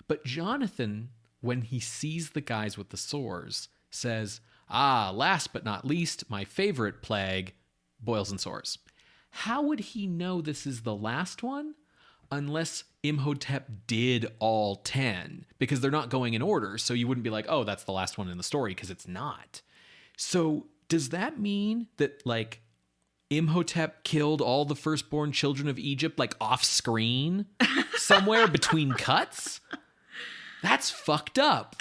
Speaker 1: But Jonathan, when he sees the guys with the sores, says, last but not least, my favorite plague, boils and sores. How would he know this is the last one? Unless Imhotep did all 10, because they're not going in order. So you wouldn't be like, oh, that's the last one in the story, because it's not. So does that mean that like Imhotep killed all the firstborn children of Egypt, like off screen somewhere between cuts? That's fucked up.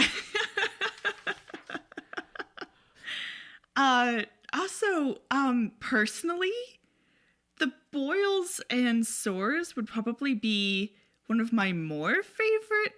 Speaker 2: Also, personally, the boils and sores would probably be one of my more favorite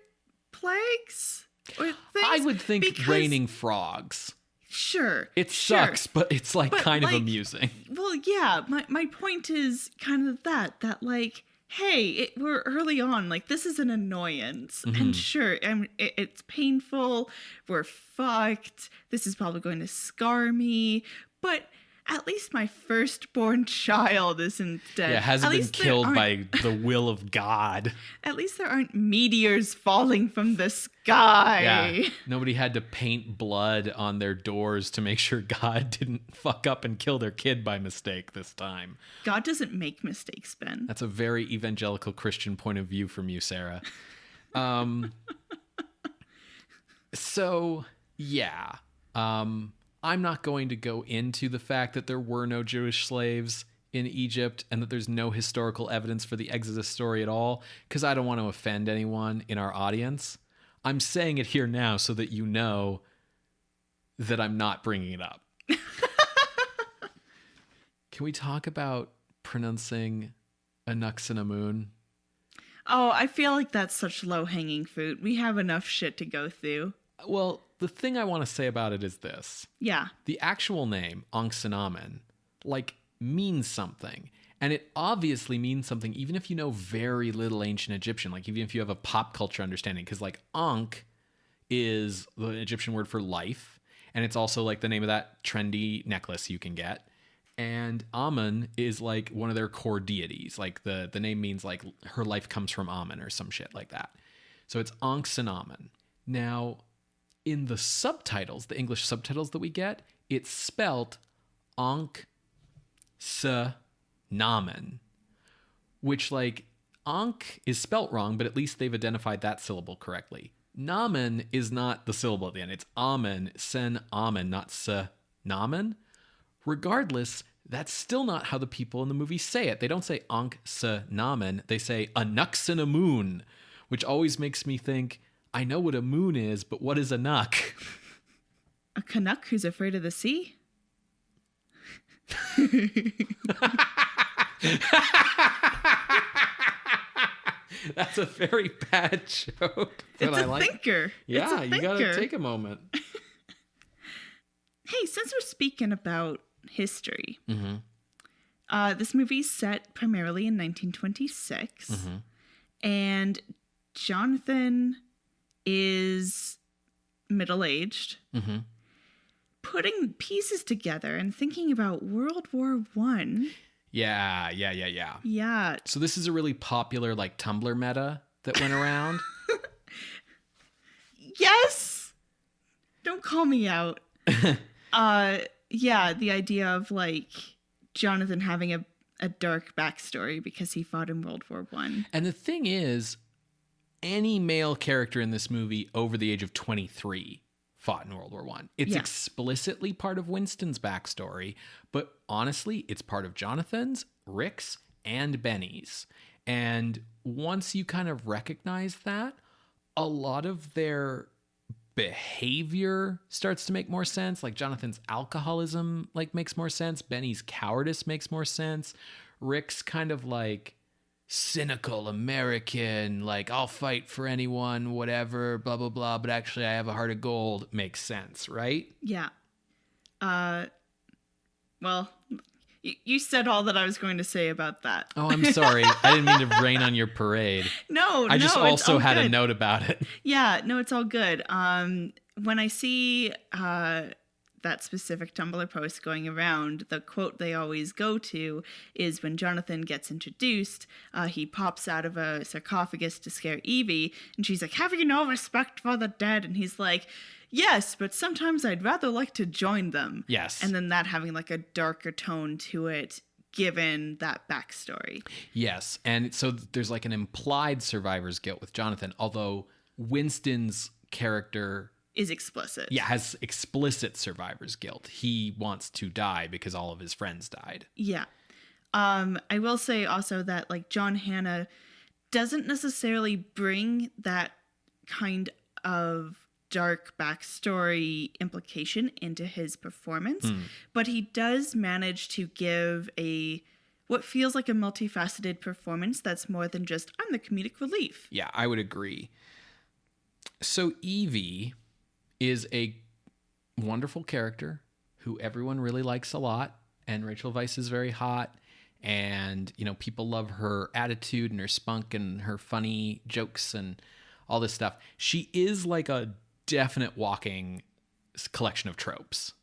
Speaker 2: plagues or things.
Speaker 1: I would think raining frogs.
Speaker 2: Sure.
Speaker 1: It sucks, but it's like kind of amusing.
Speaker 2: Well, yeah, my point is kind of that like, hey, we're early on, like this is an annoyance.
Speaker 1: Mm-hmm.
Speaker 2: And sure, it's painful, we're fucked, this is probably going to scar me, but at least my firstborn child isn't dead.
Speaker 1: Yeah, hasn't been killed by the will of God.
Speaker 2: At least there aren't meteors falling from the sky.
Speaker 1: Yeah, nobody had to paint blood on their doors to make sure God didn't fuck up and kill their kid by mistake this time.
Speaker 2: God doesn't make mistakes, Ben.
Speaker 1: That's a very evangelical Christian point of view from you, Sarah. So, yeah. I'm not going to go into the fact that there were no Jewish slaves in Egypt and that there's no historical evidence for the Exodus story at all, because I don't want to offend anyone in our audience. I'm saying it here now so that you know that I'm not bringing it up. Can we talk about pronouncing Anuxinamun?
Speaker 2: Oh, I feel like that's such low-hanging fruit. We have enough shit to go through.
Speaker 1: Well, the thing I want to say about it is this.
Speaker 2: Yeah.
Speaker 1: The actual name, Anxinamen, like, means something. And it obviously means something, even if you know very little ancient Egyptian, like even if you have a pop culture understanding, because like Ankh is the Egyptian word for life. And it's also like the name of that trendy necklace you can get. And Amun is like one of their core deities. Like the name means like her life comes from Amun or some shit like that. So it's Ankh's and Amun. Now, in the subtitles, the English subtitles that we get, it's spelt Ankh Namen, which like Ankh is spelt wrong, but at least they've identified that syllable correctly. Namen is not the syllable at the end. It's Amen, Sen Amen, not Se Namen. Regardless, that's still not how the people in the movie say it. They don't say Ankh Se Namen. They say Anuks and a moon, which always makes me think, I know what a moon is, but what is a nuck?
Speaker 2: A Canuck who's afraid of the sea?
Speaker 1: That's a very bad joke. But
Speaker 2: It's a thinker.
Speaker 1: Yeah,
Speaker 2: it's a
Speaker 1: you
Speaker 2: thinker.
Speaker 1: gotta take a moment.
Speaker 2: Hey, since we're speaking about history,
Speaker 1: Mm-hmm.
Speaker 2: this movie's set primarily in 1926, and Jonathan is middle-aged, putting pieces together and thinking about World War One.
Speaker 1: Yeah.
Speaker 2: Yeah.
Speaker 1: So this is a really popular like Tumblr meta that went around.
Speaker 2: Yes! Don't call me out. Yeah, the idea of like Jonathan having a dark backstory because he fought in World War One.
Speaker 1: And the thing is, any male character in this movie over the age of 23 fought in World War One. It's explicitly part of Winston's backstory, but honestly, it's part of Jonathan's, Rick's, and Benny's. And once you kind of recognize that, a lot of their behavior starts to make more sense. Like Jonathan's alcoholism like makes more sense. Benny's cowardice makes more sense. Rick's kind of like cynical American, like I'll fight for anyone, whatever, blah, blah, blah, but actually I have a heart of gold makes sense, right?
Speaker 2: Yeah. Well, you said all that I was going to say about that.
Speaker 1: Oh, I'm sorry. I didn't mean to rain on your parade. I just also had a note about it.
Speaker 2: Yeah, no, it's all good. When I see that specific Tumblr post going around, the quote they always go to is when Jonathan gets introduced, he pops out of a sarcophagus to scare Evie, and she's like, "Have you no respect for the dead?" And he's like, "Yes, but sometimes I'd rather like to join them."
Speaker 1: Yes.
Speaker 2: And then that having like a darker tone to it, given that backstory.
Speaker 1: Yes. And so there's like an implied survivor's guilt with Jonathan, although Winston's character
Speaker 2: is explicit.
Speaker 1: Yeah, has explicit survivor's guilt. He wants to die because all of his friends died.
Speaker 2: Yeah. I will say also that like John Hannah doesn't necessarily bring that kind of dark backstory implication into his performance, but he does manage to give what feels like a multifaceted performance that's more than just, I'm the comedic relief.
Speaker 1: Yeah, I would agree. So Evie is a wonderful character who everyone really likes a lot, and Rachel Weisz is very hot, and you know, people love her attitude and her spunk and her funny jokes and all this stuff. She is like a definite walking collection of tropes.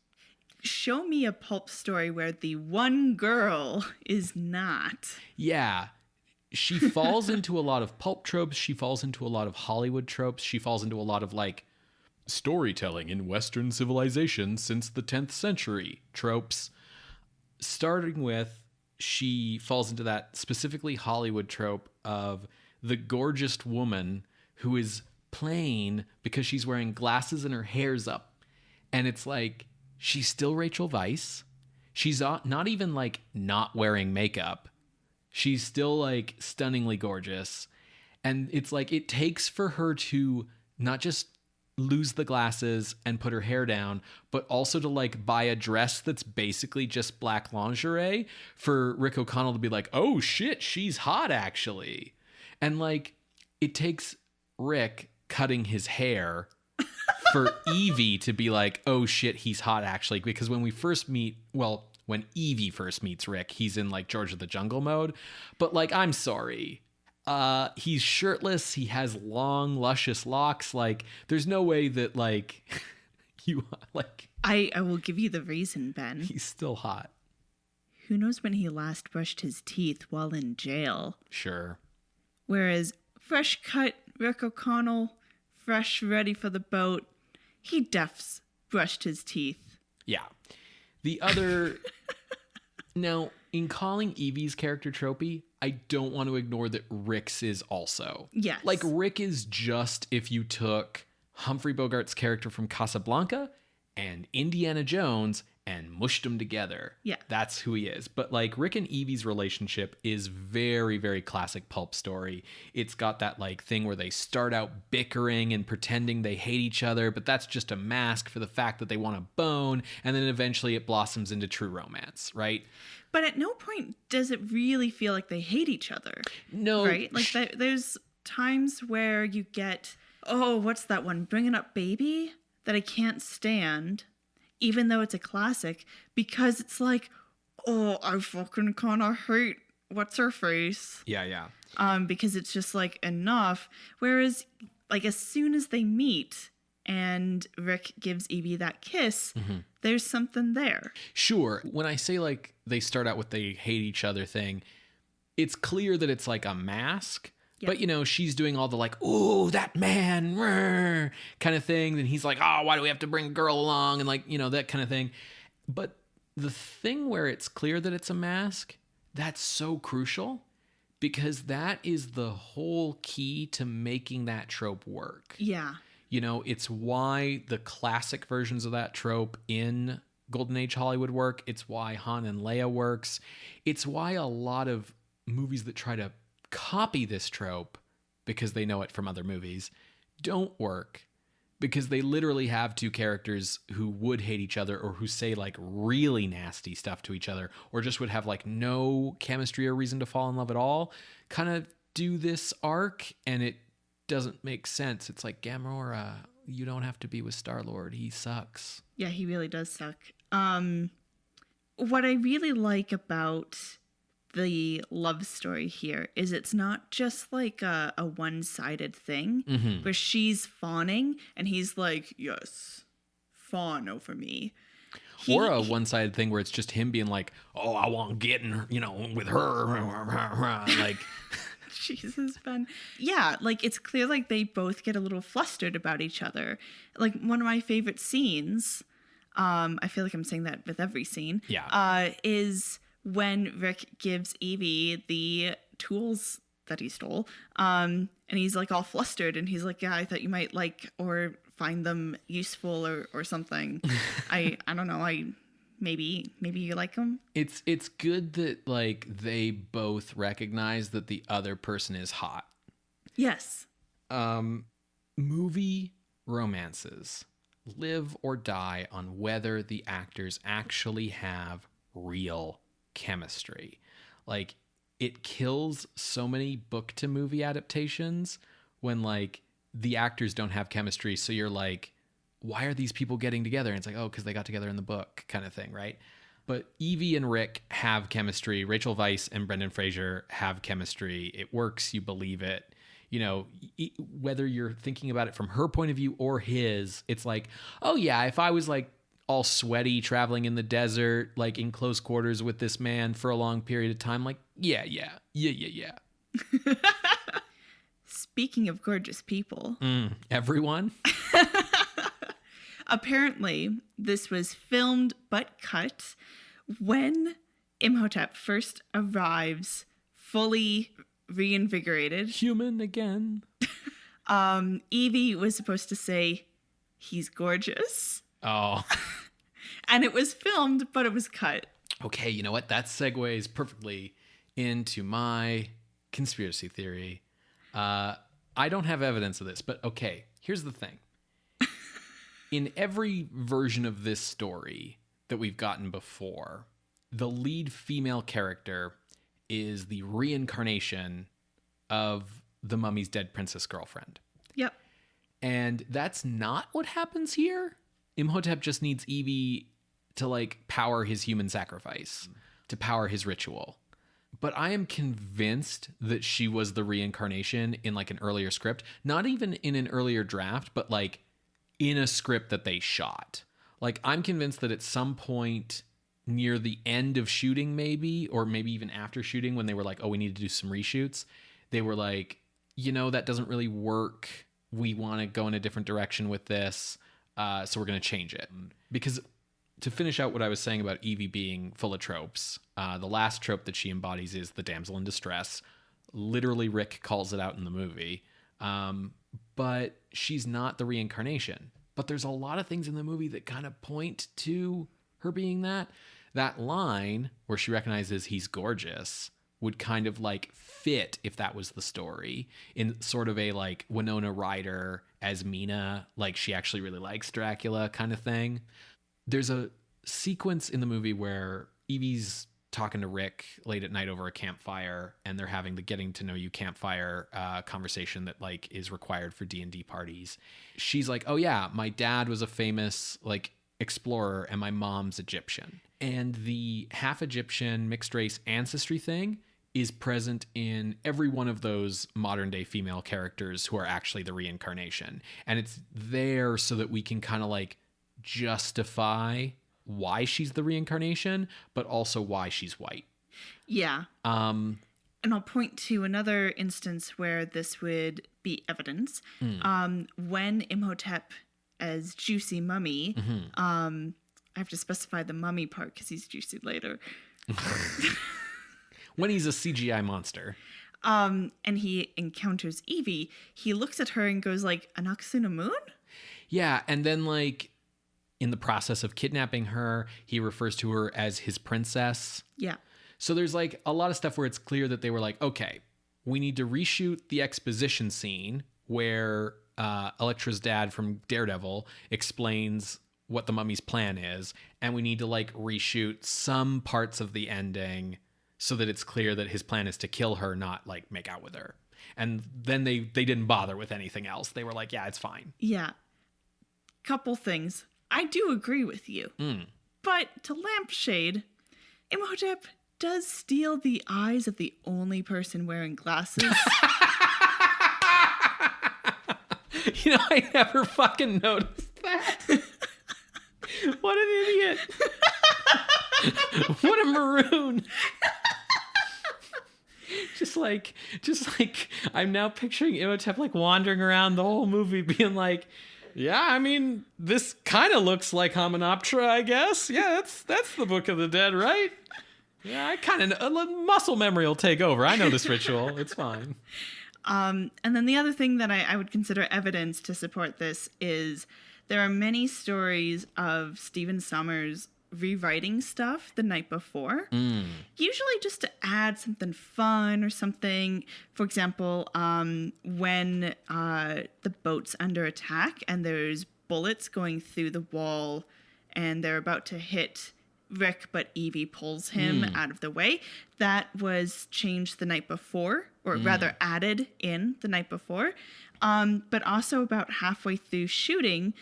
Speaker 2: Show me a pulp story where the one girl is not.
Speaker 1: Yeah. She falls into a lot of pulp tropes. She falls into a lot of Hollywood tropes. She falls into a lot of like storytelling in Western civilization since the 10th century tropes. Starting with, she falls into that specifically Hollywood trope of the gorgeous woman who is plain because she's wearing glasses and her hair's up. And it's like, she's still Rachel Weisz. She's not even like not wearing makeup. She's still like stunningly gorgeous. And it's like, it takes for her to not just lose the glasses and put her hair down, but also to like buy a dress that's basically just black lingerie for Rick O'Connell to be like, oh shit, she's hot actually. And like, it takes Rick cutting his hair for Evie to be like, oh shit, he's hot actually. Because when we first meet, well, when Evie first meets Rick, he's in like George of the Jungle mode. But like, I'm sorry. He's shirtless. He has long, luscious locks. Like, there's no way that like you like.
Speaker 2: I will give you the reason, Ben.
Speaker 1: He's still hot.
Speaker 2: Who knows when he last brushed his teeth while in jail?
Speaker 1: Sure.
Speaker 2: Whereas fresh cut Rick O'Connell, fresh ready for the boat, he defs brushed his teeth.
Speaker 1: Yeah. The other... Now, in calling Evie's character tropey, I don't want to ignore that Rick's is also.
Speaker 2: Yes.
Speaker 1: Like, Rick is just if you took Humphrey Bogart's character from Casablanca and Indiana Jones and mushed them together.
Speaker 2: Yeah.
Speaker 1: That's who he is. But like Rick and Evie's relationship is very, very classic pulp story. It's got that like thing where they start out bickering and pretending they hate each other, but that's just a mask for the fact that they want to bone. And then eventually it blossoms into true romance, right?
Speaker 2: But at no point does it really feel like they hate each other.
Speaker 1: No.
Speaker 2: Right? Like there's times where you get, oh, what's that one? Bringing Up Baby that I can't stand. Even though it's a classic, because it's like, oh, I fucking kind of hate what's her face.
Speaker 1: Yeah.
Speaker 2: Because it's just like enough. Whereas, like, as soon as they meet and Rick gives Evie that kiss, there's something there.
Speaker 1: Sure. When I say like they start out with they hate each other thing, it's clear that it's like a mask. Yep. But, you know, she's doing all the like, ooh, that man, rrr, kind of thing. Then he's like, oh, why do we have to bring a girl along? And like, you know, that kind of thing. But the thing where it's clear that it's a mask, that's so crucial because that is the whole key to making that trope work.
Speaker 2: Yeah.
Speaker 1: You know, it's why the classic versions of that trope in Golden Age Hollywood work. It's why Han and Leia works. It's why a lot of movies that try to copy this trope because they know it from other movies don't work because they literally have two characters who would hate each other or who say like really nasty stuff to each other or just would have like no chemistry or reason to fall in love at all kind of do this arc and it doesn't make sense. It's like, Gamora, you don't have to be with Star-Lord. He sucks.
Speaker 2: Yeah, he really does suck. What I really like about the love story here is it's not just like a one-sided thing where she's fawning and he's like, yes, fawn over me.
Speaker 1: Or a one-sided thing where it's just him being like, oh, I want to get in, you know, with her. Like,
Speaker 2: Jesus, Ben. Yeah, like it's clear like they both get a little flustered about each other. Like one of my favorite scenes, I feel like I'm saying that with every scene, is when Rick gives Evie the tools that he stole, and he's like all flustered and he's like, yeah, I thought you might like or find them useful or something. I don't know. Maybe you like them.
Speaker 1: It's good that like they both recognize that the other person is hot.
Speaker 2: Yes.
Speaker 1: Movie romances live or die on whether the actors actually have real chemistry. Like, it kills so many book to movie adaptations when like the actors don't have chemistry, so you're like, why are these people getting together? And it's like, oh, because they got together in the book kind of thing, right? But Evie and Rick have chemistry. Rachel Weisz and Brendan Fraser have chemistry. It works. You believe it. You know, whether you're thinking about it from her point of view or his, it's like, oh yeah, if I was like all sweaty traveling in the desert, like in close quarters with this man for a long period of time, like, yeah.
Speaker 2: Speaking of gorgeous people.
Speaker 1: Everyone?
Speaker 2: Apparently, this was filmed but cut when Imhotep first arrives fully reinvigorated.
Speaker 1: Human again.
Speaker 2: Evie was supposed to say, he's gorgeous.
Speaker 1: Oh.
Speaker 2: And it was filmed, but it was cut.
Speaker 1: Okay, you know what? That segues perfectly into my conspiracy theory. I don't have evidence of this, but okay, here's the thing. In every version of this story that we've gotten before, the lead female character is the reincarnation of the mummy's dead princess girlfriend.
Speaker 2: Yep.
Speaker 1: And that's not what happens here. Imhotep just needs Evie to like power his human sacrifice, to power his ritual. But I am convinced that she was the reincarnation in like an earlier script, not even in an earlier draft, but like in a script that they shot. Like, I'm convinced that at some point near the end of shooting, maybe, or maybe even after shooting, when they were like, oh, we need to do some reshoots, they were like, you know, that doesn't really work. We want to go in a different direction with this. So we're going to change it. Because to finish out what I was saying about Evie being full of tropes, the last trope that she embodies is the damsel in distress. Literally, Rick calls it out in the movie. But she's not the reincarnation. But there's a lot of things in the movie that kind of point to her being that. That line where she recognizes he's gorgeous would kind of like fit if that was the story, in sort of a like Winona Ryder as Mina, like she actually really likes Dracula kind of thing. There's a sequence in the movie where Evie's talking to Rick late at night over a campfire, and they're having the getting to know you campfire conversation that like is required for D&D parties. She's like, oh yeah, my dad was a famous like explorer and my mom's Egyptian. And the half Egyptian mixed race ancestry thing is present in every one of those modern day female characters who are actually the reincarnation. And it's there so that we can kind of like justify why she's the reincarnation, but also why she's white. Yeah. And
Speaker 2: I'll point to another instance where this would be evidence. When Imhotep as Juicy Mummy, I have to specify the mummy part because he's juicy later.
Speaker 1: When he's a CGI monster.
Speaker 2: And he encounters Evie, he looks at her and goes like, Anaxuna Moon?
Speaker 1: Yeah, and then like in the process of kidnapping her, he refers to her as his princess.
Speaker 2: Yeah.
Speaker 1: So there's like a lot of stuff where it's clear that they were like, okay, we need to reshoot the exposition scene where Elektra's dad from Daredevil explains what the mummy's plan is, and we need to like reshoot some parts of the ending so that it's clear that his plan is to kill her, not like make out with her. And then they didn't bother with anything else. They were like, yeah, it's fine.
Speaker 2: Yeah. Couple things. I do agree with you. But to lampshade, Imhotep does steal the eyes of the only person wearing glasses.
Speaker 1: You know, I never fucking noticed that. What an idiot. What a maroon. Just like I'm now picturing Imhotep like wandering around the whole movie being like, yeah, I mean, this kind of looks like Hymenoptera, I guess. Yeah, that's the Book of the Dead, right? Yeah, I kind of muscle memory will take over. I know this ritual. It's fine.
Speaker 2: And then the other thing that I would consider evidence to support this is there are many stories of Stephen Sommers rewriting stuff the night before, usually just to add something fun or something. For example, when the boat's under attack and there's bullets going through the wall and they're about to hit Rick, but Evie pulls him out of the way. That was changed the night before, or rather added in the night before. But also about halfway through shooting,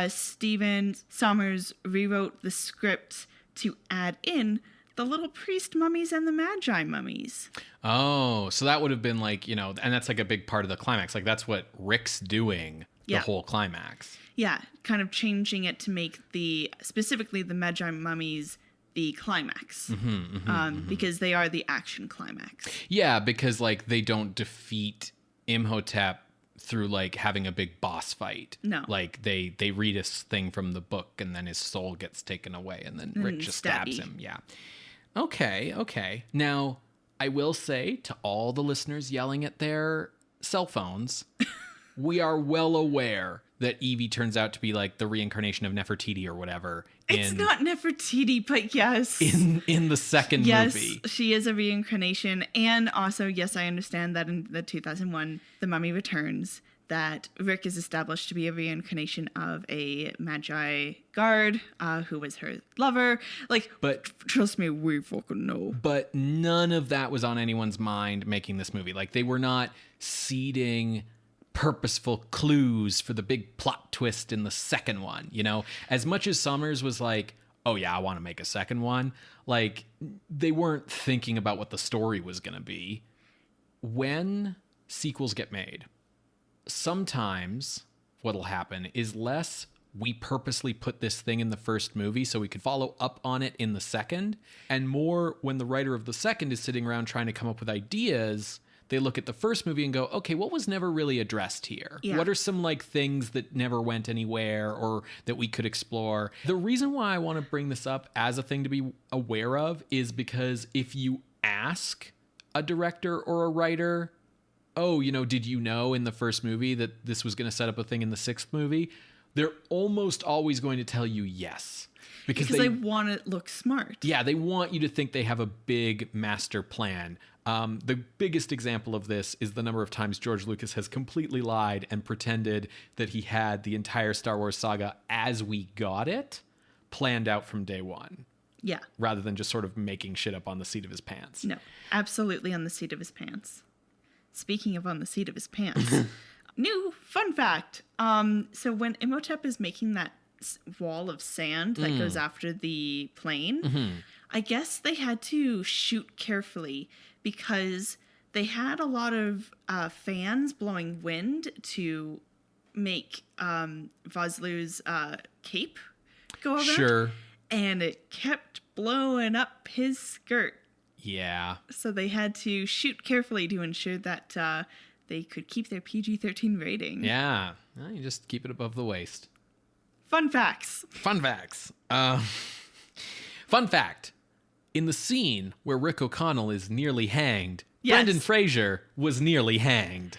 Speaker 2: Stephen Sommers rewrote the script to add in the little priest mummies and the magi mummies.
Speaker 1: Oh, so that would have been like, you know, and that's like a big part of the climax. Like that's what Rick's doing the whole climax.
Speaker 2: Yeah, kind of changing it to make specifically the magi mummies the climax, because they are the action climax.
Speaker 1: Yeah, because like they don't defeat Imhotep through like having a big boss fight.
Speaker 2: No.
Speaker 1: Like they read a thing from the book and then his soul gets taken away and then Rick just stabs him. Yeah. Okay. Now, I will say to all the listeners yelling at their cell phones, we are well aware that Evie turns out to be like the reincarnation of Nefertiti or whatever.
Speaker 2: It's not Nefertiti, but yes.
Speaker 1: In the second movie.
Speaker 2: Yes, she is a reincarnation. And also, yes, I understand that in the 2001 The Mummy Returns, that Rick is established to be a reincarnation of a magi guard who was her lover. But trust me, we fucking know.
Speaker 1: But none of that was on anyone's mind making this movie. Like they were not seeding purposeful clues for the big plot twist in the second one, you know? As much as Sommers was like, oh yeah, I want to make a second one. Like, they weren't thinking about what the story was going to be. When sequels get made, sometimes what'll happen is less we purposely put this thing in the first movie so we could follow up on it in the second, and more when the writer of the second is sitting around trying to come up with ideas, they look at the first movie and go, okay, what was never really addressed here?
Speaker 2: Yeah.
Speaker 1: What are some like things that never went anywhere or that we could explore? The reason why I want to bring this up as a thing to be aware of is because if you ask a director or a writer, oh, did you know in the first movie that this was going to set up a thing in the sixth movie? They're almost always going to tell you yes. Because
Speaker 2: they want it to look smart.
Speaker 1: Yeah, they want you to think they have a big master plan. The biggest example of this is the number of times George Lucas has completely lied and pretended that he had the entire Star Wars saga as we got it planned out from day one.
Speaker 2: Yeah.
Speaker 1: Rather than just sort of making shit up on the seat of his pants.
Speaker 2: No, absolutely on the seat of his pants. Speaking of on the seat of his pants, new fun fact. So when Imhotep is making that wall of sand that goes after the plane, I guess they had to shoot carefully because they had a lot of fans blowing wind to make Vosloo's cape go around.
Speaker 1: Sure.
Speaker 2: And it kept blowing up his skirt.
Speaker 1: Yeah.
Speaker 2: So they had to shoot carefully to ensure that they could keep their PG-13 rating.
Speaker 1: Yeah. Well, you just keep it above the waist.
Speaker 2: Fun facts.
Speaker 1: Fun facts. Fun fact. In the scene where Rick O'Connell is nearly hanged,
Speaker 2: Yes.
Speaker 1: Brendan Fraser was nearly hanged.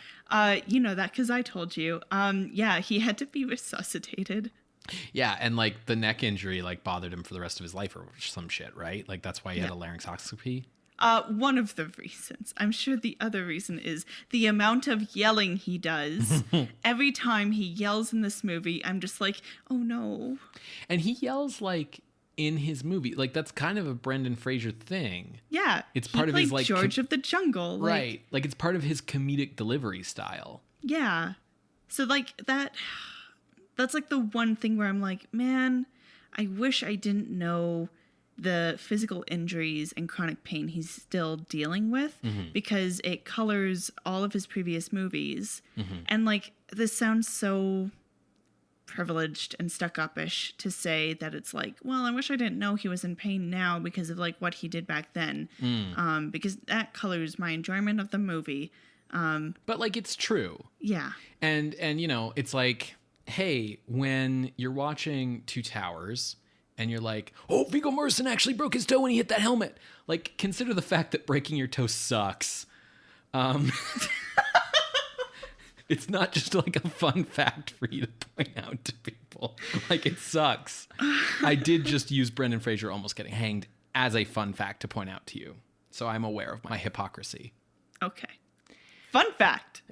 Speaker 2: You know that because I told you. Yeah, he had to be resuscitated.
Speaker 1: Yeah, and like the neck injury like bothered him for the rest of his life or some shit, right? Like that's why he had a laryngoscopy.
Speaker 2: One of the reasons. I'm sure the other reason is the amount of yelling he does. Every time he yells in this movie, I'm just like, oh no.
Speaker 1: And he yells like in his movie. Like that's kind of a Brendan Fraser thing.
Speaker 2: Yeah.
Speaker 1: It's part of his like
Speaker 2: George of the Jungle.
Speaker 1: Right. Like it's part of his comedic delivery style.
Speaker 2: Yeah. So like that's like the one thing where I'm like, man, I wish I didn't know the physical injuries and chronic pain he's still dealing with because it colors all of his previous movies. And like, this sounds so privileged and stuck-up-ish to say that it's like, well, I wish I didn't know he was in pain now because of like what he did back then. Because that colors my enjoyment of the movie.
Speaker 1: But like, it's true.
Speaker 2: Yeah.
Speaker 1: And it's like, hey, when you're watching Two Towers and you're like, oh, Viggo Mortensen actually broke his toe when he hit that helmet. Like, consider the fact that breaking your toe sucks. It's not just like a fun fact for you to point out to people. Like, it sucks. I did just use Brendan Fraser almost getting hanged as a fun fact to point out to you. So I'm aware of my hypocrisy.
Speaker 2: Okay. Fun fact.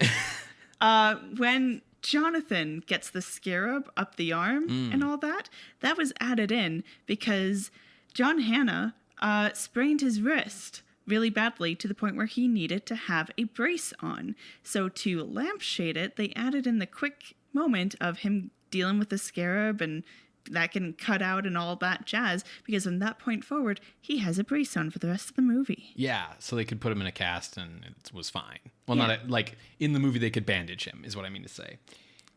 Speaker 2: When Jonathan gets the scarab up the arm and all that was added in because John Hannah sprained his wrist really badly to the point where he needed to have a brace on. So to lampshade it, they added in the quick moment of him dealing with the scarab and that getting cut out and all that jazz, because from that point forward, he has a brace on for the rest of the movie.
Speaker 1: Yeah, so they could put him in a cast and it was fine. Well, not in the movie they could bandage him, is what I mean to say.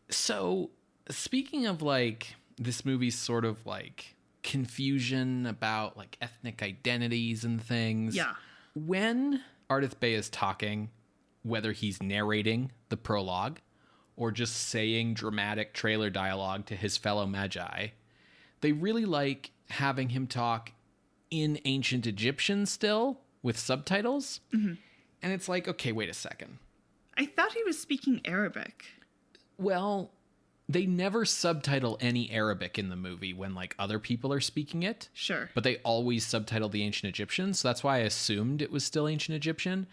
Speaker 1: So, speaking of like this movie's sort of like confusion about like ethnic identities and things.
Speaker 2: Yeah.
Speaker 1: When Ardith Bay is talking, whether he's narrating the prologue or just saying dramatic trailer dialogue to his fellow magi, they really like having him talk in ancient Egyptian still with subtitles. And it's like, okay, wait a second.
Speaker 2: I thought he was speaking Arabic.
Speaker 1: Well, they never subtitle any Arabic in the movie when like other people are speaking it.
Speaker 2: Sure.
Speaker 1: But they always subtitle the ancient Egyptian. So that's why I assumed it was still ancient Egyptian.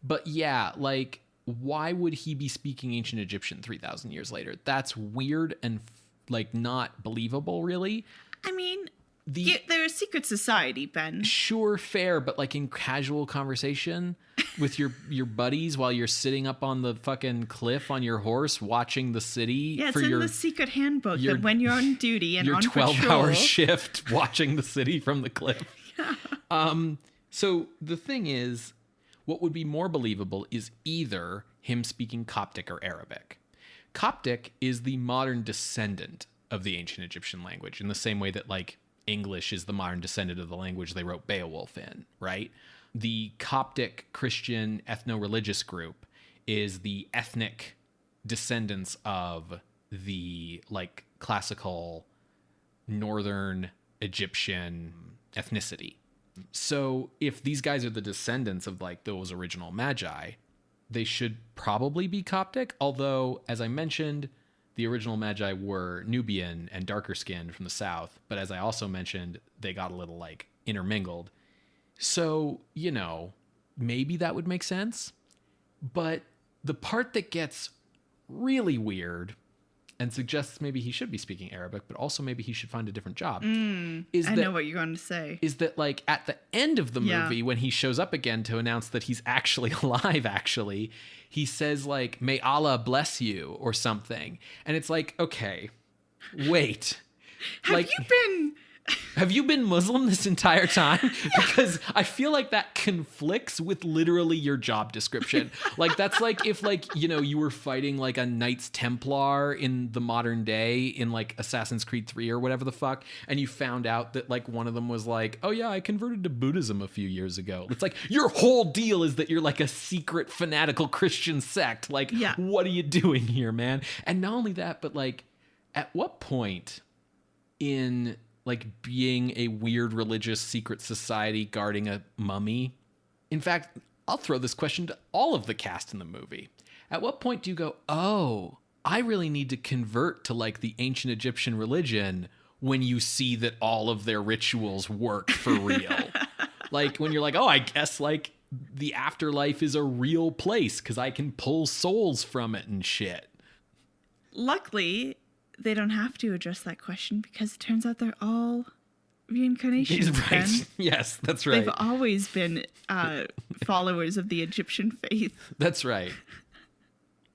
Speaker 1: But yeah, like, why would he be speaking ancient Egyptian 3,000 years later? That's weird and like not believable, really.
Speaker 2: I mean, they're a secret society, Ben.
Speaker 1: Sure, fair, but like in casual conversation with your buddies while you're sitting up on the fucking cliff on your horse watching the city.
Speaker 2: Yeah, it's in the secret handbook that when you're on duty and
Speaker 1: your
Speaker 2: on
Speaker 1: 12-hour shift watching the city from the cliff.
Speaker 2: Yeah.
Speaker 1: So the thing is, what would be more believable is either him speaking Coptic or Arabic. Coptic is the modern descendant of the ancient Egyptian language, in the same way that like English is the modern descendant of the language they wrote Beowulf in, right? The Coptic Christian ethno-religious group is the ethnic descendants of the like classical northern Egyptian ethnicity. So if these guys are the descendants of like those original magi, they should probably be Coptic, although, as I mentioned, the original Magi were Nubian and darker skinned from the south, but as I also mentioned, they got a little like intermingled. So, you know, maybe that would make sense. But the part that gets really weird and suggests maybe he should be speaking Arabic, but also maybe he should find a different job.
Speaker 2: I know what you're going to say.
Speaker 1: Is that like at the end of the movie, when he shows up again to announce that he's actually alive, he says like, "May Allah bless you" or something. And it's like, okay, wait. Have you been Muslim this entire time? Because I feel like that conflicts with literally your job description. Like that's like if like, you know, you were fighting like a Knights Templar in the modern day in like Assassin's Creed 3 or whatever the fuck, and you found out that like one of them was like, "Oh yeah, I converted to Buddhism a few years ago." It's like your whole deal is that you're like a secret fanatical Christian sect. Like, what are you doing here, man? And not only that, but like at what point in like being a weird religious secret society guarding a mummy? In fact, I'll throw this question to all of the cast in the movie. At what point do you go, "Oh, I really need to convert to like the ancient Egyptian religion," when you see that all of their rituals work for real? Like when you're like, "Oh, I guess like the afterlife is a real place because I can pull souls from it and shit."
Speaker 2: Luckily, they don't have to address that question because it turns out they're all reincarnations.
Speaker 1: Right.
Speaker 2: Ben.
Speaker 1: Yes, that's right.
Speaker 2: They've always been followers of the Egyptian faith.
Speaker 1: That's right.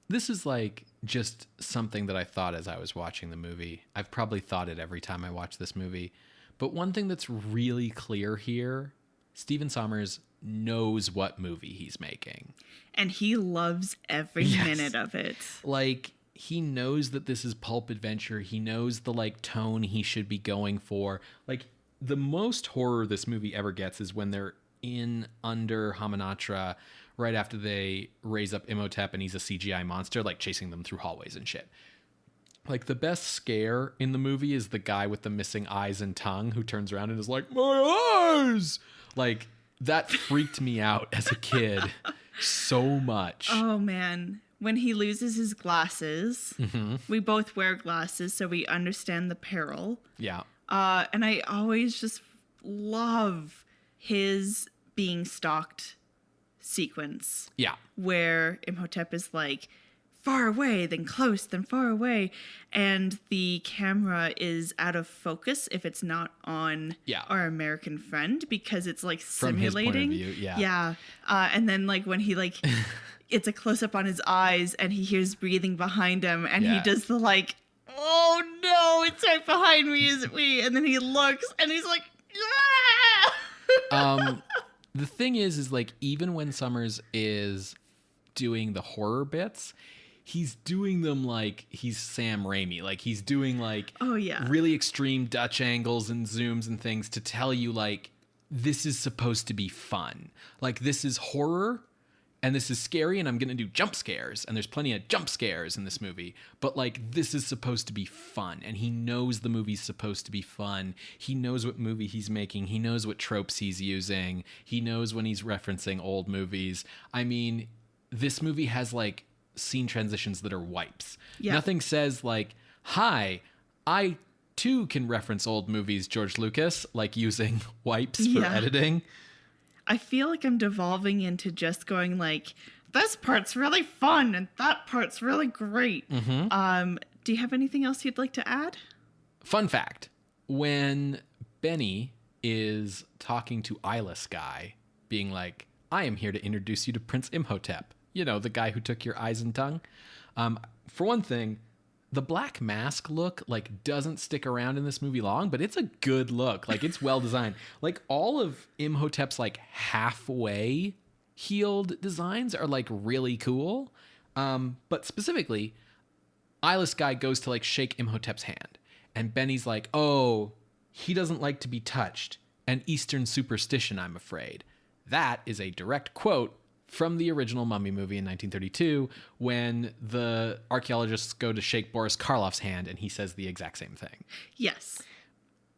Speaker 1: This is like just something that I thought as I was watching the movie. I've probably thought it every time I watch this movie. But one thing that's really clear here, Stephen Sommers knows what movie he's making.
Speaker 2: And he loves every minute of it.
Speaker 1: Like, he knows that this is pulp adventure. He knows the like tone he should be going for. Like the most horror this movie ever gets is when they're in under Hamunaptra right after they raise up Imhotep and he's a CGI monster, like chasing them through hallways and shit. Like the best scare in the movie is the guy with the missing eyes and tongue who turns around and is like, "My eyes!" Like that freaked me out as a kid so much.
Speaker 2: Oh man. When he loses his glasses, we both wear glasses, so we understand the peril.
Speaker 1: Yeah.
Speaker 2: And I always just love his being stalked sequence.
Speaker 1: Yeah.
Speaker 2: Where Imhotep is like, far away, then close, then far away. And the camera is out of focus if it's not on our American friend, because it's like simulating.
Speaker 1: From his point of view,
Speaker 2: Yeah. And then like when he like... it's a close-up on his eyes and he hears breathing behind him and he does the like, "Oh no, it's right behind me, is it me?" And then he looks and he's like, "Ah!"
Speaker 1: The thing is like even when Sommers is doing the horror bits, he's doing them like he's Sam Raimi. Like he's doing like really extreme Dutch angles and zooms and things to tell you like this is supposed to be fun. Like this is horror. And this is scary, and I'm going to do jump scares. And there's plenty of jump scares in this movie. But, like, this is supposed to be fun. And he knows the movie's supposed to be fun. He knows what movie he's making. He knows what tropes he's using. He knows when he's referencing old movies. I mean, this movie has, like, scene transitions that are wipes. Yeah. Nothing says, like, "Hi, I, too, can reference old movies, George Lucas," like using wipes for editing.
Speaker 2: I feel like I'm devolving into just going like, this part's really fun and that part's really great. Do you have anything else you'd like to add?
Speaker 1: Fun fact. When Benny is talking to eyeless guy, being like, I am here to introduce you to Prince Imhotep. You know, the guy who took your eyes and tongue. For one thing, the black mask look, like, doesn't stick around in this movie long, but it's a good look. Like, it's well designed. Like, all of Imhotep's, like, halfway healed designs are, like, really cool. But specifically, eyeless guy goes to, like, shake Imhotep's hand. And Benny's like, oh, he doesn't like to be touched. An Eastern superstition, I'm afraid. That is a direct quote from the original Mummy movie in 1932 when the archaeologists go to shake Boris Karloff's hand and he says the exact same thing.
Speaker 2: Yes.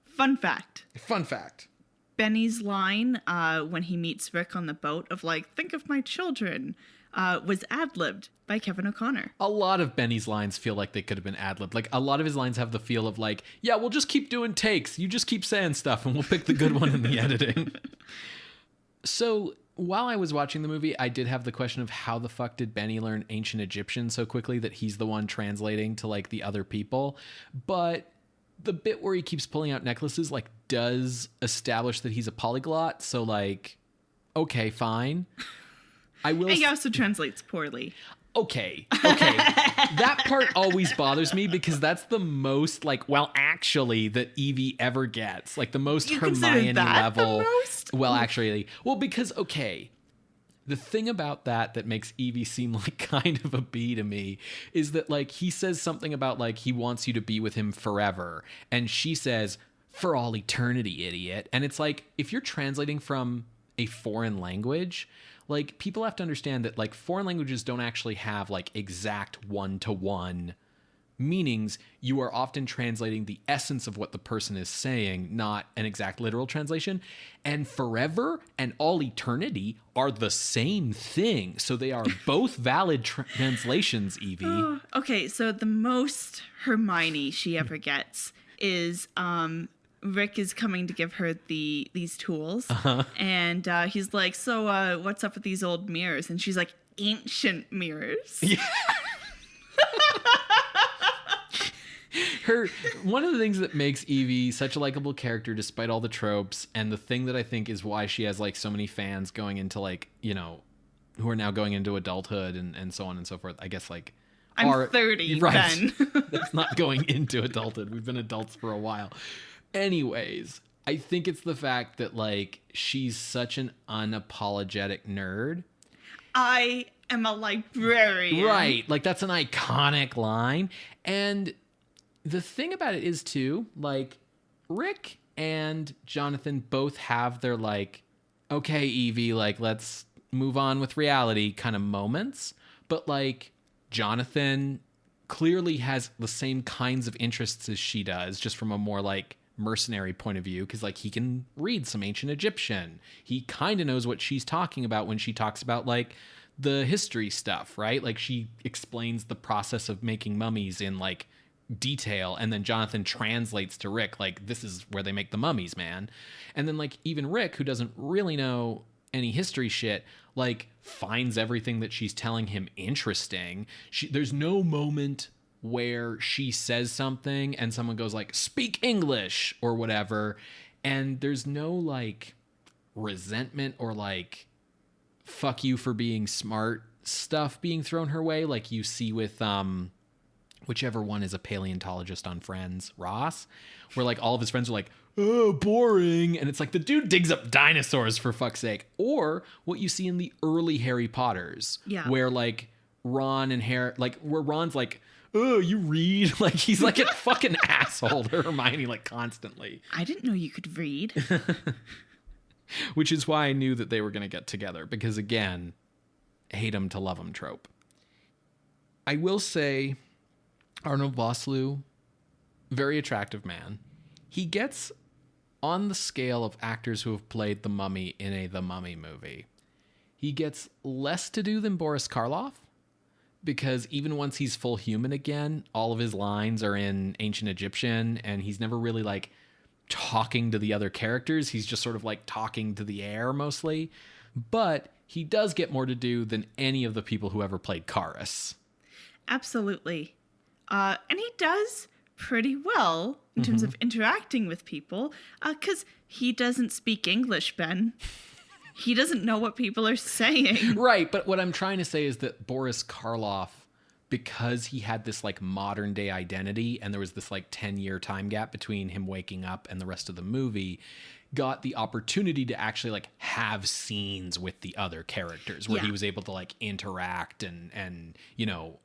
Speaker 2: Fun fact.
Speaker 1: Fun fact.
Speaker 2: Benny's line when he meets Rick on the boat of like, think of my children, was ad-libbed by Kevin O'Connor.
Speaker 1: A lot of Benny's lines feel like they could have been ad-libbed. Like, a lot of his lines have the feel of like, yeah, we'll just keep doing takes. You just keep saying stuff and we'll pick the good one in the editing. So while I was watching the movie, I did have the question of how the fuck did Benny learn ancient Egyptian so quickly that he's the one translating to like the other people. But the bit where he keeps pulling out necklaces like does establish that he's a polyglot. So like, okay, fine. I will.
Speaker 2: He also translates poorly.
Speaker 1: Okay. That part always bothers me because that's the most like, well, actually that Evie ever gets. Like the most
Speaker 2: You
Speaker 1: Hermione level.
Speaker 2: The most?
Speaker 1: Well, actually, because, okay, the thing about that makes Evie seem like kind of a B to me is that like he says something about like he wants you to be with him forever. And she says, for all eternity, idiot. And it's like, if you're translating from a foreign language, like people have to understand that like foreign languages don't actually have like exact one-to-one meanings. You are often translating the essence of what the person is saying, not an exact literal translation. And forever and all eternity are the same thing. So they are both valid translations, Evie.
Speaker 2: Okay, so the most Hermione she ever gets is Rick is coming to give her these tools. And he's like, so what's up with these old mirrors? And she's like, ancient mirrors. Yeah.
Speaker 1: One of the things that makes Evie such a likable character despite all the tropes, and the thing that I think is why she has like so many fans going into like, you know, who are now going into adulthood and so on and so forth. I guess like
Speaker 2: I'm 30,
Speaker 1: right.
Speaker 2: Ben.
Speaker 1: That's not going into adulthood. We've been adults for a while. Anyways, I think it's the fact that like she's such an unapologetic nerd.
Speaker 2: I am a librarian.
Speaker 1: Right. Like that's an iconic line. And the thing about it is too, like Rick and Jonathan both have their like, okay, Evie, like let's move on with reality kind of moments. But like Jonathan clearly has the same kinds of interests as she does, just from a more like mercenary point of view, because like he can read some ancient Egyptian. He kind of knows what she's talking about when she talks about like the history stuff, right? Like she explains the process of making mummies in like detail, and then Jonathan translates to Rick like, this is where they make the mummies, man. And then like even Rick, who doesn't really know any history shit, like finds everything that she's telling him interesting. There's no moment where she says something and someone goes like, speak English or whatever, and there's no like resentment or like fuck you for being smart stuff being thrown her way like you see with whichever one is a paleontologist on Friends, Ross, where like all of his friends are like, oh, boring. And it's like the dude digs up dinosaurs for fuck's sake. Or what you see in the early Harry Potters, where like Ron and Harry, like where Ron's like, oh, you read? Like he's like a fucking asshole to Hermione like constantly.
Speaker 2: I didn't know you could read.
Speaker 1: Which is why I knew that they were going to get together, because again, hate them to love them trope. I will say Arnold Vosloo, very attractive man. He gets on the scale of actors who have played the Mummy in a The Mummy movie. He gets less to do than Boris Karloff, because even once he's full human again, all of his lines are in ancient Egyptian, and he's never really like talking to the other characters. He's just sort of like talking to the air mostly. But he does get more to do than any of the people who ever played Karis.
Speaker 2: Absolutely. And he does pretty well in terms of interacting with people, because he doesn't speak English, Ben. He doesn't know what people are saying.
Speaker 1: Right, but what I'm trying to say is that Boris Karloff, because he had this like modern day identity and there was this like 10-year time gap between him waking up and the rest of the movie, got the opportunity to actually like have scenes with the other characters where he was able to like interact and you know,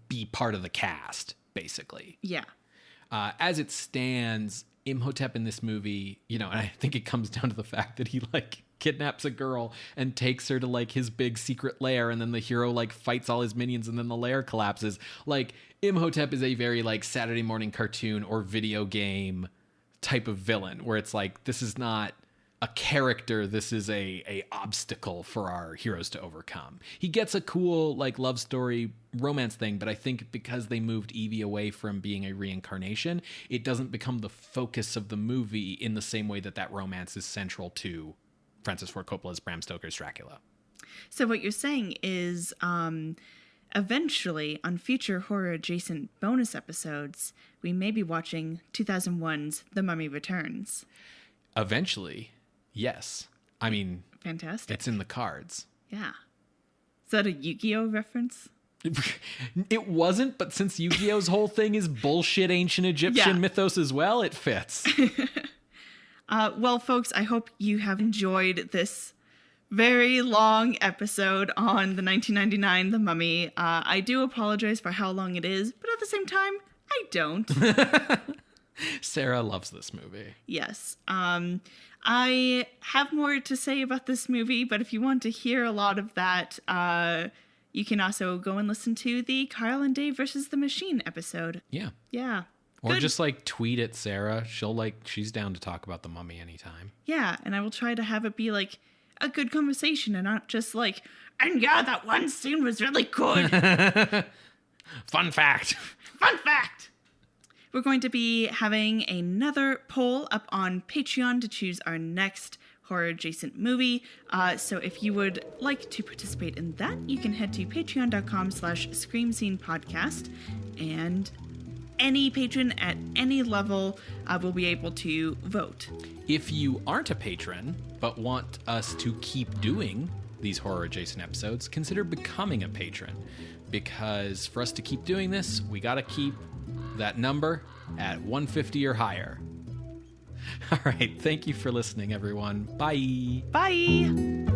Speaker 1: be part of the cast, basically.
Speaker 2: Yeah.
Speaker 1: As it stands, Imhotep in this movie, you know, and I think it comes down to the fact that he like kidnaps a girl and takes her to like his big secret lair, and then the hero like fights all his minions and then the lair collapses. Like, Imhotep is a very like Saturday morning cartoon or video game type of villain where it's like, this is not a character, this is a obstacle for our heroes to overcome. He gets a cool like love story romance thing, but I think because they moved Evie away from being a reincarnation, it doesn't become the focus of the movie in the same way that that romance is central to Francis Ford Coppola's Bram Stoker's Dracula.
Speaker 2: So what you're saying is, eventually on future horror adjacent bonus episodes, we may be watching 2001's The Mummy Returns.
Speaker 1: Eventually, yes. I mean,
Speaker 2: fantastic.
Speaker 1: It's in the cards.
Speaker 2: Yeah. Is that a Yu-Gi-Oh reference?
Speaker 1: It wasn't, but since Yu-Gi-Oh's whole thing is bullshit ancient Egyptian mythos as well, it fits.
Speaker 2: Well, folks, I hope you have enjoyed this very long episode on the 1999 The Mummy. I do apologize for how long it is, but at the same time, I don't.
Speaker 1: Sarah loves this movie.
Speaker 2: Yes. I have more to say about this movie, but if you want to hear a lot of that, you can also go and listen to the Kyle and Dave versus the Machine episode.
Speaker 1: Yeah.
Speaker 2: Yeah.
Speaker 1: Or
Speaker 2: Good.
Speaker 1: just like tweet at Sarah. She's down to talk about The Mummy anytime.
Speaker 2: Yeah, and I will try to have it be like a good conversation and not just like, and yeah, that one scene was really good.
Speaker 1: Fun fact.
Speaker 2: Fun fact. We're going to be having another poll up on Patreon to choose our next horror adjacent movie. So if you would like to participate in that, you can head to patreon.com/screamscenepodcast, and any patron at any level will be able to vote.
Speaker 1: If you aren't a patron, but want us to keep doing these horror adjacent episodes, consider becoming a patron. Because for us to keep doing this, we got to keep that number at 150 or higher. All right. Thank you for listening, everyone. Bye.
Speaker 2: Bye.